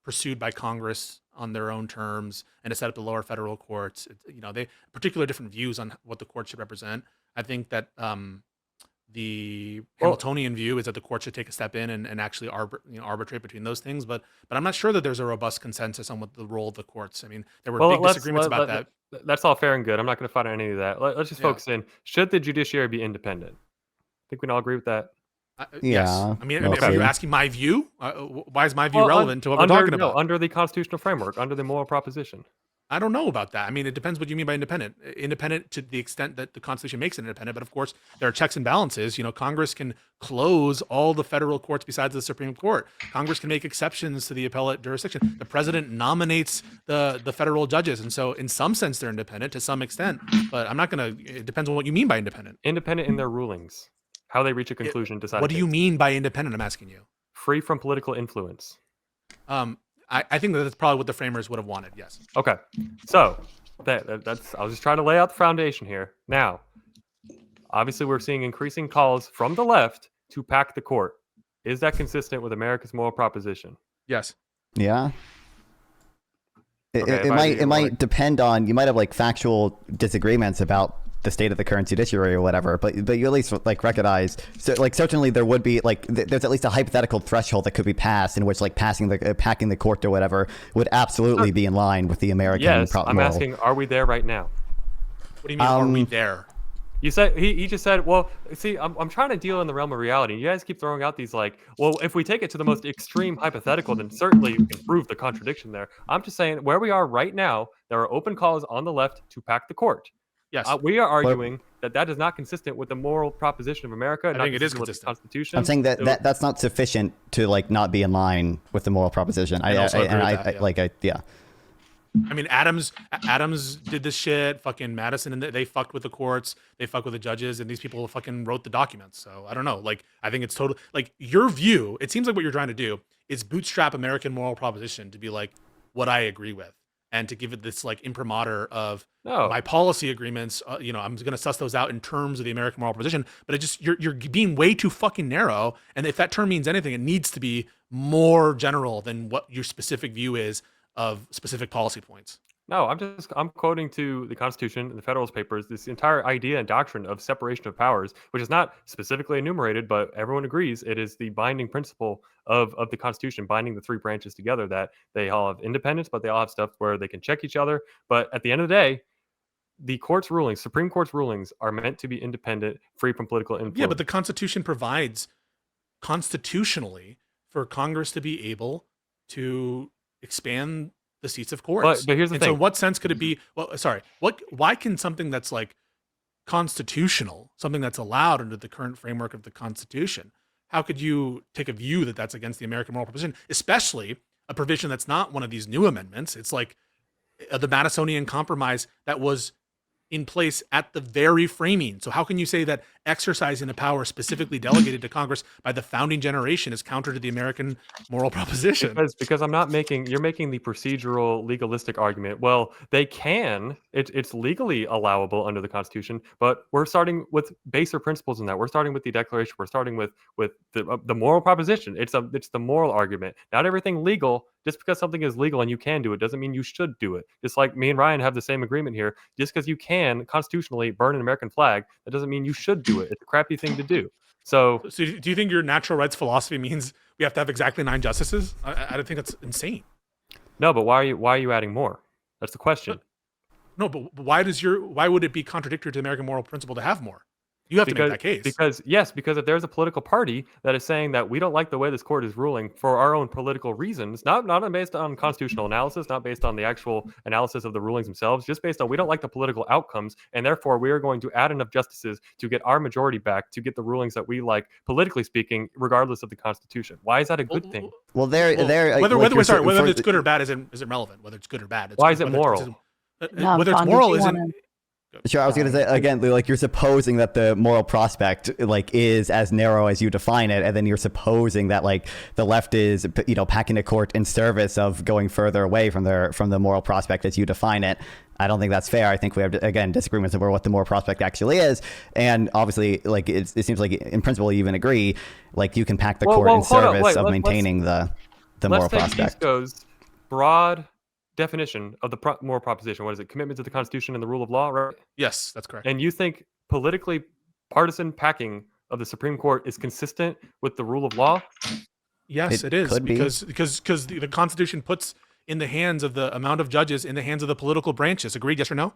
Speaker 1: pursued by Congress on their own terms and to set up the lower federal courts. They particular different views on what the court should represent. I think that the Hamiltonian view is that the court should take a step in and actually arbitrate between those things. But I'm not sure that there's a robust consensus on what the role of the courts. I mean, there were big disagreements about that.
Speaker 5: That's all fair and good. I'm not going to fight on any of that. Let's just
Speaker 1: Yeah.
Speaker 5: focus in. Should the judiciary be independent? I think we can all agree with that.
Speaker 1: Yes.
Speaker 4: Yeah,
Speaker 1: I mean,
Speaker 4: mostly.
Speaker 1: are you asking my view? Why is my view relevant to what we're talking about?
Speaker 5: Under the constitutional framework, under the moral proposition.
Speaker 1: I don't know about that. I mean, it depends what you mean by independent. Independent to the extent that the Constitution makes it independent, but of course there are checks and balances. Congress can close all the federal courts besides the Supreme Court. Congress can make exceptions to the appellate jurisdiction. The president nominates the federal judges, and so in some sense they're independent to some extent. But I'm not gonna. It depends on what you mean by independent.
Speaker 5: Independent in their rulings, how they reach a conclusion. Decide.
Speaker 1: What do you mean by independent? I'm asking you.
Speaker 5: Free from political influence.
Speaker 1: I think that's probably what the framers would have wanted. Yes.
Speaker 5: Okay, so that's. I was just trying to lay out the foundation here. Now, obviously, we're seeing increasing calls from the left to pack the court. Is that consistent with America's moral proposition?
Speaker 1: Yes.
Speaker 4: Yeah.
Speaker 5: Okay,
Speaker 4: It might depend on, you might have like factual disagreements about the state of the current judiciary or whatever, but you at least like recognize, so like certainly there would be like there's at least a hypothetical threshold that could be passed in which like packing the court or whatever would absolutely be in line with the American.
Speaker 5: Yes, I'm asking, are we there right now?
Speaker 1: What do you mean? Are we there?
Speaker 5: You said he just said, well, see, I'm trying to deal in the realm of reality. You guys keep throwing out these like, well, if we take it to the most extreme hypothetical, then certainly you can prove the contradiction there. I'm just saying where we are right now, there are open calls on the left to pack the court.
Speaker 1: Yes.
Speaker 5: We are arguing that is not consistent with the moral proposition of America.
Speaker 1: I think it is consistent
Speaker 5: with the Constitution.
Speaker 4: I'm saying that's not sufficient to like not be in line with the moral proposition. Yeah.
Speaker 1: I mean, Adams did this shit. Fucking Madison, and they fucked with the courts. They fucked with the judges, and these people fucking wrote the documents. So I don't know. Like, I think it's total. Like, your view. It seems like what you're trying to do is bootstrap American moral proposition to be like what I agree with, and to give it this like imprimatur of my policy agreements. I'm going to suss those out in terms of the American moral proposition. But it just you're being way too fucking narrow. And if that term means anything, it needs to be more general than what your specific view is of specific policy points.
Speaker 5: No, I'm quoting to the Constitution and the Federalist Papers, this entire idea and doctrine of separation of powers, which is not specifically enumerated, but everyone agrees it is the binding principle of the Constitution, binding the three branches together, that they all have independence, but they all have stuff where they can check each other. But at the end of the day, the court's rulings, Supreme Court's rulings, are meant to be independent, free from political influence.
Speaker 1: Yeah, but the Constitution provides constitutionally for Congress to be able to expand the seats of courts.
Speaker 5: But here's the thing.
Speaker 1: So in what sense could it be, why can something that's like constitutional, something that's allowed under the current framework of the Constitution, how could you take a view that that's against the American moral proposition, especially a provision that's not one of these new amendments? It's like the Madisonian Compromise that was in place at the very framing. So how can you say that exercising the power specifically delegated to Congress by the founding generation is counter to the American moral proposition?
Speaker 5: Because you're making the procedural legalistic argument. Well, they can, it's legally allowable under the Constitution, but we're starting with baser principles in that. We're starting with the Declaration. We're starting with the moral proposition. It's the moral argument. Not everything legal. Just because something is legal and you can do it doesn't mean you should do it. Just like me and Ryan have the same agreement here. Just because you can constitutionally burn an American flag, that doesn't mean you should do it. It's a crappy thing to do. So
Speaker 1: do you think your natural rights philosophy means we have to have exactly 9 justices? I don't think that's insane.
Speaker 5: No, but why are you adding more? That's the question.
Speaker 1: No, but why would it be contradictory to the American moral principle to have more? You have to make that case.
Speaker 5: Because if there's a political party that is saying that we don't like the way this court is ruling for our own political reasons, not based on constitutional analysis, not based on the actual analysis of the rulings themselves, just based on we don't like the political outcomes, and therefore we are going to add enough justices to get our majority back to get the rulings that we like, politically speaking, regardless of the Constitution. Why is that a good thing?
Speaker 4: Well,
Speaker 1: whether it's good or bad isn't relevant. Whether it's good or bad.
Speaker 5: Why is it moral?
Speaker 1: Whether it's moral isn't.
Speaker 4: Sure, I was going to say again, like you're supposing that the moral prospect like is as narrow as you define it, and then you're supposing that like the left is packing the court in service of going further away from the moral prospect as you define it. I don't think that's fair. I think we have again disagreements over what the moral prospect actually is, and obviously like it seems like in principle you even agree like you can pack the court in service of maintaining the moral prospect.
Speaker 5: Let's take Pisco's broad definition of the moral proposition. What is it? Commitment to the Constitution and the rule of law, right?
Speaker 1: Yes, that's correct.
Speaker 5: And you think politically partisan packing of the Supreme Court is consistent with the rule of law?
Speaker 1: Yes, it is, because the Constitution puts in the hands of the amount of judges in the hands of the political branches. Agreed? Yes or no?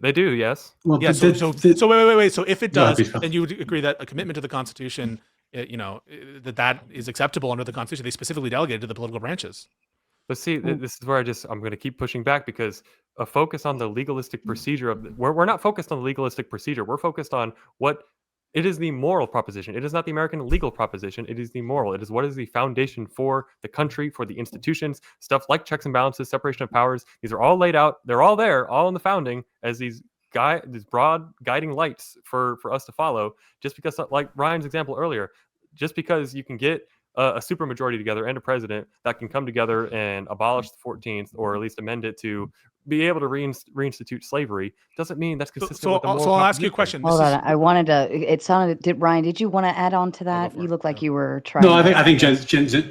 Speaker 5: They do. Yes.
Speaker 2: Well,
Speaker 1: yeah. So wait. So if it does, then you would agree that a commitment to the Constitution, that is acceptable under the Constitution. They specifically delegated to the political branches.
Speaker 5: But see, this is where I'm going to keep pushing back, because a focus on the legalistic procedure we're not focused on the legalistic procedure. We're focused on what it is, the moral proposition. It is not the American legal proposition. It is the moral. It is what is the foundation for the country, for the institutions, stuff like checks and balances, separation of powers. These are all laid out. They're all there, all in the founding as these broad guiding lights for us to follow. Just because, like Ryan's example earlier, just because you can get a supermajority together and a president that can come together and abolish the 14th, or at least amend it to be able to reinstitute slavery, doesn't mean that's consistent with the moral
Speaker 1: I'll ask you a question.
Speaker 3: Hold on. I wanted to, it sounded, Ryan, did you want to add on to that? You look like you were trying.
Speaker 2: No, I think Gen Z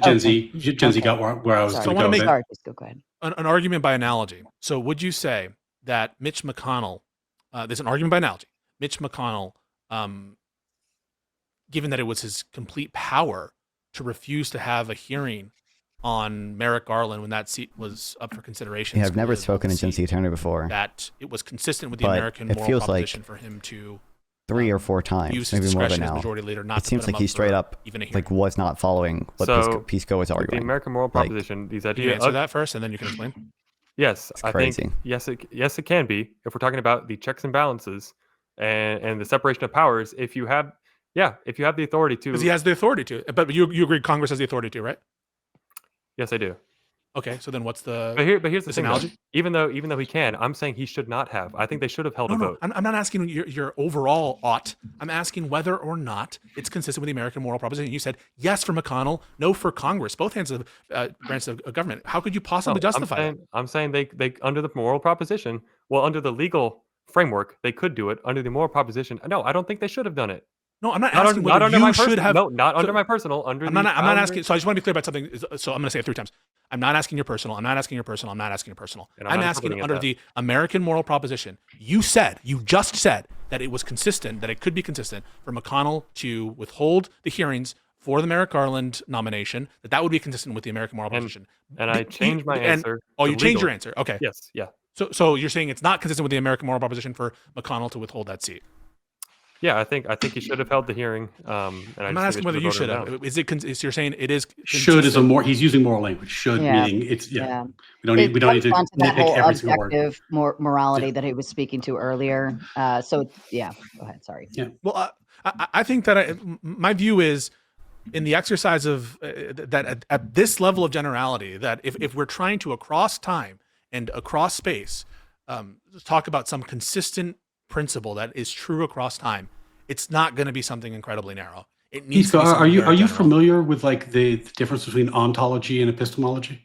Speaker 2: got where I was going to go.
Speaker 3: Sorry, go ahead.
Speaker 1: An argument by analogy. So would you say that Mitch McConnell, there's an argument by analogy, Mitch McConnell, given that it was his complete power to refuse to have a hearing on Merrick Garland when that seat was up for consideration.
Speaker 4: Yeah, I've never spoken to Gen Z attorney before.
Speaker 1: That it was consistent with the American moral proposition for him to
Speaker 4: 3 or 4 times, maybe more than now.
Speaker 1: Majority leader not
Speaker 4: it seems like he straight up like was not following what Pisco was arguing.
Speaker 5: The American moral proposition, these ideas.
Speaker 1: Can you answer that first, and then you can explain?
Speaker 5: Yes, I think yes, it can be. If we're talking about the checks and balances and the separation of powers, if you have the authority to.
Speaker 1: Because he has the authority to. But you agree Congress has the authority to, right?
Speaker 5: Yes, I do.
Speaker 1: Okay, so then what's the?
Speaker 5: But here's the thing, analogy. Even though he can, I'm saying he should not have. I think they should have held a vote.
Speaker 1: I'm not asking your overall ought. I'm asking whether or not it's consistent with the American moral proposition. You said yes for McConnell, no for Congress, both hands of branches of government. How could you possibly justify it?
Speaker 5: I'm saying they under the moral proposition, under the legal framework, they could do it. Under the moral proposition, no, I don't think they should have done it.
Speaker 1: No, I'm not asking whether you should have.
Speaker 5: No, not under my personal. I'm not
Speaker 1: asking. So I just want to be clear about something. So I'm going to say it 3 times. I'm not asking your personal. I'm not asking your personal. I'm not asking your personal. I'm asking under the American moral proposition. You just said that it was consistent, that it could be consistent for McConnell to withhold the hearings for the Merrick Garland nomination, that would be consistent with the American moral proposition.
Speaker 5: And I changed my answer.
Speaker 1: You changed your answer. Okay.
Speaker 5: Yes. Yeah.
Speaker 1: So you're saying it's not consistent with the American moral proposition for McConnell to withhold that seat?
Speaker 5: Yeah, I think he should have held the hearing. And
Speaker 1: I'm not asking whether you should have. Is it? You're saying it is.
Speaker 2: Should is he's using moral language. Should meaning it's We don't need to nitpick every single word.
Speaker 3: Objective morality that he was speaking to earlier. Go ahead. Sorry.
Speaker 2: Yeah.
Speaker 1: Well, I think that my view is in the exercise of that at this level of generality, that if we're trying to across time and across space talk about some consistent principle that is true across time, it's not going to be something incredibly narrow. It needs to be
Speaker 2: are you familiar with like the difference between ontology and epistemology?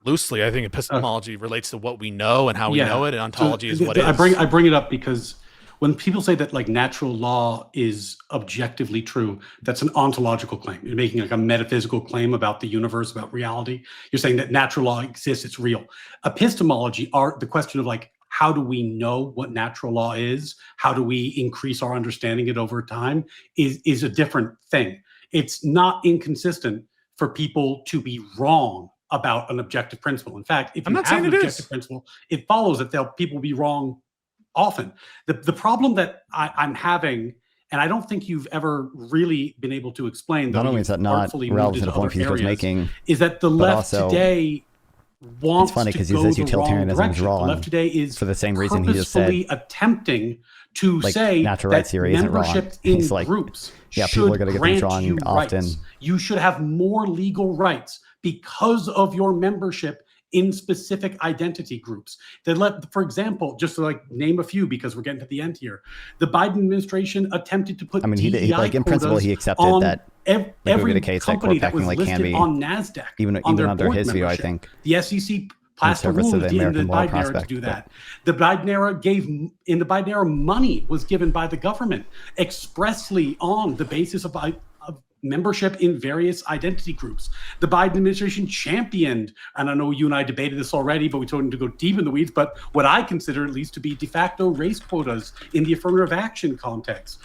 Speaker 1: Loosely, I think epistemology relates to what we know and how we know it, and ontology is what is.
Speaker 2: I bring it up because when people say that like natural law is objectively true, that's an ontological claim. You're making like a metaphysical claim about the universe, about reality. You're saying that natural law exists, it's real. Epistemology are the question of like, how do we know what natural law is? How do we increase our understanding it over time is a different thing. It's not inconsistent for people to be wrong about an objective principle. In fact, if you have an objective principle, it follows that people be wrong often. The problem that I'm having, and I don't think you've ever really been able to explain,
Speaker 4: not only is that not relevant to the point Pisco was making,
Speaker 2: is that the left today wants
Speaker 4: it's funny
Speaker 2: to
Speaker 4: because
Speaker 2: go
Speaker 4: he says
Speaker 2: the
Speaker 4: utilitarianism
Speaker 2: wrong
Speaker 4: is
Speaker 2: direction.
Speaker 4: wrong.
Speaker 2: The left today is
Speaker 4: for the same reason he just said
Speaker 2: attempting to
Speaker 4: like,
Speaker 2: say
Speaker 4: natural rights
Speaker 2: that
Speaker 4: theory isn't wrong.
Speaker 2: membership in
Speaker 4: He's like,
Speaker 2: groups
Speaker 4: people are going to get things wrong
Speaker 2: you
Speaker 4: often.
Speaker 2: Rights. You should have more legal rights because of your membership in specific identity groups. For example, just to like name a few because we're getting to the end here, the Biden administration attempted to put DEI
Speaker 4: like in principle, he accepted
Speaker 2: on
Speaker 4: that
Speaker 2: every
Speaker 4: the case
Speaker 2: company
Speaker 4: that
Speaker 2: that was
Speaker 4: can
Speaker 2: listed
Speaker 4: be,
Speaker 2: on NASDAQ,
Speaker 4: even
Speaker 2: their
Speaker 4: under
Speaker 2: board
Speaker 4: his view, I
Speaker 2: membership.
Speaker 4: think.
Speaker 2: The SEC passed a rule in the Biden era to do that. The Biden era money was given by the government expressly on the basis of membership in various identity groups. The Biden administration championed, and I know you and I debated this already, but we told him to go deep in the weeds, but what I consider at least to be de facto race quotas in the affirmative action context.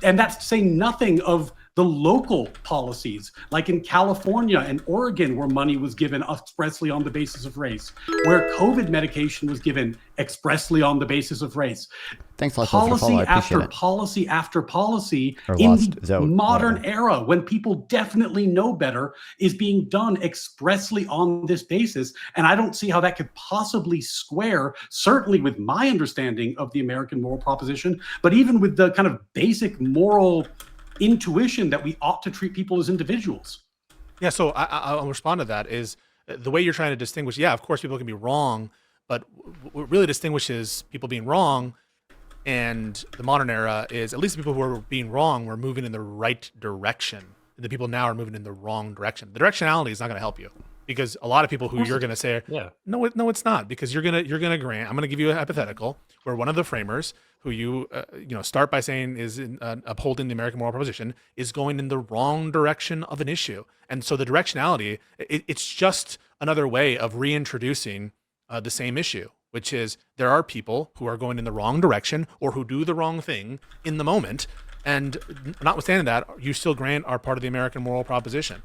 Speaker 2: And that's to say nothing of the local policies, like in California and Oregon, where money was given expressly on the basis of race, where COVID medication was given expressly on the basis of race.
Speaker 4: Thanks a lot,
Speaker 2: policy after policy after policy in the modern era, when people definitely know better, is being done expressly on this basis. And I don't see how that could possibly square, certainly with my understanding of the American moral proposition, but even with the kind of basic moral intuition that we ought to treat people as individuals.
Speaker 1: Yeah, so I'll respond to that is the way you're trying to distinguish. Yeah, of course, people can be wrong, but what really distinguishes people being wrong and the modern era is at least the people who are being wrong were moving in the right direction. And the people now are moving in the wrong direction. The directionality is not going to help you because a lot of people who you're going to say, no, it's not, because you're going to grant. I'm going to give you a hypothetical where one of the framers who you start by saying is upholding the American moral proposition is going in the wrong direction of an issue. And so the directionality, it's just another way of reintroducing the same issue, which is there are people who are going in the wrong direction or who do the wrong thing in the moment. And notwithstanding that, you still grant are part of the American moral proposition,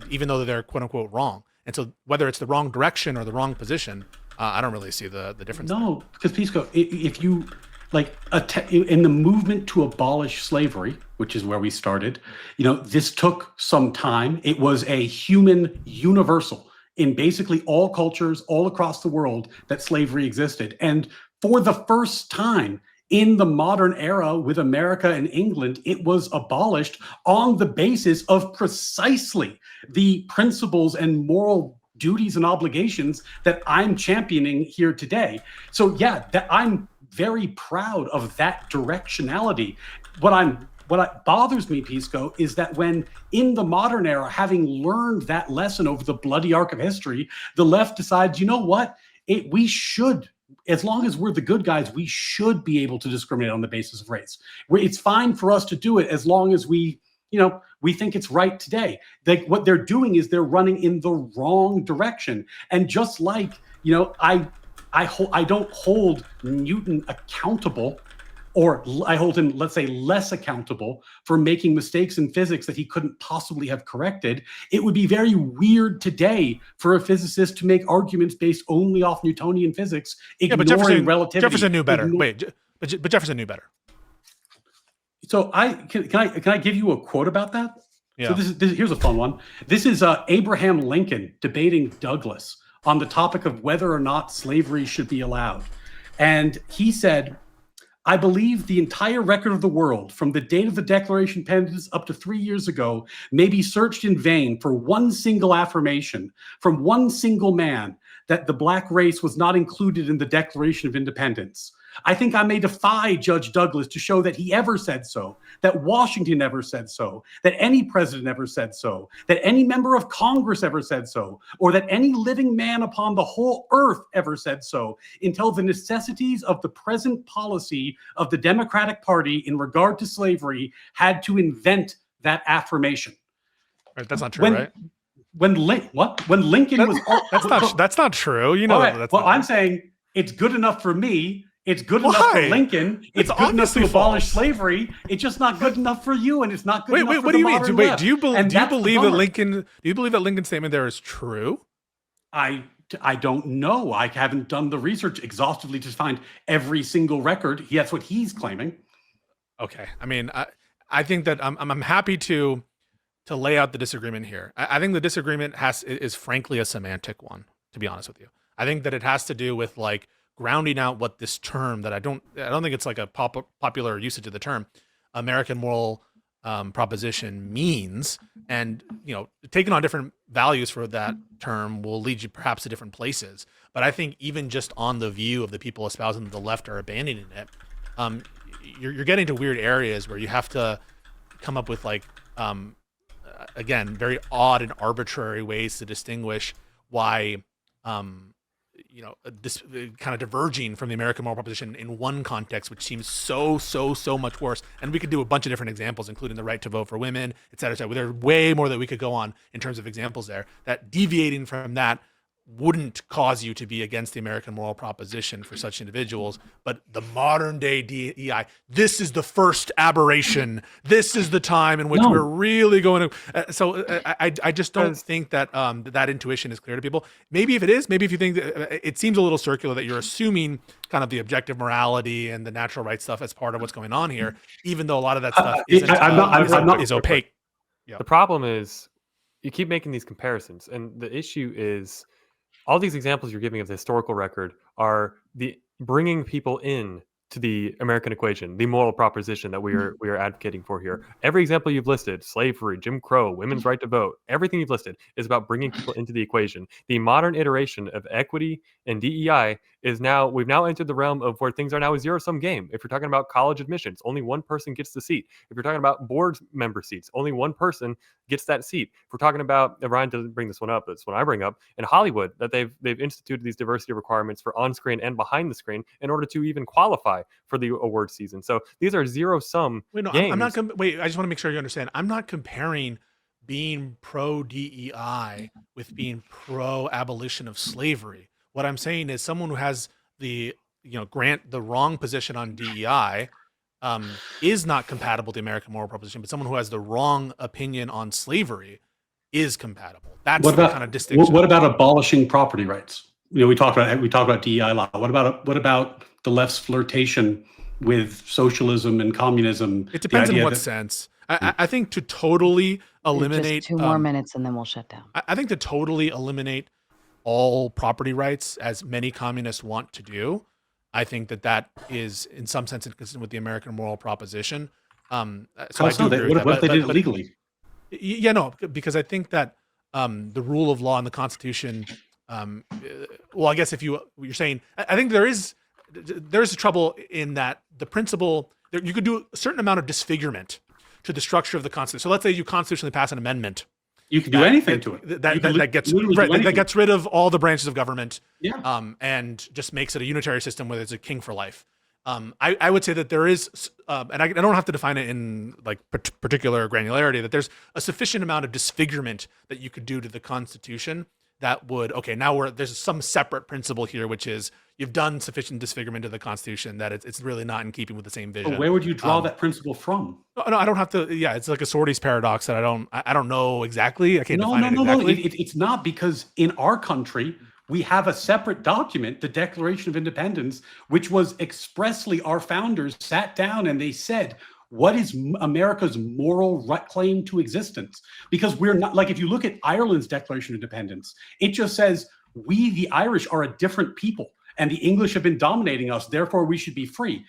Speaker 1: even though they're quote unquote wrong. And so whether it's the wrong direction or the wrong position, I don't really see the difference.
Speaker 2: No, because Pisco, if you in the movement to abolish slavery, which is where we started, this took some time. It was a human universal in basically all cultures all across the world that slavery existed. And for the first time in the modern era with America and England, it was abolished on the basis of precisely the principles and moral duties and obligations that I'm championing here today. So yeah, I'm very proud of that directionality. What bothers me, Pisco, is that when in the modern era, having learned that lesson over the bloody arc of history, the left decides, you know what, we should, as long as we're the good guys, we should be able to discriminate on the basis of race. It's fine for us to do it as long as we think it's right today. What they're doing is they're running in the wrong direction. And just like, I don't hold Newton accountable, or I hold him, let's say, less accountable for making mistakes in physics that he couldn't possibly have corrected. It would be very weird today for a physicist to make arguments based only off Newtonian physics, ignoring relativity.
Speaker 1: Jefferson knew better. But Jefferson knew better.
Speaker 2: So can I give you a quote about that?
Speaker 1: Yeah.
Speaker 2: So here's a fun one. This is Abraham Lincoln debating Douglas on the topic of whether or not slavery should be allowed. And he said, I believe the entire record of the world, from the date of the Declaration of Independence up to 3 years ago, may be searched in vain for one single affirmation from one single man that the black race was not included in the Declaration of Independence. I think I may defy Judge Douglas to show that he ever said so, that Washington ever said so, that any president ever said so, that any member of Congress ever said so, or that any living man upon the whole earth ever said so, until the necessities of the present policy of the Democratic Party in regard to slavery had to invent that affirmation.
Speaker 1: Right, that's not true, right?
Speaker 2: When Lincoln was...
Speaker 1: That's not true.
Speaker 2: I'm saying it's good enough for me. It's good enough for Lincoln. It's good enough to abolish slavery. It's just not good enough for you, and it's not good enough for the modern left.
Speaker 1: Do you believe that Lincoln's statement there is true?
Speaker 2: I don't know. I haven't done the research exhaustively to find every single record. That's what he's claiming.
Speaker 1: Okay. I mean, I think that I'm happy to lay out the disagreement here. I think the disagreement is frankly a semantic one, to be honest with you. I think that it has to do with grounding out what this term that I don't think it's like a popular usage of the term American moral proposition means, and taking on different values for that term will lead you perhaps to different places. But I think even just on the view of the people espousing that the left are abandoning it, you're getting to weird areas where you have to come up with again, very odd and arbitrary ways to distinguish why this kind of diverging from the American moral proposition in one context, which seems so much worse. And we could do a bunch of different examples, including the right to vote for women, et cetera, et cetera. There's way more that we could go on in terms of examples there, that deviating from that wouldn't cause you to be against the American moral proposition for such individuals. But the modern day DEI, this is the first aberration. This is the time in which we're really going to. I just don't think that that intuition is clear to people. Maybe if it is, maybe if you think that, it seems a little circular that you're assuming kind of the objective morality and the natural rights stuff as part of what's going on here, even though a lot of that stuff is opaque.
Speaker 5: The problem is you keep making these comparisons, and the issue is, all these examples you're giving of the historical record are the bringing people in to the American equation, the moral proposition that we are advocating for here. Every example you've listed, slavery, Jim Crow, women's right to vote, everything you've listed is about bringing people into the equation. The modern iteration of equity and DEI is we've now entered the realm of where things are now a zero-sum game. If you're talking about college admissions, only one person gets the seat. If you're talking about board member seats, only one person gets that seat. If we're talking about, Ryan doesn't bring this one up, but it's one I bring up, in Hollywood, that they've instituted these diversity requirements for on-screen and behind the screen in order to even qualify for the award season. So these are zero-sum games.
Speaker 1: I'm not. I just want to make sure you understand. I'm not comparing being pro DEI with being pro abolition of slavery. What I'm saying is someone who has the wrong position on DEI is not compatible with the American moral proposition, but someone who has the wrong opinion on slavery is compatible. That's the kind of distinction.
Speaker 2: What about abolishing property rights? We talk about DEI law. What about the left's flirtation with socialism and communism?
Speaker 1: It depends in what sense. I think to totally eliminate
Speaker 3: just 2 more minutes and then we'll shut down.
Speaker 1: I think to totally eliminate all property rights, as many communists want to do, I think that is in some sense inconsistent with the American moral proposition. What
Speaker 2: if they did it legally?
Speaker 1: Yeah, no, because I think that the rule of law and the Constitution. I guess if you're saying, I think there's a trouble in that the principle you could do a certain amount of disfigurement to the structure of the Constitution. So let's say you constitutionally pass an amendment.
Speaker 2: You can do anything to it.
Speaker 1: That gets rid of all the branches of government, and just makes it a unitary system where there's a king for life. I would say that there is, and I don't have to define it in particular granularity, that there's a sufficient amount of disfigurement that you could do to the Constitution that would, there's some separate principle here, which is you've done sufficient disfigurement to the Constitution that it's really not in keeping with the same vision.
Speaker 2: But where would you draw that principle from?
Speaker 1: No, I don't have to. Yeah, it's like a Sortes paradox that I don't know exactly. I can't define it exactly.
Speaker 2: No. It's not, because in our country, we have a separate document, the Declaration of Independence, which was expressly our founders sat down and they said, what is America's moral claim to existence? Because we're not, like, if you look at Ireland's Declaration of Independence, it just says, we, the Irish, are a different people, and the English have been dominating us, therefore we should be free.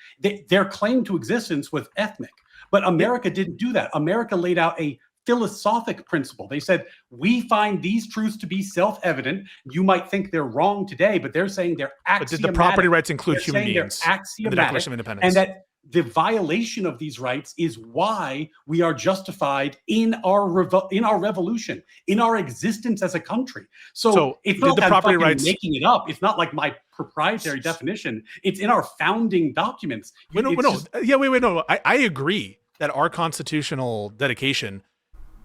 Speaker 2: Their claim to existence was ethnic, but America didn't do that. America laid out a philosophic principle. They said, we find these truths to be self-evident. You might think they're wrong today, but they're saying they're axiomatic.
Speaker 1: But did the property rights include human beings?
Speaker 2: They're axiomatic,
Speaker 1: in the Declaration of Independence.
Speaker 2: And that the violation of these rights is why we are justified in our revolution, in our existence as a country. So it's not
Speaker 1: the property rights
Speaker 2: making it up. It's not like my proprietary definition. It's in our founding documents.
Speaker 1: I agree that our constitutional dedication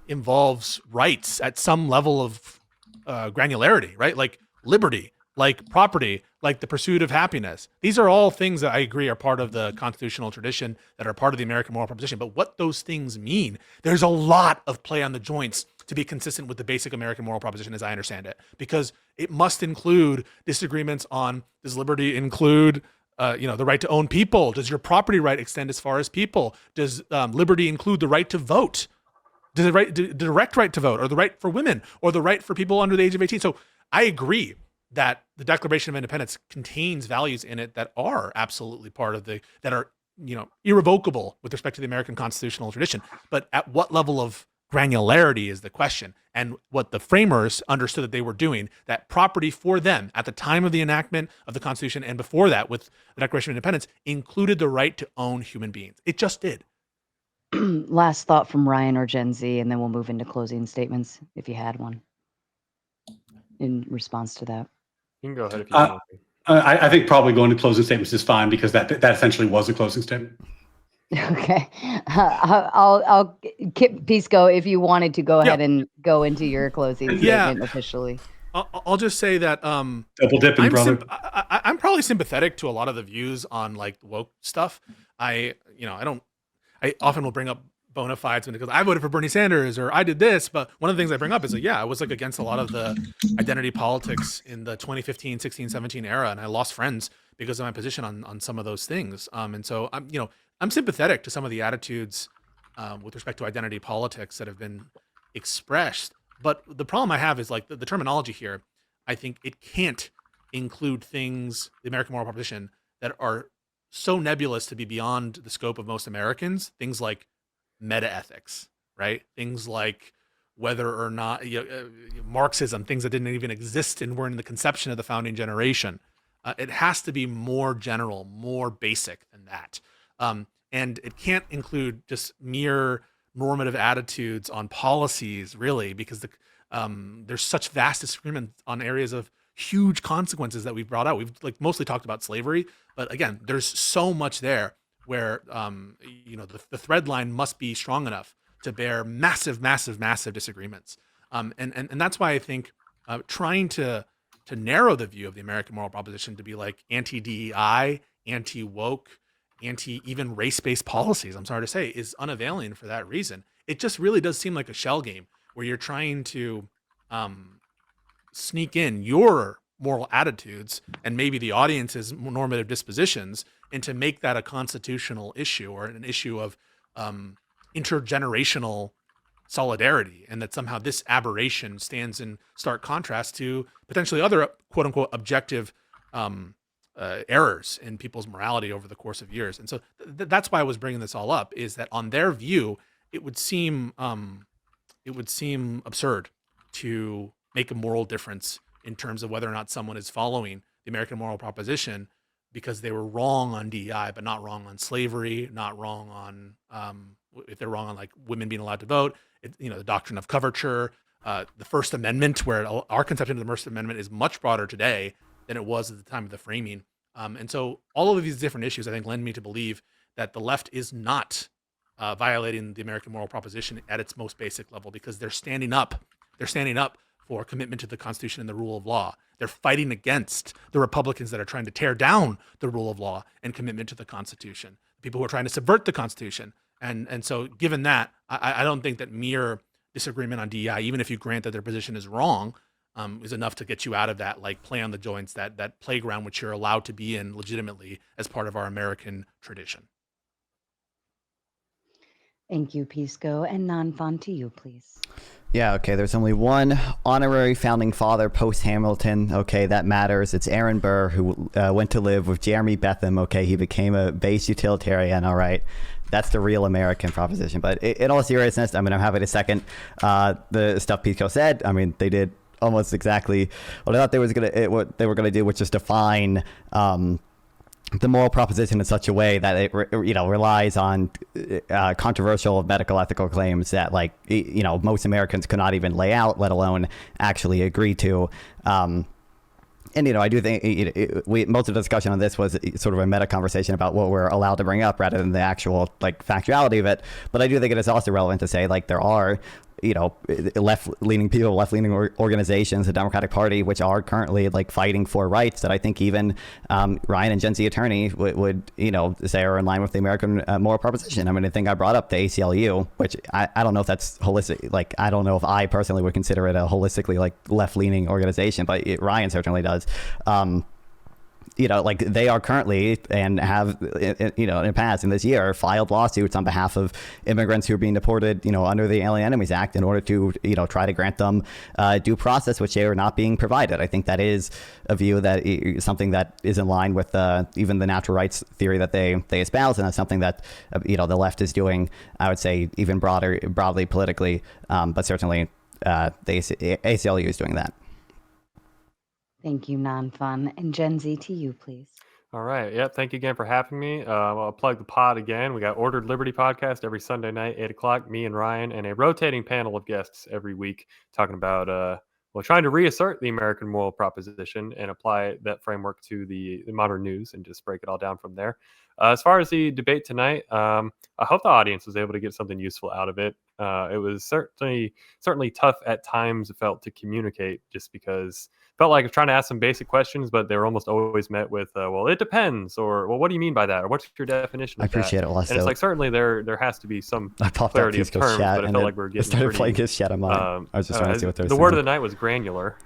Speaker 1: involves rights at some level of granularity, right? Like liberty, like property, like the pursuit of happiness. These are all things that I agree are part of the constitutional tradition, that are part of the American moral proposition. But what those things mean, there's a lot of play on the joints to be consistent with the basic American moral proposition as I understand it, because it must include disagreements on, does liberty include the right to own people? Does your property right extend as far as people? Does liberty include the right to vote? Does the direct right to vote, or the right for women, or the right for people under the age of 18? So I agree that the Declaration of Independence contains values in it that are absolutely part of that are irrevocable with respect to the American constitutional tradition. But at what level of granularity is the question? And what the framers understood that they were doing, that property for them at the time of the enactment of the Constitution and before that with the Declaration of Independence included the right to own human beings. It just did.
Speaker 3: Last thought from Ryan or Gen Z, and then we'll move into closing statements if you had one in response to that.
Speaker 5: You can go ahead if you want.
Speaker 2: I think probably going to closing statements is fine because that essentially was a closing statement.
Speaker 3: Okay. I'll Kip Pisco, if you wanted to go ahead and go into your closing statement officially.
Speaker 1: I'll just say that
Speaker 2: double dipping, brother.
Speaker 1: I'm probably sympathetic to a lot of the views on like woke stuff. I often will bring up bona fides because I voted for Bernie Sanders or I did this, but one of the things I bring up is like, I was like against a lot of the identity politics in the 2015, 16, 17 era, and I lost friends because of my position on some of those things. And so I'm sympathetic to some of the attitudes with respect to identity politics that have been expressed. But the problem I have is like the terminology here. I think it can't include things, the American moral proposition, that are so nebulous to be beyond the scope of most Americans. Things like meta ethics, right? Things like whether or not Marxism, things that didn't even exist and were in the conception of the founding generation. It has to be more general, more basic than that. And it can't include just mere normative attitudes on policies, really, because there's such vast disagreement on areas of huge consequences that we've brought out. We've like mostly talked about slavery, but again, there's so much there where the thread line must be strong enough to bear massive disagreements. And that's why I think trying to narrow the view of the American moral proposition to be like anti-DEI, anti-woke, anti-even race-based policies, I'm sorry to say, is unavailing for that reason. It just really does seem like a shell game where you're trying to sneak in your moral attitudes and maybe the audience's normative dispositions and to make that a constitutional issue or an issue of intergenerational solidarity, and that somehow this aberration stands in stark contrast to potentially other quote unquote objective errors in people's morality over the course of years. And so that's why I was bringing this all up, is that on their view, it would seem absurd to make a moral difference in terms of whether or not someone is following the American moral proposition because they were wrong on DEI, but not wrong on slavery, not wrong on if they're wrong on like women being allowed to vote, the doctrine of coverture, the First Amendment, where our conception of the First Amendment is much broader today than it was at the time of the framing. And so all of these different issues, I think, lend me to believe that the left is not violating the American moral proposition at its most basic level, because they're standing up. They're standing up for commitment to the Constitution and the rule of law. They're fighting against the Republicans that are trying to tear down the rule of law and commitment to the Constitution, people who are trying to subvert the Constitution. And so given that, I don't think that mere disagreement on DEI, even if you grant that their position is wrong, is enough to get you out of that like play on the joints, that playground which you're allowed to be in legitimately as part of our American tradition.
Speaker 3: Thank you, Pisco. And Nonfon, to you, please.
Speaker 4: Yeah, okay, there's only one honorary founding father post-Hamilton. Okay, that matters. It's Aaron Burr, who went to live with Jeremy Bentham. Okay, he became a base utilitarian. All right, that's the real American proposition. But in all seriousness, I mean, I'm happy to second the stuff Pisco said. I mean, they did almost exactly what I thought what they were gonna do, which is define the moral proposition in such a way that it relies on controversial medical ethical claims that most Americans could not even lay out, let alone actually agree to. And I do think most of the discussion on this was sort of a meta conversation about what we're allowed to bring up rather than the actual factuality of it. But I do think it is also relevant to say there are left-leaning people, left-leaning organizations, the Democratic Party, which are currently fighting for rights that I think even Ryan and Gen Z attorney would say are in line with the American moral proposition. I mean, I think I brought up the ACLU, which I don't know if that's holistic. I don't know if I personally would consider it a holistically left-leaning organization, but Ryan certainly does. like they are currently and have, in the past in this year filed lawsuits on behalf of immigrants who are being deported, under the Alien Enemies Act in order to, try to grant them due process, which they are not being provided. I think that is a view that something that is in line with even the natural rights theory that they espouse, and that's something that the left is doing. I would say even broadly politically, but certainly the ACLU is doing that.
Speaker 3: Thank you, Nonfon. And Gen Z, to you, please.
Speaker 5: All right. Yep. Thank you again for having me. I'll plug the pod again. We got Ordered Liberty podcast every Sunday night, 8 o'clock, me and Ryan, and a rotating panel of guests every week talking about, trying to reassert the American moral proposition and apply that framework to the modern news and just break it all down from there. As far as the debate tonight, I hope the audience was able to get something useful out of it. It was certainly tough at times, it felt, to communicate, just because it felt like I was trying to ask some basic questions, but they were almost always met with, well, it depends, or, well, what do you mean by that, or what's your definition of
Speaker 4: I appreciate
Speaker 5: that?
Speaker 4: it, also.
Speaker 5: And it's like, certainly there has to be some
Speaker 4: I popped
Speaker 5: clarity of
Speaker 4: Pisco
Speaker 5: terms,
Speaker 4: chat,
Speaker 5: but it
Speaker 4: and
Speaker 5: felt like we were getting
Speaker 4: started
Speaker 5: pretty,
Speaker 4: playing his chat on mine. I was just trying to see what they're saying.
Speaker 5: The word of the night was granular,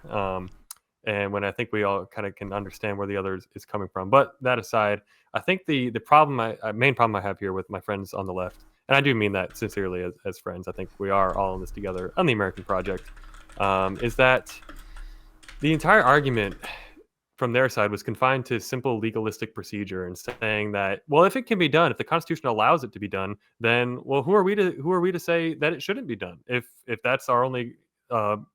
Speaker 5: and when I think we all kind of can understand where the other is coming from. But that aside, I think the main problem I have here with my friends on the left, and I do mean that sincerely as friends, I think we are all in this together on the American project, is that the entire argument from their side was confined to simple legalistic procedure and saying that, well, if it can be done, if the Constitution allows it to be done, then, well, who are we to say that it shouldn't be done? If that's our only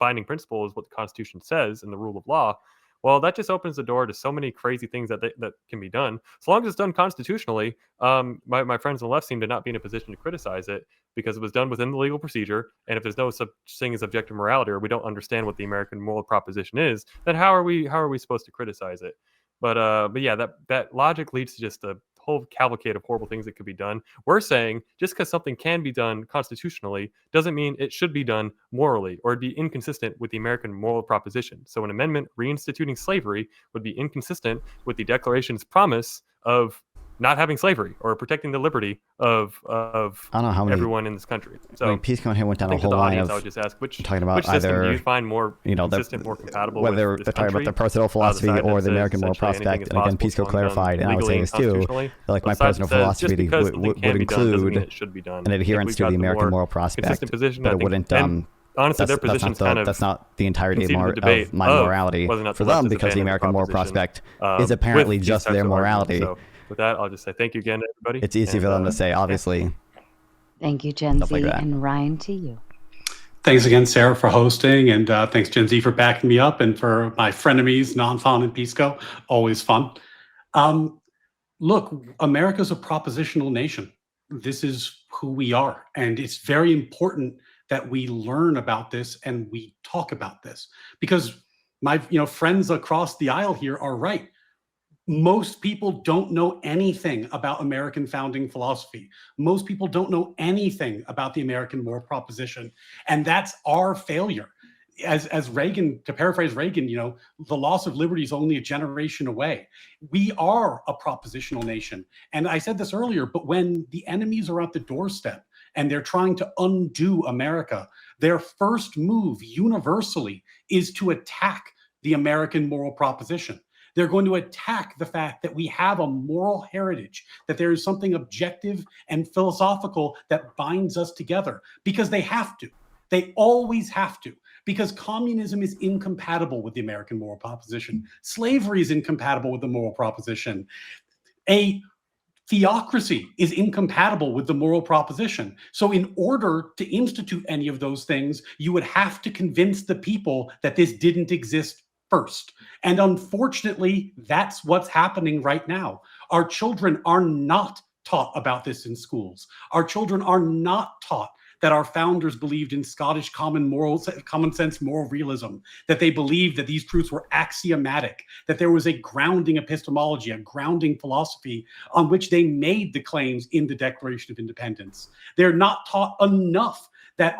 Speaker 5: binding principle is what the Constitution says and the rule of law, well, that just opens the door to so many crazy things that can be done. So long as it's done constitutionally, my friends on the left seem to not be in a position to criticize it because it was done within the legal procedure. And if there's no such thing as objective morality, or we don't understand what the American moral proposition is, then how are we supposed to criticize it? But yeah, that logic leads to just a whole cavalcade of horrible things that could be done. We're saying just because something can be done constitutionally doesn't mean it should be done morally or be inconsistent with the American moral proposition. So an amendment reinstituting slavery would be inconsistent with the Declaration's promise of not having slavery or protecting the liberty of
Speaker 4: I don't know how many,
Speaker 5: everyone in this country. So
Speaker 4: Pisco and him went down a
Speaker 5: I think
Speaker 4: whole
Speaker 5: the
Speaker 4: line
Speaker 5: audience,
Speaker 4: of
Speaker 5: I would just ask which
Speaker 4: talking about
Speaker 5: system
Speaker 4: either,
Speaker 5: do you find more consistent, more compatible
Speaker 4: whether
Speaker 5: with this
Speaker 4: they're talking about
Speaker 5: country?
Speaker 4: their personal philosophy
Speaker 5: The side
Speaker 4: or
Speaker 5: that
Speaker 4: the American
Speaker 5: says
Speaker 4: moral
Speaker 5: essentially anything
Speaker 4: prospect.
Speaker 5: is
Speaker 4: And again,
Speaker 5: possible
Speaker 4: Pisco
Speaker 5: as long as
Speaker 4: clarified,
Speaker 5: done
Speaker 4: and I would say
Speaker 5: legally
Speaker 4: this
Speaker 5: and
Speaker 4: too,
Speaker 5: constitutionally.
Speaker 4: like my
Speaker 5: The side
Speaker 4: personal
Speaker 5: that says
Speaker 4: philosophy
Speaker 5: just because something
Speaker 4: would
Speaker 5: can be done doesn't mean
Speaker 4: include
Speaker 5: it should be done.
Speaker 4: an
Speaker 5: I think
Speaker 4: adherence
Speaker 5: we've
Speaker 4: to
Speaker 5: got
Speaker 4: the American
Speaker 5: more
Speaker 4: moral prospect,
Speaker 5: consistent position,
Speaker 4: but
Speaker 5: I
Speaker 4: it
Speaker 5: think.
Speaker 4: wouldn't.
Speaker 5: And honestly, their position's kind of
Speaker 4: that's not the entirety of
Speaker 5: conceded the debate
Speaker 4: my
Speaker 5: of
Speaker 4: morality
Speaker 5: whether or not
Speaker 4: for
Speaker 5: the left
Speaker 4: them,
Speaker 5: has
Speaker 4: because the
Speaker 5: abandoned
Speaker 4: American moral
Speaker 5: proposition,
Speaker 4: prospect is apparently
Speaker 5: with these
Speaker 4: just
Speaker 5: types
Speaker 4: their
Speaker 5: of arguments.
Speaker 4: morality.
Speaker 5: So with that, I'll just say thank you again to everybody.
Speaker 4: It's easy for them to say, obviously.
Speaker 3: Thank you, Gen
Speaker 4: Stuff
Speaker 3: Z.
Speaker 4: like that.
Speaker 3: And Ryan, to you.
Speaker 2: Thanks again, Sarah, for hosting, and thanks, Gen Z, for backing me up, and for my frenemies, Nonfon and Pisco. Always fun. Look, America's a propositional nation. This is who we are, and it's very important that we learn about this and we talk about this, because my friends across the aisle here are right. Most people don't know anything about American founding philosophy. Most people don't know anything about the American moral proposition. And that's our failure. As Reagan, to paraphrase Reagan, the loss of liberty is only a generation away. We are a propositional nation. And I said this earlier, but when the enemies are at the doorstep and they're trying to undo America, their first move universally is to attack the American moral proposition. They're going to attack the fact that we have a moral heritage, that there is something objective and philosophical that binds us together, because they have to. They always have to, because communism is incompatible with the American moral proposition. Slavery is incompatible with the moral proposition. A theocracy is incompatible with the moral proposition. So in order to institute any of those things, you would have to convince the people that this didn't exist first. And unfortunately, that's what's happening right now. Our children are not taught about this in schools. Our children are not taught that our founders believed in Scottish common sense moral realism, that they believed that these truths were axiomatic, that there was a grounding epistemology, a grounding philosophy on which they made the claims in the Declaration of Independence. They're not taught enough that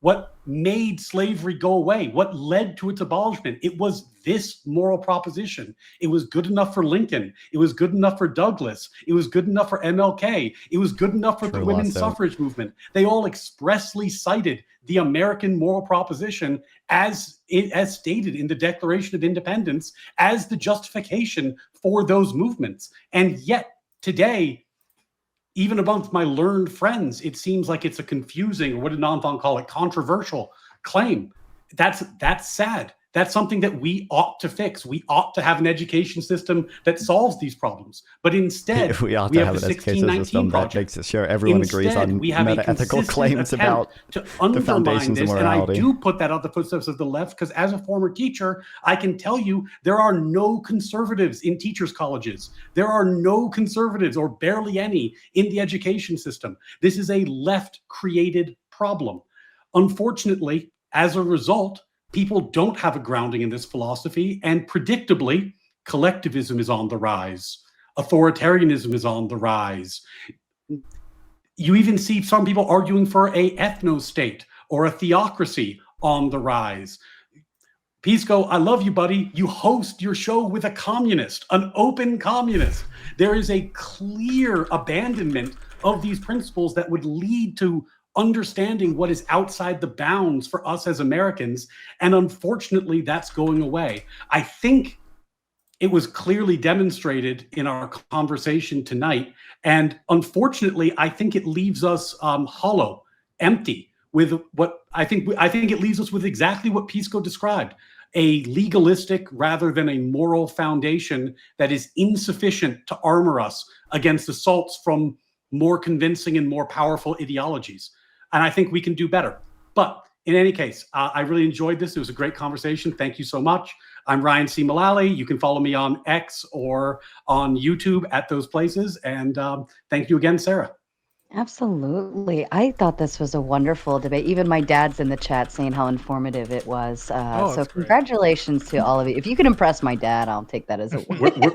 Speaker 2: what made slavery go away, what led to its abolishment. It was this moral proposition. It was good enough for Lincoln. It was good enough for Douglas. It was good enough for MLK. It was good enough for the women's suffrage movement. They all expressly cited the American moral proposition as stated in the Declaration of Independence as the justification for those movements. And yet today, even amongst my learned friends, it seems like it's a confusing, or what did Nonfon call it, controversial claim. That's sad. That's something that we ought to fix. We ought to have an education system that solves these problems. But instead,
Speaker 4: we ought
Speaker 2: we
Speaker 4: to
Speaker 2: have
Speaker 4: have
Speaker 2: the
Speaker 4: an education
Speaker 2: 1619
Speaker 4: system that
Speaker 2: project.
Speaker 4: makes sure everyone agrees
Speaker 2: Instead,
Speaker 4: on
Speaker 2: we have a
Speaker 4: meta-ethical
Speaker 2: consistent
Speaker 4: claims
Speaker 2: attempt
Speaker 4: about
Speaker 2: to
Speaker 4: the
Speaker 2: undermine
Speaker 4: foundations
Speaker 2: this.
Speaker 4: of
Speaker 2: And I
Speaker 4: morality.
Speaker 2: do put that on the footsteps of the left because as a former teacher, I can tell you there are no conservatives in teachers' colleges. There are no conservatives, or barely any, in the education system. This is a left-created problem. Unfortunately, as a result, people don't have a grounding in this philosophy, and predictably, collectivism is on the rise. Authoritarianism is on the rise. You even see some people arguing for a ethno-state or a theocracy on the rise. Pisco, I love you, buddy. You host your show with a communist, an open communist. There is a clear abandonment of these principles that would lead to understanding what is outside the bounds for us as Americans. And unfortunately, that's going away. I think it was clearly demonstrated in our conversation tonight. And unfortunately, I think it leaves us hollow, empty, with what I think it leaves us with exactly what Pisco described, a legalistic rather than a moral foundation that is insufficient to armor us against assaults from more convincing and more powerful ideologies. And I think we can do better. But in any case, I really enjoyed this. It was a great conversation. Thank you so much. I'm Ryan C. Mullaley. You can follow me on X or on YouTube at those places. And thank you again, Sarah.
Speaker 3: Absolutely. I thought this was a wonderful debate. Even my dad's in the chat saying how informative it was. So
Speaker 1: that's great.
Speaker 3: congratulations to all of you. If you can impress my dad, I'll take that as a win.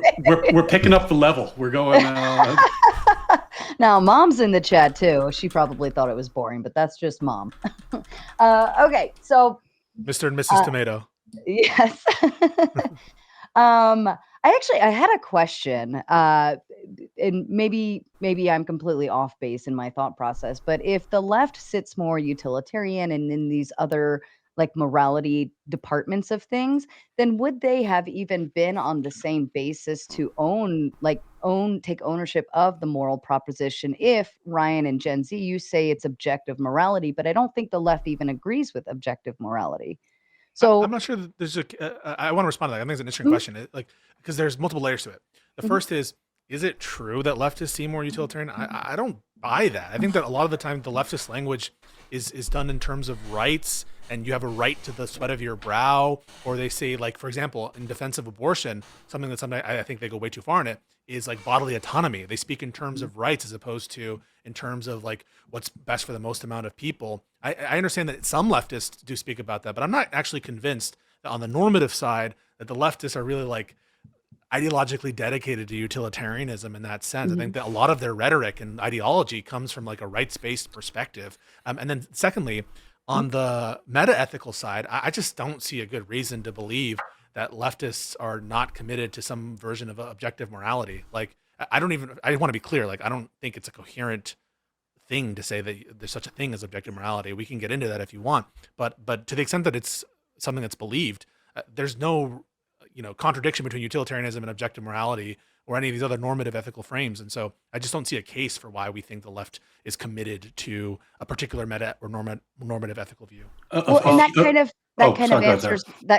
Speaker 2: We're picking up the level. We're going.
Speaker 3: Now, mom's in the chat too. She probably thought it was boring, but that's just mom. Okay, so
Speaker 1: Mr. and Mrs. Tomato.
Speaker 3: yes. I had a question, and maybe I'm completely off base in my thought process, but if the left sits more utilitarian and in these other like morality departments of things, then would they have even been on the same basis to take ownership of the moral proposition? If Ryan and Gen Z, you say it's objective morality, but I don't think the left even agrees with objective morality. So
Speaker 1: I'm not sure that there's I want to respond to that. I think it's an interesting question. Because there's multiple layers to it. The first is it true that leftists seem more utilitarian? I don't buy that. I think that a lot of the time the leftist language is done in terms of rights, and you have a right to the sweat of your brow, or they say, like, for example, in defense of abortion, something that sometimes I think they go way too far in it, is like bodily autonomy. They speak in terms of rights as opposed to in terms of like what's best for the most amount of people. I understand that some leftists do speak about that, but I'm not actually convinced that on the normative side that the leftists are really like ideologically dedicated to utilitarianism in that sense. I think that a lot of their rhetoric and ideology comes from like a rights-based perspective. And then secondly, on the meta-ethical side, I just don't see a good reason to believe that leftists are not committed to some version of objective morality. Like, I want to be clear, like, I don't think it's a coherent thing to say that there's such a thing as objective morality. We can get into that if you want, but to the extent that it's something that's believed, there's no contradiction between utilitarianism and objective morality or any of these other normative ethical frames. And so I just don't see a case for why we think the left is committed to a particular meta or normative ethical view.
Speaker 3: Well, and that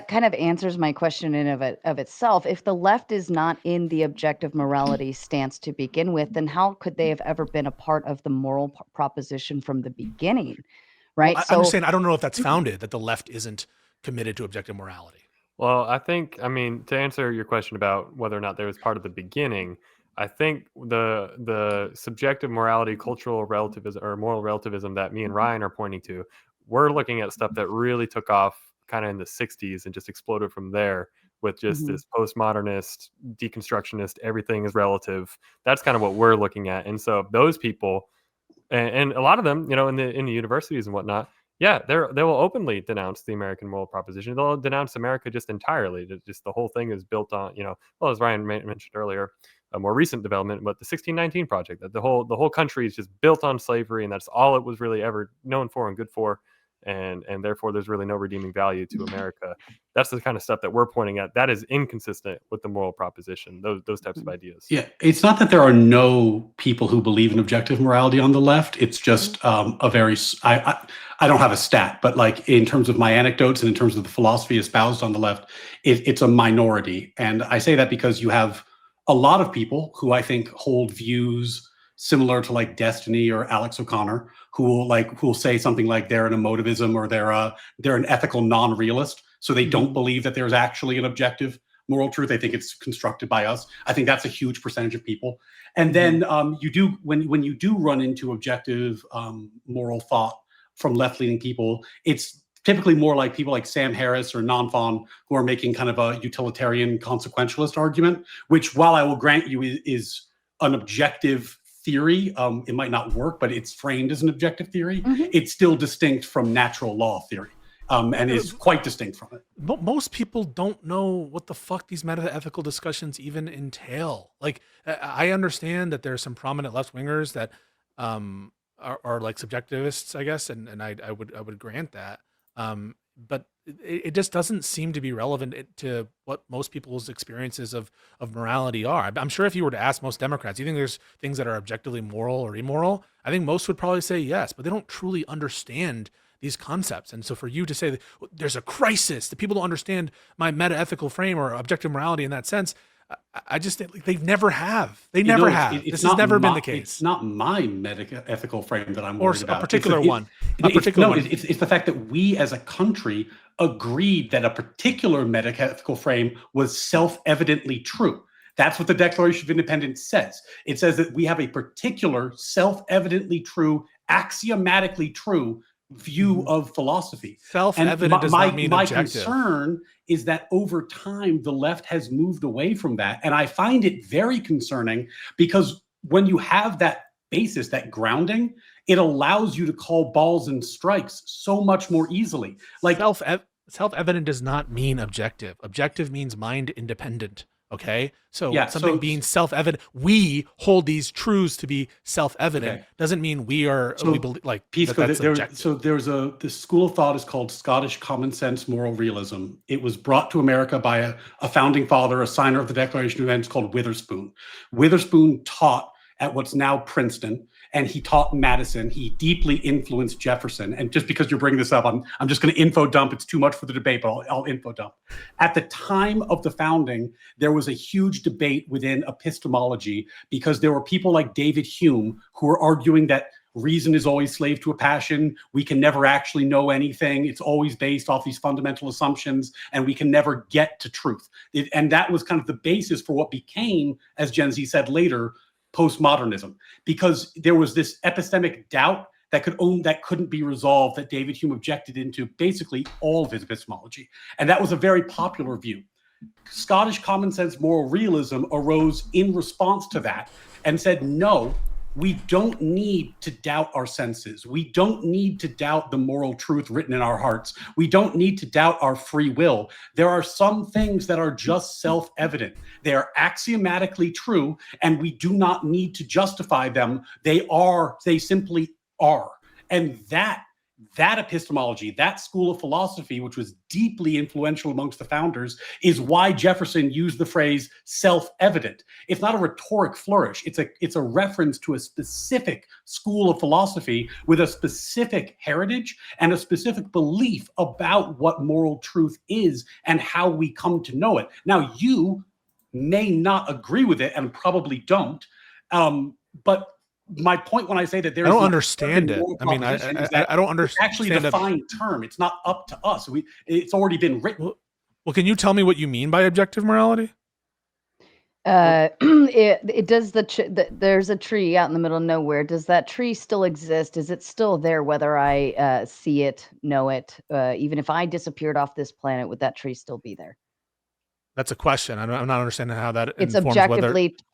Speaker 3: kind of answers my question in of itself. If the left is not in the objective morality stance to begin with, then how could they have ever been a part of the moral proposition from the beginning, right?
Speaker 1: Well, I'm just saying, I don't know if that's founded, that the left isn't committed to objective morality.
Speaker 5: Well, I mean, to answer your question about whether or not there was part of the beginning, I think the subjective morality, cultural relativism, or moral relativism that me and Ryan are pointing to, we're looking at stuff that really took off kind of in the 60s and just exploded from there with just this postmodernist, deconstructionist, everything is relative. That's kind of what we're looking at. And so those people, and a lot of them, in the universities and whatnot, Yeah, they will openly denounce the American moral proposition. They'll denounce America just entirely. Just the whole thing is built on, well, as Ryan mentioned earlier, a more recent development, but the 1619 Project, that the whole country is just built on slavery, and that's all it was really ever known for and good for, and therefore there's really no redeeming value to America. That's the kind of stuff that we're pointing at. That is inconsistent with the moral proposition. Those types of ideas.
Speaker 2: Yeah, it's not that there are no people who believe in objective morality on the left. It's just a very, I don't have a stat, but like in terms of my anecdotes and in terms of the philosophy espoused on the left, it's a minority. And I say that because you have a lot of people who I think hold views similar to like Destiny or Alex O'Connor, who will say something like they're an emotivism or they're an ethical non-realist. So they don't believe that there's actually an objective moral truth. They think it's constructed by us. I think that's a huge percentage of people. And then you do, when you do run into objective moral thought from left-leaning people, it's typically more like people like Sam Harris or Nonfon who are making kind of a utilitarian consequentialist argument, which, while I will grant you is an objective theory, it might not work, but it's framed as an objective theory. It's still distinct from natural law theory. And is quite distinct from it.
Speaker 1: But most people don't know what the fuck these meta-ethical discussions even entail. Like, I understand that there are some prominent left-wingers that are like subjectivists, I guess, and I would grant that. But it just doesn't seem to be relevant to what most people's experiences of morality are. I'm sure if you were to ask most Democrats, do you think there's things that are objectively moral or immoral? I think most would probably say yes, but they don't truly understand these concepts. And so for you to say that there's a crisis, that people don't understand my meta-ethical frame or objective morality in that sense, I just think they never have. They never have. This has never been the case.
Speaker 2: It's not my meta-ethical frame that I'm worried about.
Speaker 1: A particular one.
Speaker 2: It's the fact that we as a country agreed that a particular meta-ethical frame was self-evidently true. That's what the Declaration of Independence says. It says that we have a particular self-evidently true, axiomatically true view of philosophy.
Speaker 1: Self-evident does not mean objective.
Speaker 2: My concern is that over time, the left has moved away from that. And I find it very concerning because when you have that basis, that grounding, it allows you to call balls and strikes so much more easily. Like
Speaker 1: self-evident does not mean objective. Objective means mind independent. Okay, so something being self-evident, we hold these truths to be self-evident. Doesn't mean we believe like
Speaker 2: Pisco,
Speaker 1: that's objective.
Speaker 2: So there's this school of thought is called Scottish common sense moral realism. It was brought to America by a founding father, a signer of the Declaration of Independence called Witherspoon. Witherspoon taught at what's now Princeton, and he taught Madison. He deeply influenced Jefferson. And just because you're bringing this up, I'm just going to info dump. It's too much for the debate, but I'll info dump. At the time of the founding, there was a huge debate within epistemology because there were people like David Hume who were arguing that reason is always slave to a passion. We can never actually know anything. It's always based off these fundamental assumptions, and we can never get to truth. And that was kind of the basis for what became, as Gen Z said later, postmodernism, because there was this epistemic doubt that couldn't be resolved that David Hume objected into basically all of his epistemology. And that was a very popular view. Scottish common sense moral realism arose in response to that and said, no, we don't need to doubt our senses. We don't need to doubt the moral truth written in our hearts. We don't need to doubt our free will. There are some things that are just self-evident. They are axiomatically true, and we do not need to justify them. They simply are. And that epistemology, that school of philosophy, which was deeply influential amongst the founders, is why Jefferson used the phrase self-evident. It's not a rhetoric flourish. It's a reference to a specific school of philosophy with a specific heritage and a specific belief about what moral truth is and how we come to know it. Now, you may not agree with it and probably don't, but my point when I say that I
Speaker 1: don't understand it. I mean, I don't understand.
Speaker 2: It's actually a defined term. It's not up to us. It's already been written.
Speaker 1: Well, can you tell me what you mean by objective morality?
Speaker 3: It does there's a tree out in the middle of nowhere. Does that tree still exist? Is it still there whether I see it, know it? Even if I disappeared off this planet, would that tree still be there?
Speaker 1: That's a question. I'm not understanding how that
Speaker 3: it's
Speaker 1: informs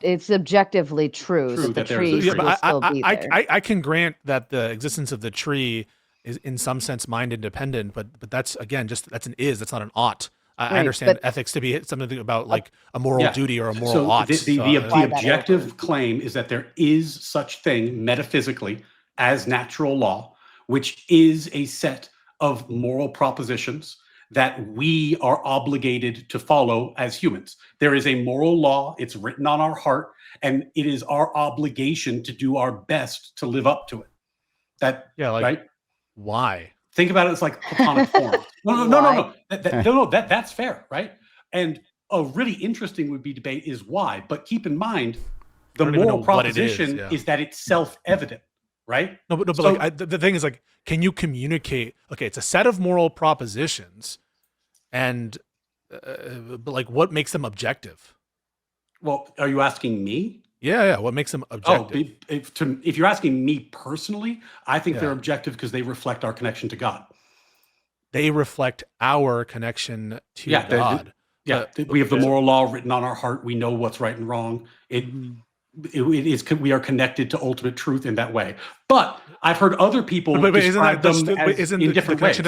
Speaker 3: it's objectively true. So the tree will still be there.
Speaker 1: I can grant that the existence of the tree is in some sense mind independent, but that's again that's an is, that's not an ought. I
Speaker 3: Right,
Speaker 1: understand
Speaker 3: but-
Speaker 1: ethics to be something about like a moral duty or a moral
Speaker 2: So
Speaker 1: ought.
Speaker 2: the
Speaker 3: Apply that
Speaker 2: objective
Speaker 3: over.
Speaker 2: claim is that there is such thing metaphysically as natural law, which is a set of moral propositions that we are obligated to follow as humans. There is a moral law, it's written on our heart, and it is our obligation to do our best to live up to it. Right?
Speaker 1: Why?
Speaker 2: Think about it as like platonic form. No. That's fair, right? And a really interesting debate is why. But keep in mind, the
Speaker 1: don't even know
Speaker 2: moral
Speaker 1: what it is,
Speaker 2: proposition
Speaker 1: yeah.
Speaker 2: is that it's self-evident, right?
Speaker 1: But
Speaker 2: So-
Speaker 1: the thing is, like, can you communicate? Okay, it's a set of moral propositions, and but like, what makes them objective?
Speaker 2: Well, are you asking me?
Speaker 1: Yeah. What makes them objective?
Speaker 2: If you're asking me personally, I think they're
Speaker 1: Yeah.
Speaker 2: objective because they reflect our connection to God.
Speaker 1: They reflect our connection to
Speaker 2: Yeah,
Speaker 1: God.
Speaker 2: We have the moral law written on our heart. We know what's right and wrong. We are connected to ultimate truth in that way. But I've heard other people describe them in different ways.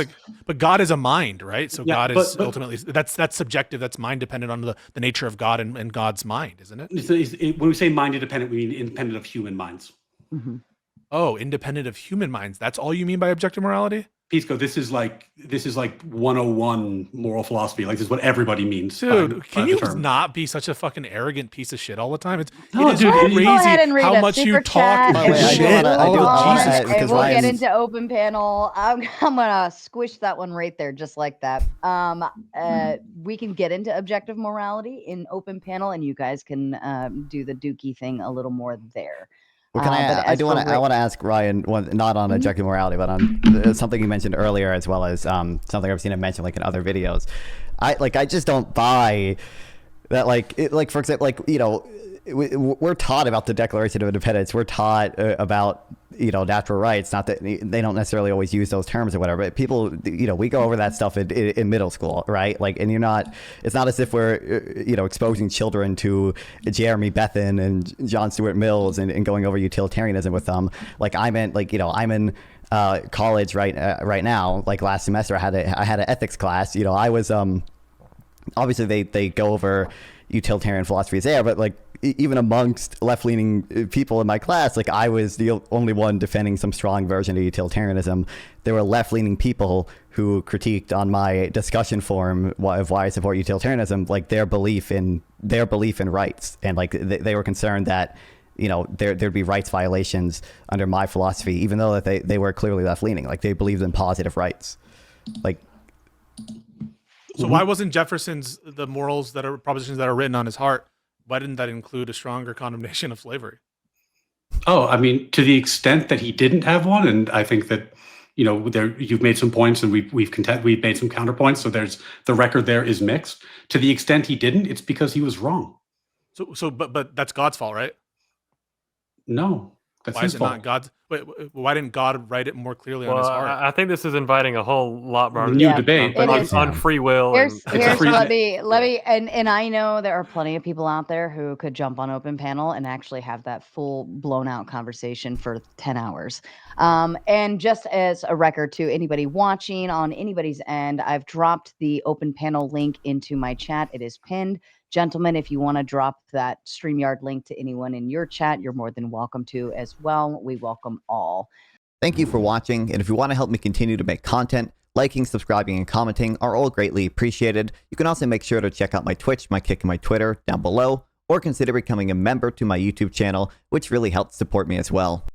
Speaker 1: But God is a mind, right? So
Speaker 2: Yeah,
Speaker 1: God is
Speaker 2: but-
Speaker 1: ultimately that's subjective. That's mind dependent on the nature of God and God's mind, isn't it?
Speaker 2: When we say mind independent, we mean independent of human minds.
Speaker 1: Oh, independent of human minds. That's all you mean by objective morality?
Speaker 2: Pisco, this is like 101 moral philosophy. Like this is what everybody means.
Speaker 1: Dude, can you
Speaker 2: term.
Speaker 1: not be such a fucking arrogant piece of shit all the time? It
Speaker 2: No,
Speaker 1: is
Speaker 2: dude,
Speaker 1: crazy
Speaker 3: Go ahead and read
Speaker 1: how
Speaker 3: a
Speaker 1: much you
Speaker 3: super
Speaker 1: talk
Speaker 3: chat,
Speaker 4: By
Speaker 3: and
Speaker 4: the way, I do
Speaker 1: shit.
Speaker 4: wanna- I do
Speaker 1: Oh,
Speaker 4: wanna
Speaker 1: Jesus
Speaker 4: add- because
Speaker 3: and we'll get
Speaker 4: Ryan's-
Speaker 3: into open panel. I'm gonna squish that one right there, just like that. We can get into objective morality in open panel, and you guys can do the Dookie thing a little more there.
Speaker 4: Well, can
Speaker 3: But
Speaker 4: I
Speaker 3: as
Speaker 4: do
Speaker 3: for
Speaker 4: want to I want to ask Ryan, not on objective morality, but on something you mentioned earlier, as well as something I've seen him mention like in other videos. I just don't buy that, for example, we're taught about the Declaration of Independence. We're taught about natural rights. Not that they don't necessarily always use those terms or whatever, but people, we go over that stuff in middle school, right? Like, and it's not as if we're exposing children to Jeremy Bethan and John Stuart Mills and going over utilitarianism with them. Like, I'm in college right now. Like last semester, I had an ethics class. I was obviously they go over utilitarian philosophies there, but like even amongst left-leaning people in my class, like I was the only one defending some strong version of utilitarianism. There were left-leaning people who critiqued on my discussion forum of why I support utilitarianism, like their belief in rights, and like they were concerned that there'd be rights violations under my philosophy, even though that they were clearly left-leaning. Like they believed in positive rights, like.
Speaker 1: So why wasn't Jefferson's the morals that are propositions that are written on his heart? Why didn't that include a stronger condemnation of slavery?
Speaker 2: Oh, I mean, to the extent that he didn't have one, and I think that you've made some points, and we've made some counterpoints. So the record there is mixed. To the extent he didn't, it's because he was wrong.
Speaker 1: But that's God's fault, right?
Speaker 2: No, that's
Speaker 1: Why
Speaker 2: his
Speaker 1: is it
Speaker 2: fault.
Speaker 1: not God's? Wait, why didn't God write it more clearly on his
Speaker 5: Well,
Speaker 1: heart?
Speaker 5: I think this is inviting a whole lot more
Speaker 2: New debate, but
Speaker 5: on free will.
Speaker 3: Here's
Speaker 2: a free-
Speaker 3: let me and I know there are plenty of people out there who could jump on open panel and actually have that full blown out conversation for 10 hours. And just as a record to anybody watching on anybody's end, I've dropped the open panel link into my chat. It is pinned. Gentlemen, if you want to drop that StreamYard link to anyone in your chat, you're more than welcome to as well. We welcome all.
Speaker 4: Thank you for watching, and if you want to help me continue to make content, liking, subscribing, and commenting are all greatly appreciated. You can also make sure to check out my Twitch, my Kick, and my Twitter down below, or consider becoming a member to my YouTube channel, which really helps support me as well.